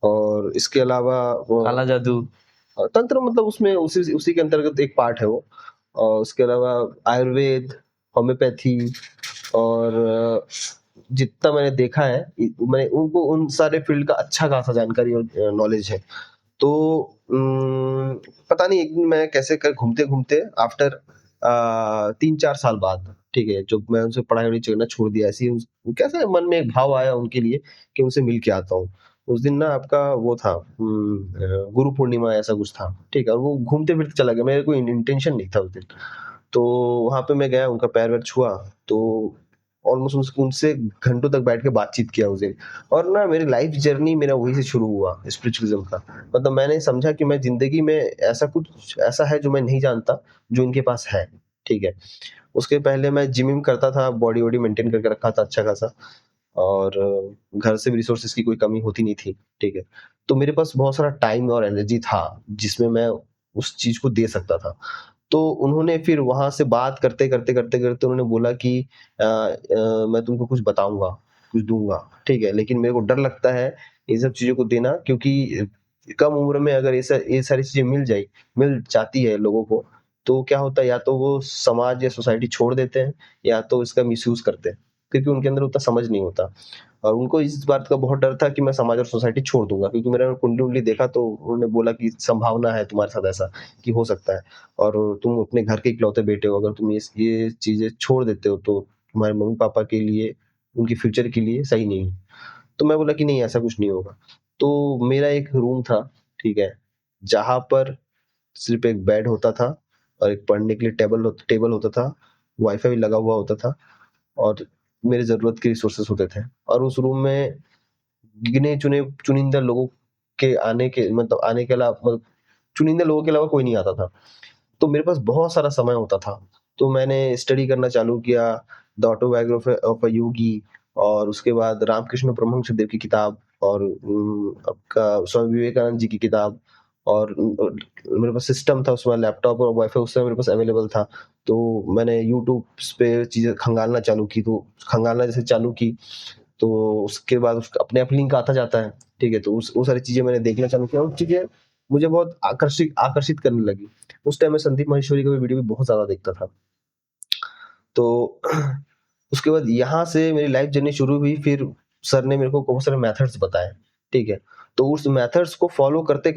और इसके अलावा काला जादू। तंत्र मतलब उसमें उसी के अंतर्गत एक पार्ट है वो। और उसके अलावा आयुर्वेद, होम्योपैथी, और जितना मैंने देखा है, मैंने उनको उन सारे फील्ड का अच्छा खासा जानकारी और नॉलेज है। तो पता नहीं एक दिन मैं कैसे कर घूमते घूमते आफ्टर 3-4 साल बाद, ठीक है, जब मैं उनसे पढ़ाई वढ़ाई करना छोड़ दिया, ऐसे ही कैसे मन में एक भाव आया उनके लिए कि उनसे मिल के आता हूँ। उस दिन ना आपका वो था गुरु पूर्णिमा ऐसा कुछ था, ठीक है। और वो घूमते फिरते चला गया, मेरे कोई इंटेंशन नहीं था उस दिन। तो वहां पे मैं गया, उनका पैर वैर छुआ, तो ऑलमोस्ट उनसे घंटों तक बैठ के बातचीत किया उस दिन। और ना मेरी लाइफ जर्नी मेरा वही से शुरू हुआ स्पिरिचुअलिज्म का। मतलब मैंने समझा कि मैं जिंदगी में कुछ ऐसा है जो मैं नहीं जानता, जो इनके पास है, ठीक है। उसके पहले मैं जिम करता था, बॉडी वॉडी मेंटेन करके रखा था अच्छा खासा, और घर से भी रिसोर्सेज की कोई कमी होती नहीं थी, ठीक है। तो मेरे पास बहुत सारा टाइम और एनर्जी था जिसमें मैं उस चीज को दे सकता था। तो उन्होंने फिर वहां से बात करते उन्होंने बोला कि मैं तुमको कुछ बताऊंगा, कुछ दूंगा, ठीक है, लेकिन मेरे को डर लगता है ये सब चीजों को देना, क्योंकि कम उम्र में अगर ये सारी चीजें मिल जाती है लोगों को, तो क्या होता है, या तो वो समाज या सोसाइटी छोड़ देते हैं, या तो इसका मिसयूज करते हैं, क्योंकि उनके अंदर उतना समझ नहीं होता। और उनको इस बात का बहुत डर था कि मैं समाज और सोसाइटी छोड़ दूंगा, क्योंकि मैंने कुंडली देखा तो उन्होंने बोला कि संभावना है तुम्हारे साथ ऐसा कि हो सकता है, और तुम अपने घर के इकलौते बेटे हो, अगर तुम ये चीजें छोड़ देते हो तो तुम्हारे मम्मी पापा के लिए, उनके फ्यूचर के लिए सही नहीं है। तो मैं बोला कि नहीं, ऐसा कुछ नहीं होगा। तो मेरा एक रूम था, ठीक है, जहाँ पर सिर्फ एक बेड होता था और एक पढ़ने के लिए टेबल होता था, वाईफाई लगा हुआ होता था और मेरे ज़रूरत के रिसोर्सेज होते थे। और उस रूम में चुनिंदा लोगों के आने के अलावा मतलब चुनिंदा लोगों के अलावा कोई नहीं आता था। तो मेरे पास बहुत सारा समय होता था। तो मैंने स्टडी करना चालू किया, द ऑटोबायोग्राफी ऑफ अ योगी, और उसके बाद रामकृष्ण परमहंस देव की किताब, और आपका स्वामी विवेकानंद जी की किताब, और मेरे पास सिस्टम था, उसमें लैपटॉप और वाईफाई उस समय मेरे पास अवेलेबल था। तो मैंने यूट्यूब पे चीज़ें खंगालना जैसे चालू की, तो उसके बाद उसका अपने आप लिंक आता जाता है, ठीक है? तो वो सारी चीज़ें मैंने देखना चालू किया, और चीज़ें मुझे बहुत आकर्षित करने लगी। उस टाइम मैं संदीप माहेश्वरी का भी वीडियो भी बहुत ज़्यादा देखता था। तो उसके बाद यहाँ से मेरी लाइफ जर्नी शुरू हुई, फिर सर ने मेरे को बहुत सारे मेथड्स बताए, ठीक है? तो उस मेथड्स को फॉलो करते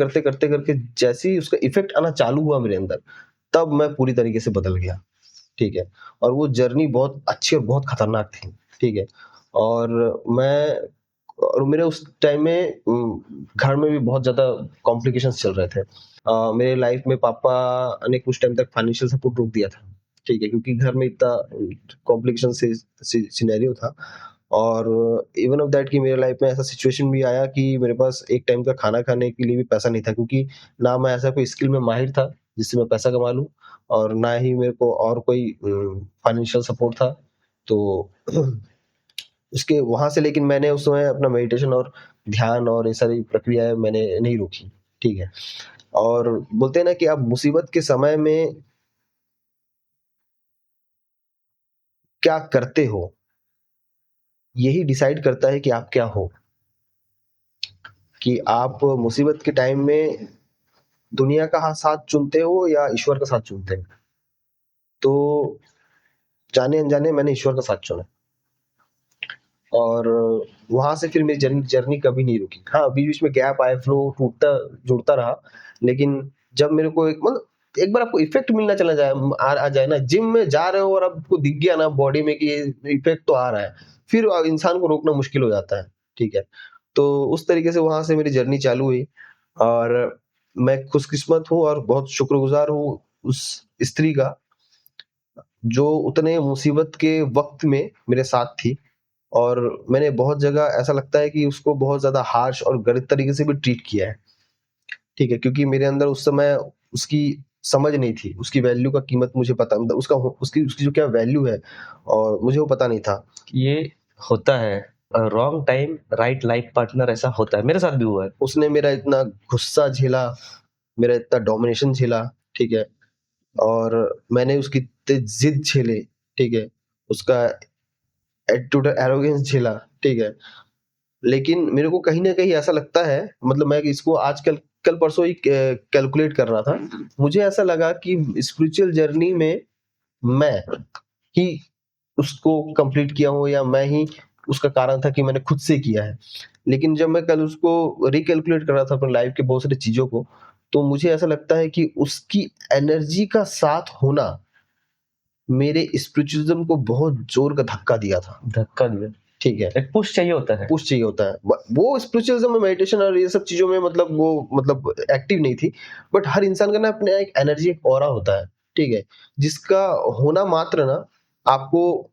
जैसे ही उसका इफ़ेक्ट आना चालू हुआ मेरे अंदर, तब मैं पूरी तरीके से बदल गया, ठीक है? और वो जर्नी बहुत अच्छी और बहुत खतरनाक थी, ठीक है? और मेरे उस टाइम में घर में भी बहुत ज़्यादा कॉम्प्लिकेशंस चल रहे थे। मेरे लाइफ में पापा ने कुछ टाइम तक फाइनेंशियल सपोर्ट रोक दिया था, ठीक है? क्योंकि घर में इतना कॉम्प्लिकेशन सिनेरियो था, और इवन ऑफ दैट कि मेरे लाइफ में ऐसा सिचुएशन भी आया कि मेरे पास एक टाइम का खाना खाने के लिए भी पैसा नहीं था, क्योंकि ना मैं ऐसा कोई स्किल में माहिर था जिससे मैं पैसा कमा लूँ, और ना ही मेरे को और कोई फाइनेंशियल सपोर्ट था। तो उसके वहाँ से लेकिन मैंने उस समय अपना मेडिटेशन और ध्यान और ये सारी प्रक्रियाएँ मैंने नहीं रोकी, ठीक है? और बोलते हैं ना कि आप मुसीबत के समय में क्या करते हो, यही डिसाइड करता है कि आप क्या हो। कि आप मुसीबत के टाइम में दुनिया का साथ चुनते हो या ईश्वर का साथ चुनते हो। तो जाने-अनजाने मैंने ईश्वर का साथ चुना, और वहाँ से फिर मेरी जर्नी कभी नहीं रुकी। हाँ, बीच-बीच में गैप आए, फ्लो जुड़ता रहा, लेकिन जब मेरे को एक बार आपको इफ़ेक्ट मिलना चला जाए आ जाए ना, जिम में जा रहे हो और आपको दिख गया ना बॉडी में कि ये इफ़ेक्ट तो आ रहा है, फिर इंसान को रोकना मुश्किल हो जाता है, ठीक है? तो उस तरीके से वहाँ से मेरी जर्नी चालू हुई, और मैं खुशकिस्मत हूँ और बहुत शुक्रगुज़ार हूँ उस स्त्री का, जो उतने मुसीबत के वक़्त में मेरे साथ थी। और मैंने बहुत जगह ऐसा लगता है कि उसको बहुत ज़्यादा हार्श और गलत तरीके से भी ट्रीट किया है, ठीक है? क्योंकि मेरे अंदर उस समय उसकी समझ नहीं थी, उसकी वैल्यू का कीमत मुझे पता मतलब उसकी उसकी जो क्या वैल्यू है, और मुझे वो पता नहीं था। ये होता है, wrong time right life partner, ऐसा होता है, मेरे साथ भी हुआ है। उसने मेरा इतना गुस्सा झेला, मेरा इतना डोमिनेशन झेला, ठीक है? और मैंने उसकी इतने ज़िद झेले, ठीक है? उसका एटीट्यूड एरोगेंस झेला, ठीक है? लेकिन मेरे को कहीं न कहीं ऐसा लगता है, मतलब मैं इसको आजकल कल परसों ही कैलकुलेट कर रहा था। मुझे ऐसा लगा कि स्पिरिचुअल जर्नी में मैं ही उसको कंप्लीट किया हूँ, या मैं ही उसका कारण था कि मैंने खुद से किया है। लेकिन जब मैं कल उसको रिकैलकुलेट कर रहा था अपनी लाइफ़ के बहुत सारी चीज़ों को, तो मुझे ऐसा लगता है कि उसकी एनर्जी का साथ होना मेरे स्पिरिचुअलिज़्म को बहुत ज़ोर का धक्का दिया था। धक्का दिया, ठीक है? एक पुश चाहिए होता है। पुश चाहिए होता है। वो स्पिरिचुअलिज़्म में मेडिटेशन और ये सब चीज़ों में मतलब एक्टिव नहीं थी। बट हर इंसान का ना अपना एक एनर्जी, एक ऑरा होता है, ठीक है? जिसका होना मात्र ना आपको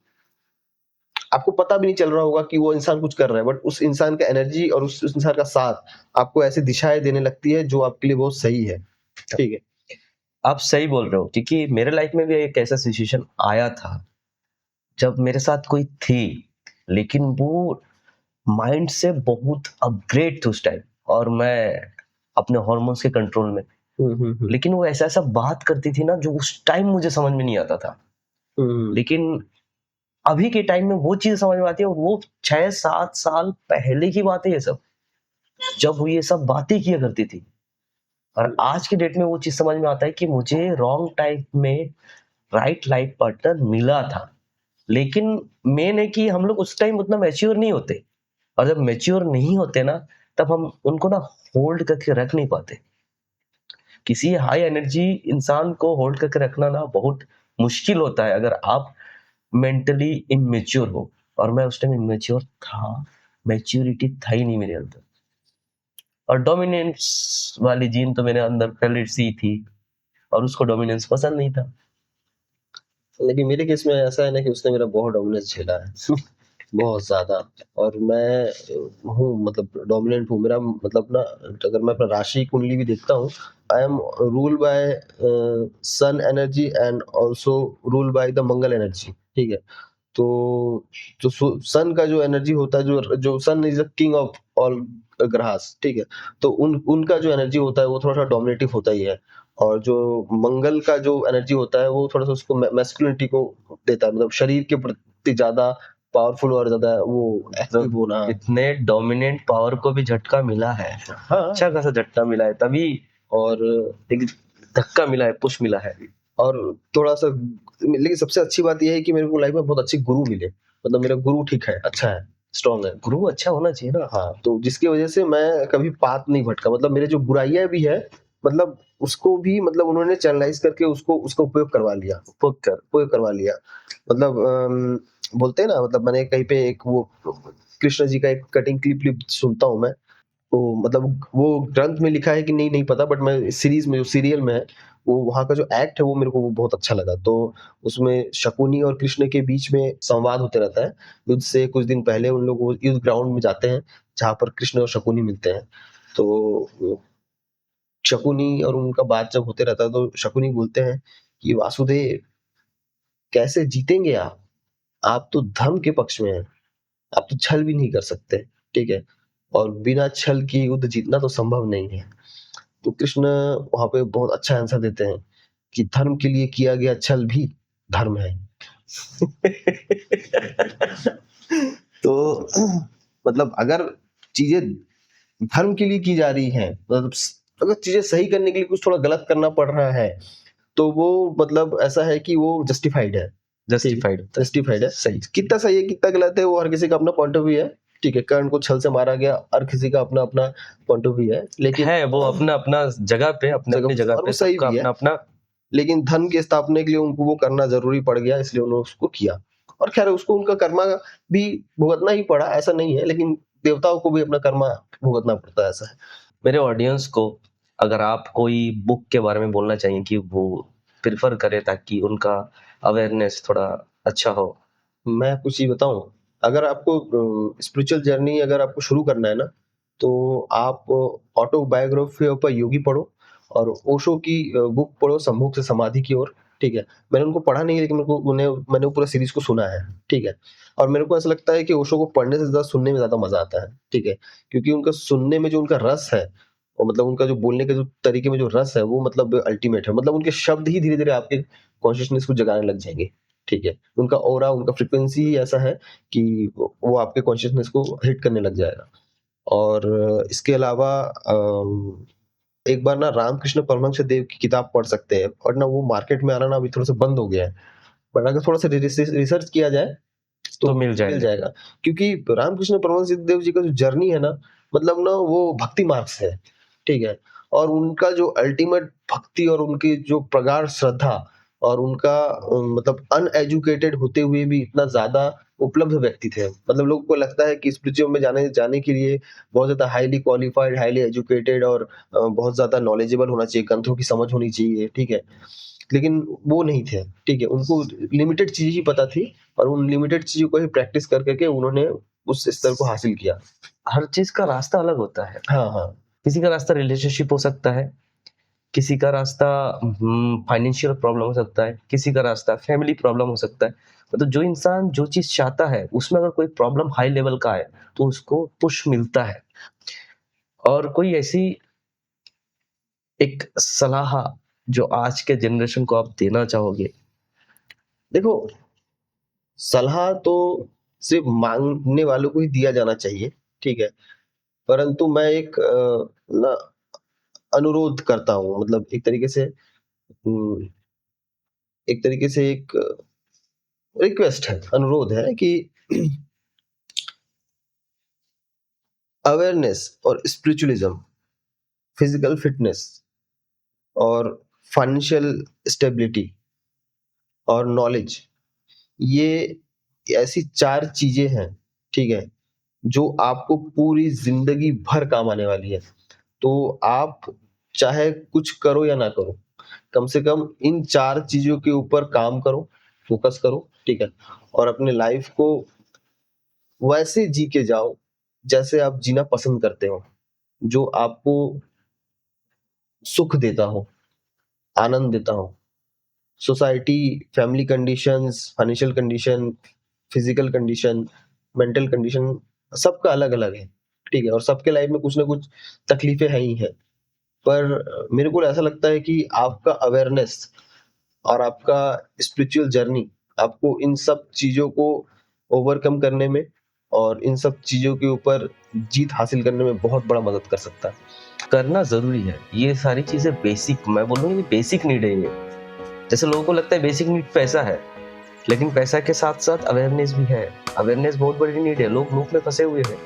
आपको पता भी नहीं चल रहा होगा कि वो इंसान कुछ कर रहा है, बट उस इंसान का एनर्जी और उस इंसान का साथ आपको ऐसी दिशाएँ देने लगती है जो आपके लिए बहुत सही है, ठीक है? आप सही बोल रहे हो, क्योंकि मेरे लाइफ में भी एक ऐसा सिचुएशन आया था, जब मेरे साथ कोई थी, लेकिन वो माइंड से बहुत अपग्रेड थी उस टाइम, और मैं अपने हार्मोन्स के कंट्रोल में। लेकिन वो ऐसा-ऐसा बात करती थी ना, जो उस टाइम मुझे समझ में नहीं आता था। लेकिन अभी के टाइम में वो चीज़ समझ में आती है, और वो 6-7 साल पहले की बात है ये सब, जब वो ये सब बातें किया करती थी। और आज के डेट में वो चीज़ समझ में आता है कि मुझे रॉन्ग टाइम में राइट लाइफ पार्टनर मिला था। लेकिन मेन है कि हम लोग उस टाइम उतना मैच्योर नहीं होते, और जब मैच्योर नहीं होते ना, तब हम उनको ना होल्ड करके रख नहीं पाते। किसी हाई एनर्जी इंसान को होल्ड करके रखना ना बहुत मुश्किल होता है, अगर आप मेंटली इमेच्योर हो। और मैं उस टाइम इमेच्योर था, मैच्योरिटी था ही नहीं मेरे अंदर। और डोमिनेंस वाली जीन तो मेरे अंदर पहले से ही थी और उसको डोमिनेंस पसंद नहीं था। लेकिन मेरे केस में ऐसा है ना कि उसने मेरा बहुत डोमिनेंस झेला है बहुत ज्यादा। और मैं हूँ मतलब डोमिनेंट हूँ। मेरा मतलब ना, अगर मैं अपना राशि कुंडली भी देखता हूँ, I am rule by sun energy and also rule by the Mangal energy. ठीक है, तो जो सन का जो एनर्जी होता है, जो जो sun is the king of all ग्रहास। ठीक है, तो उनका जो एनर्जी होता है वो थोड़ा सा डोमिनेटिव होता ही है। और जो मंगल का जो एनर्जी होता है वो थोड़ा सा उसको मैस्कुलिनिटी को देता है, मतलब शरीर के प्रति ज्यादा पावरफुल और ज्यादा वो एक्टिव होना। इतने डोमिनेंट पावर को भी झटका मिला है, हाँ, अच्छा खासा झटका मिला है तभी, और एक धक्का मिला है, पुश मिला है। और थोड़ा सा, लेकिन सबसे अच्छी बात यह है कि मेरे को लाइफ में बहुत अच्छे गुरु मिले। मतलब मेरा गुरु ठीक है, अच्छा है, स्ट्रांग है। गुरु अच्छा होना चाहिए ना। हाँ, तो जिसकी वजह से मैं कभी पात नहीं भटका। मतलब मेरे जो बुराइयां भी है, मतलब उसको भी मतलब उन्होंने चैनलाइज करके उसको उसका उपयोग करवा लिया, उपयोग करवा लिया। मतलब बोलते हैं ना, मतलब मैंने कहीं पे एक वो कृष्ण जी का एक कटिंग क्लिप सुनता हूँ मैं। तो मतलब वो ग्रंथ में लिखा है कि नहीं नहीं पता, बट मैं सीरीज में, जो सीरियल में है, वो वहाँ का जो एक्ट है वो मेरे को वो बहुत अच्छा लगा। तो उसमें शकुनी और कृष्ण के बीच में संवाद होते रहता है। युद्ध से कुछ दिन पहले उन लोग वो युद्ध ग्राउंड में जाते हैं जहाँ पर कृष्ण और शकुनी मिलते हैं। तो शकुनी और उनका बात जब होते रहता है तो शकुनी बोलते हैं कि वासुदेव, कैसे जीतेंगे आप तो धर्म के पक्ष में हैं, आप तो छल भी नहीं कर सकते। ठीक है, और बिना छल की युद्ध जीतना तो संभव नहीं है। तो कृष्ण वहां पे बहुत अच्छा आंसर देते हैं कि धर्म के लिए किया गया छल भी धर्म है। तो मतलब अगर चीजें धर्म के लिए की जा रही हैं, मतलब अगर चीजें सही करने के लिए कुछ थोड़ा गलत करना पड़ रहा है, तो वो मतलब ऐसा है कि वो जस्टिफाइड है। जस्टिफाइड है। सही। कितना सही है कितना गलत है वो हर किसी का अपना पॉइंट ऑफ व्यू है। ठीक है, कर्ण को छल से मारा गया, हर किसी का अपना अपना पॉइंट ऑफ व्यू है, लेकिन है वो अपना अपना जगह पे, अपनी जगह और वो पे सही सबका भी है। अपना अपना। लेकिन धर्म की स्थापना के लिए उनको वो करना जरूरी पड़ गया, इसलिए उन्होंने उसको किया। और खैर उसको उनका कर्मा भी भुगतना ही पड़ा, ऐसा नहीं है, लेकिन देवताओं को भी अपना कर्मा भुगतना पड़ता है, ऐसा है। मेरे ऑडियंस को अगर आप कोई बुक के बारे में बोलना चाहिए कि वो प्रिफर करे ताकि उनका अवेयरनेस थोड़ा अच्छा हो। मैं कुछ चीज बताऊं, अगर आपको स्पिरिचुअल जर्नी अगर आपको शुरू करना है ना, तो आप ऑटोबायोग्राफी ऑफ अ योगी पढ़ो और ओशो की बुक पढ़ो, सम्मुख से समाधि की ओर। ठीक है, मैंने उनको पढ़ा नहीं है, लेकिन मैंने वो पूरा सीरीज को सुना है। ठीक है, और मेरे को ऐसा लगता है कि ओशो को पढ़ने से ज्यादा सुनने में ज्यादा मजा आता है। ठीक है, क्योंकि उनका सुनने में जो उनका रस है, और मतलब उनका जो बोलने के जो तरीके में जो रस है, वो मतलब अल्टीमेट है। मतलब उनके शब्द ही धीरे धीरे आपके कॉन्शियसनेस को जगाने लग जाएंगे। ठीक है, उनका ऑरा, उनका फ्रीक्वेंसी ही ऐसा है कि वो आपके कॉन्शियसनेस को हिट करने लग जाएगा। और इसके अलावा एक बार ना रामकृष्ण परमहंस देव की किताब पढ़ सकते हैं, और ना वो मार्केट में आना ना अभी थोड़ा सा बंद हो गया है, बट अगर थोड़ा सा रिसर्च किया जाए तो मिल जाएगा। क्योंकि रामकृष्ण परमहंस देव जी का जो जर्नी है ना, मतलब ना वो भक्ति मार्ग से है। ठीक है, और उनका जो अल्टीमेट भक्ति और उनकी जो प्रगाढ़ श्रद्धा, और उनका मतलब अनएजुकेटेड होते हुए भी इतना ज्यादा उपलब्ध व्यक्ति थे। मतलब लोगों को लगता है कि स्पिरिचुअल में जाने के लिए बहुत ज्यादा हाईली क्वालिफाइड, हाईली एजुकेटेड और बहुत ज्यादा नॉलेजेबल होना चाहिए, ग्रंथों की समझ होनी चाहिए। ठीक है, लेकिन वो नहीं थे। ठीक है, उनको लिमिटेड चीजें ही पता थी, और उन लिमिटेड चीजों को ही प्रैक्टिस कर करके उन्होंने उस स्तर को हासिल किया। हर चीज का रास्ता अलग होता है। हाँ हाँ, किसी का रास्ता रिलेशनशिप हो सकता है, किसी का रास्ता फाइनेंशियल प्रॉब्लम हो सकता है, किसी का रास्ता फैमिली प्रॉब्लम हो सकता है। मतलब जो इंसान जो चीज चाहता है उसमें अगर कोई प्रॉब्लम हाई लेवल का है तो उसको पुश मिलता है। और कोई ऐसी एक सलाह जो आज के जनरेशन को आप देना चाहोगे? देखो, सलाह तो सिर्फ मांगने वालों को ही दिया जाना चाहिए। ठीक है, परंतु मैं एक ना अनुरोध करता हूँ, मतलब एक तरीके से एक रिक्वेस्ट है, अनुरोध है कि अवेयरनेस और स्पिरिचुअलिज्म, फिजिकल फिटनेस और फाइनेंशियल स्टेबिलिटी और नॉलेज, ये ऐसी 4 चीजें हैं, ठीक है, जो आपको पूरी जिंदगी भर काम आने वाली है। तो आप चाहे कुछ करो या ना करो, कम से कम इन 4 चीज़ों के ऊपर काम करो, फ़ोकस करो, ठीक है? और अपने लाइफ़ को वैसे जी के जाओ, जैसे आप जीना पसंद करते हो, जो आपको सुख देता हो, आनंद देता हो। Society, family conditions, financial condition, physical condition, mental condition सबका अलग-अलग है, ठीक है? और सबके लाइफ़ में कुछ ना कुछ तकलीफ़ें हैं ही हैं। पर मेरे को ऐसा लगता है कि आपका अवेयरनेस और आपका स्पिरिचुअल जर्नी आपको इन सब चीज़ों को ओवरकम करने में और इन सब चीज़ों के ऊपर जीत हासिल करने में बहुत बड़ा मदद कर सकता है। करना ज़रूरी है। ये सारी चीज़ें बेसिक, मैं बोलूँगा ये बेसिक नीड है ये। जैसे लोगों को लगता है बेसिक नीड पैसा है, लेकिन पैसा के साथ-साथ अवेयरनेस भी है। अवेयरनेस बहुत बड़ी नीड है। लोग लूप में फँसे हुए हैं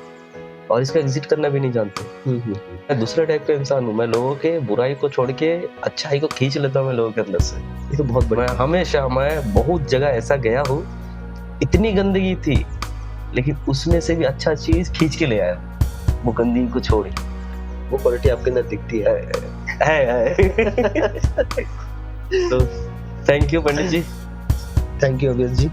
और इसका एग्ज़िट करना भी नहीं जानते। मैं दूसरे टाइप का इंसान हूँ। मैं लोगों के बुराई को छोड़ के अच्छाई को खींच लेता हूँ मैं लोगों के अंदर से। ये तो बहुत बढ़िया। मैं बहुत जगह ऐसा गया हूँ, इतनी गंदगी थी, लेकिन उसमें से भी अच्छा चीज़ खींच के ले आया, वो गंदगी को छोड़ के। वो क्वालिटी आपके अंदर दिखती है। तो thank you Pandit ji. Thank you Abhyas ji.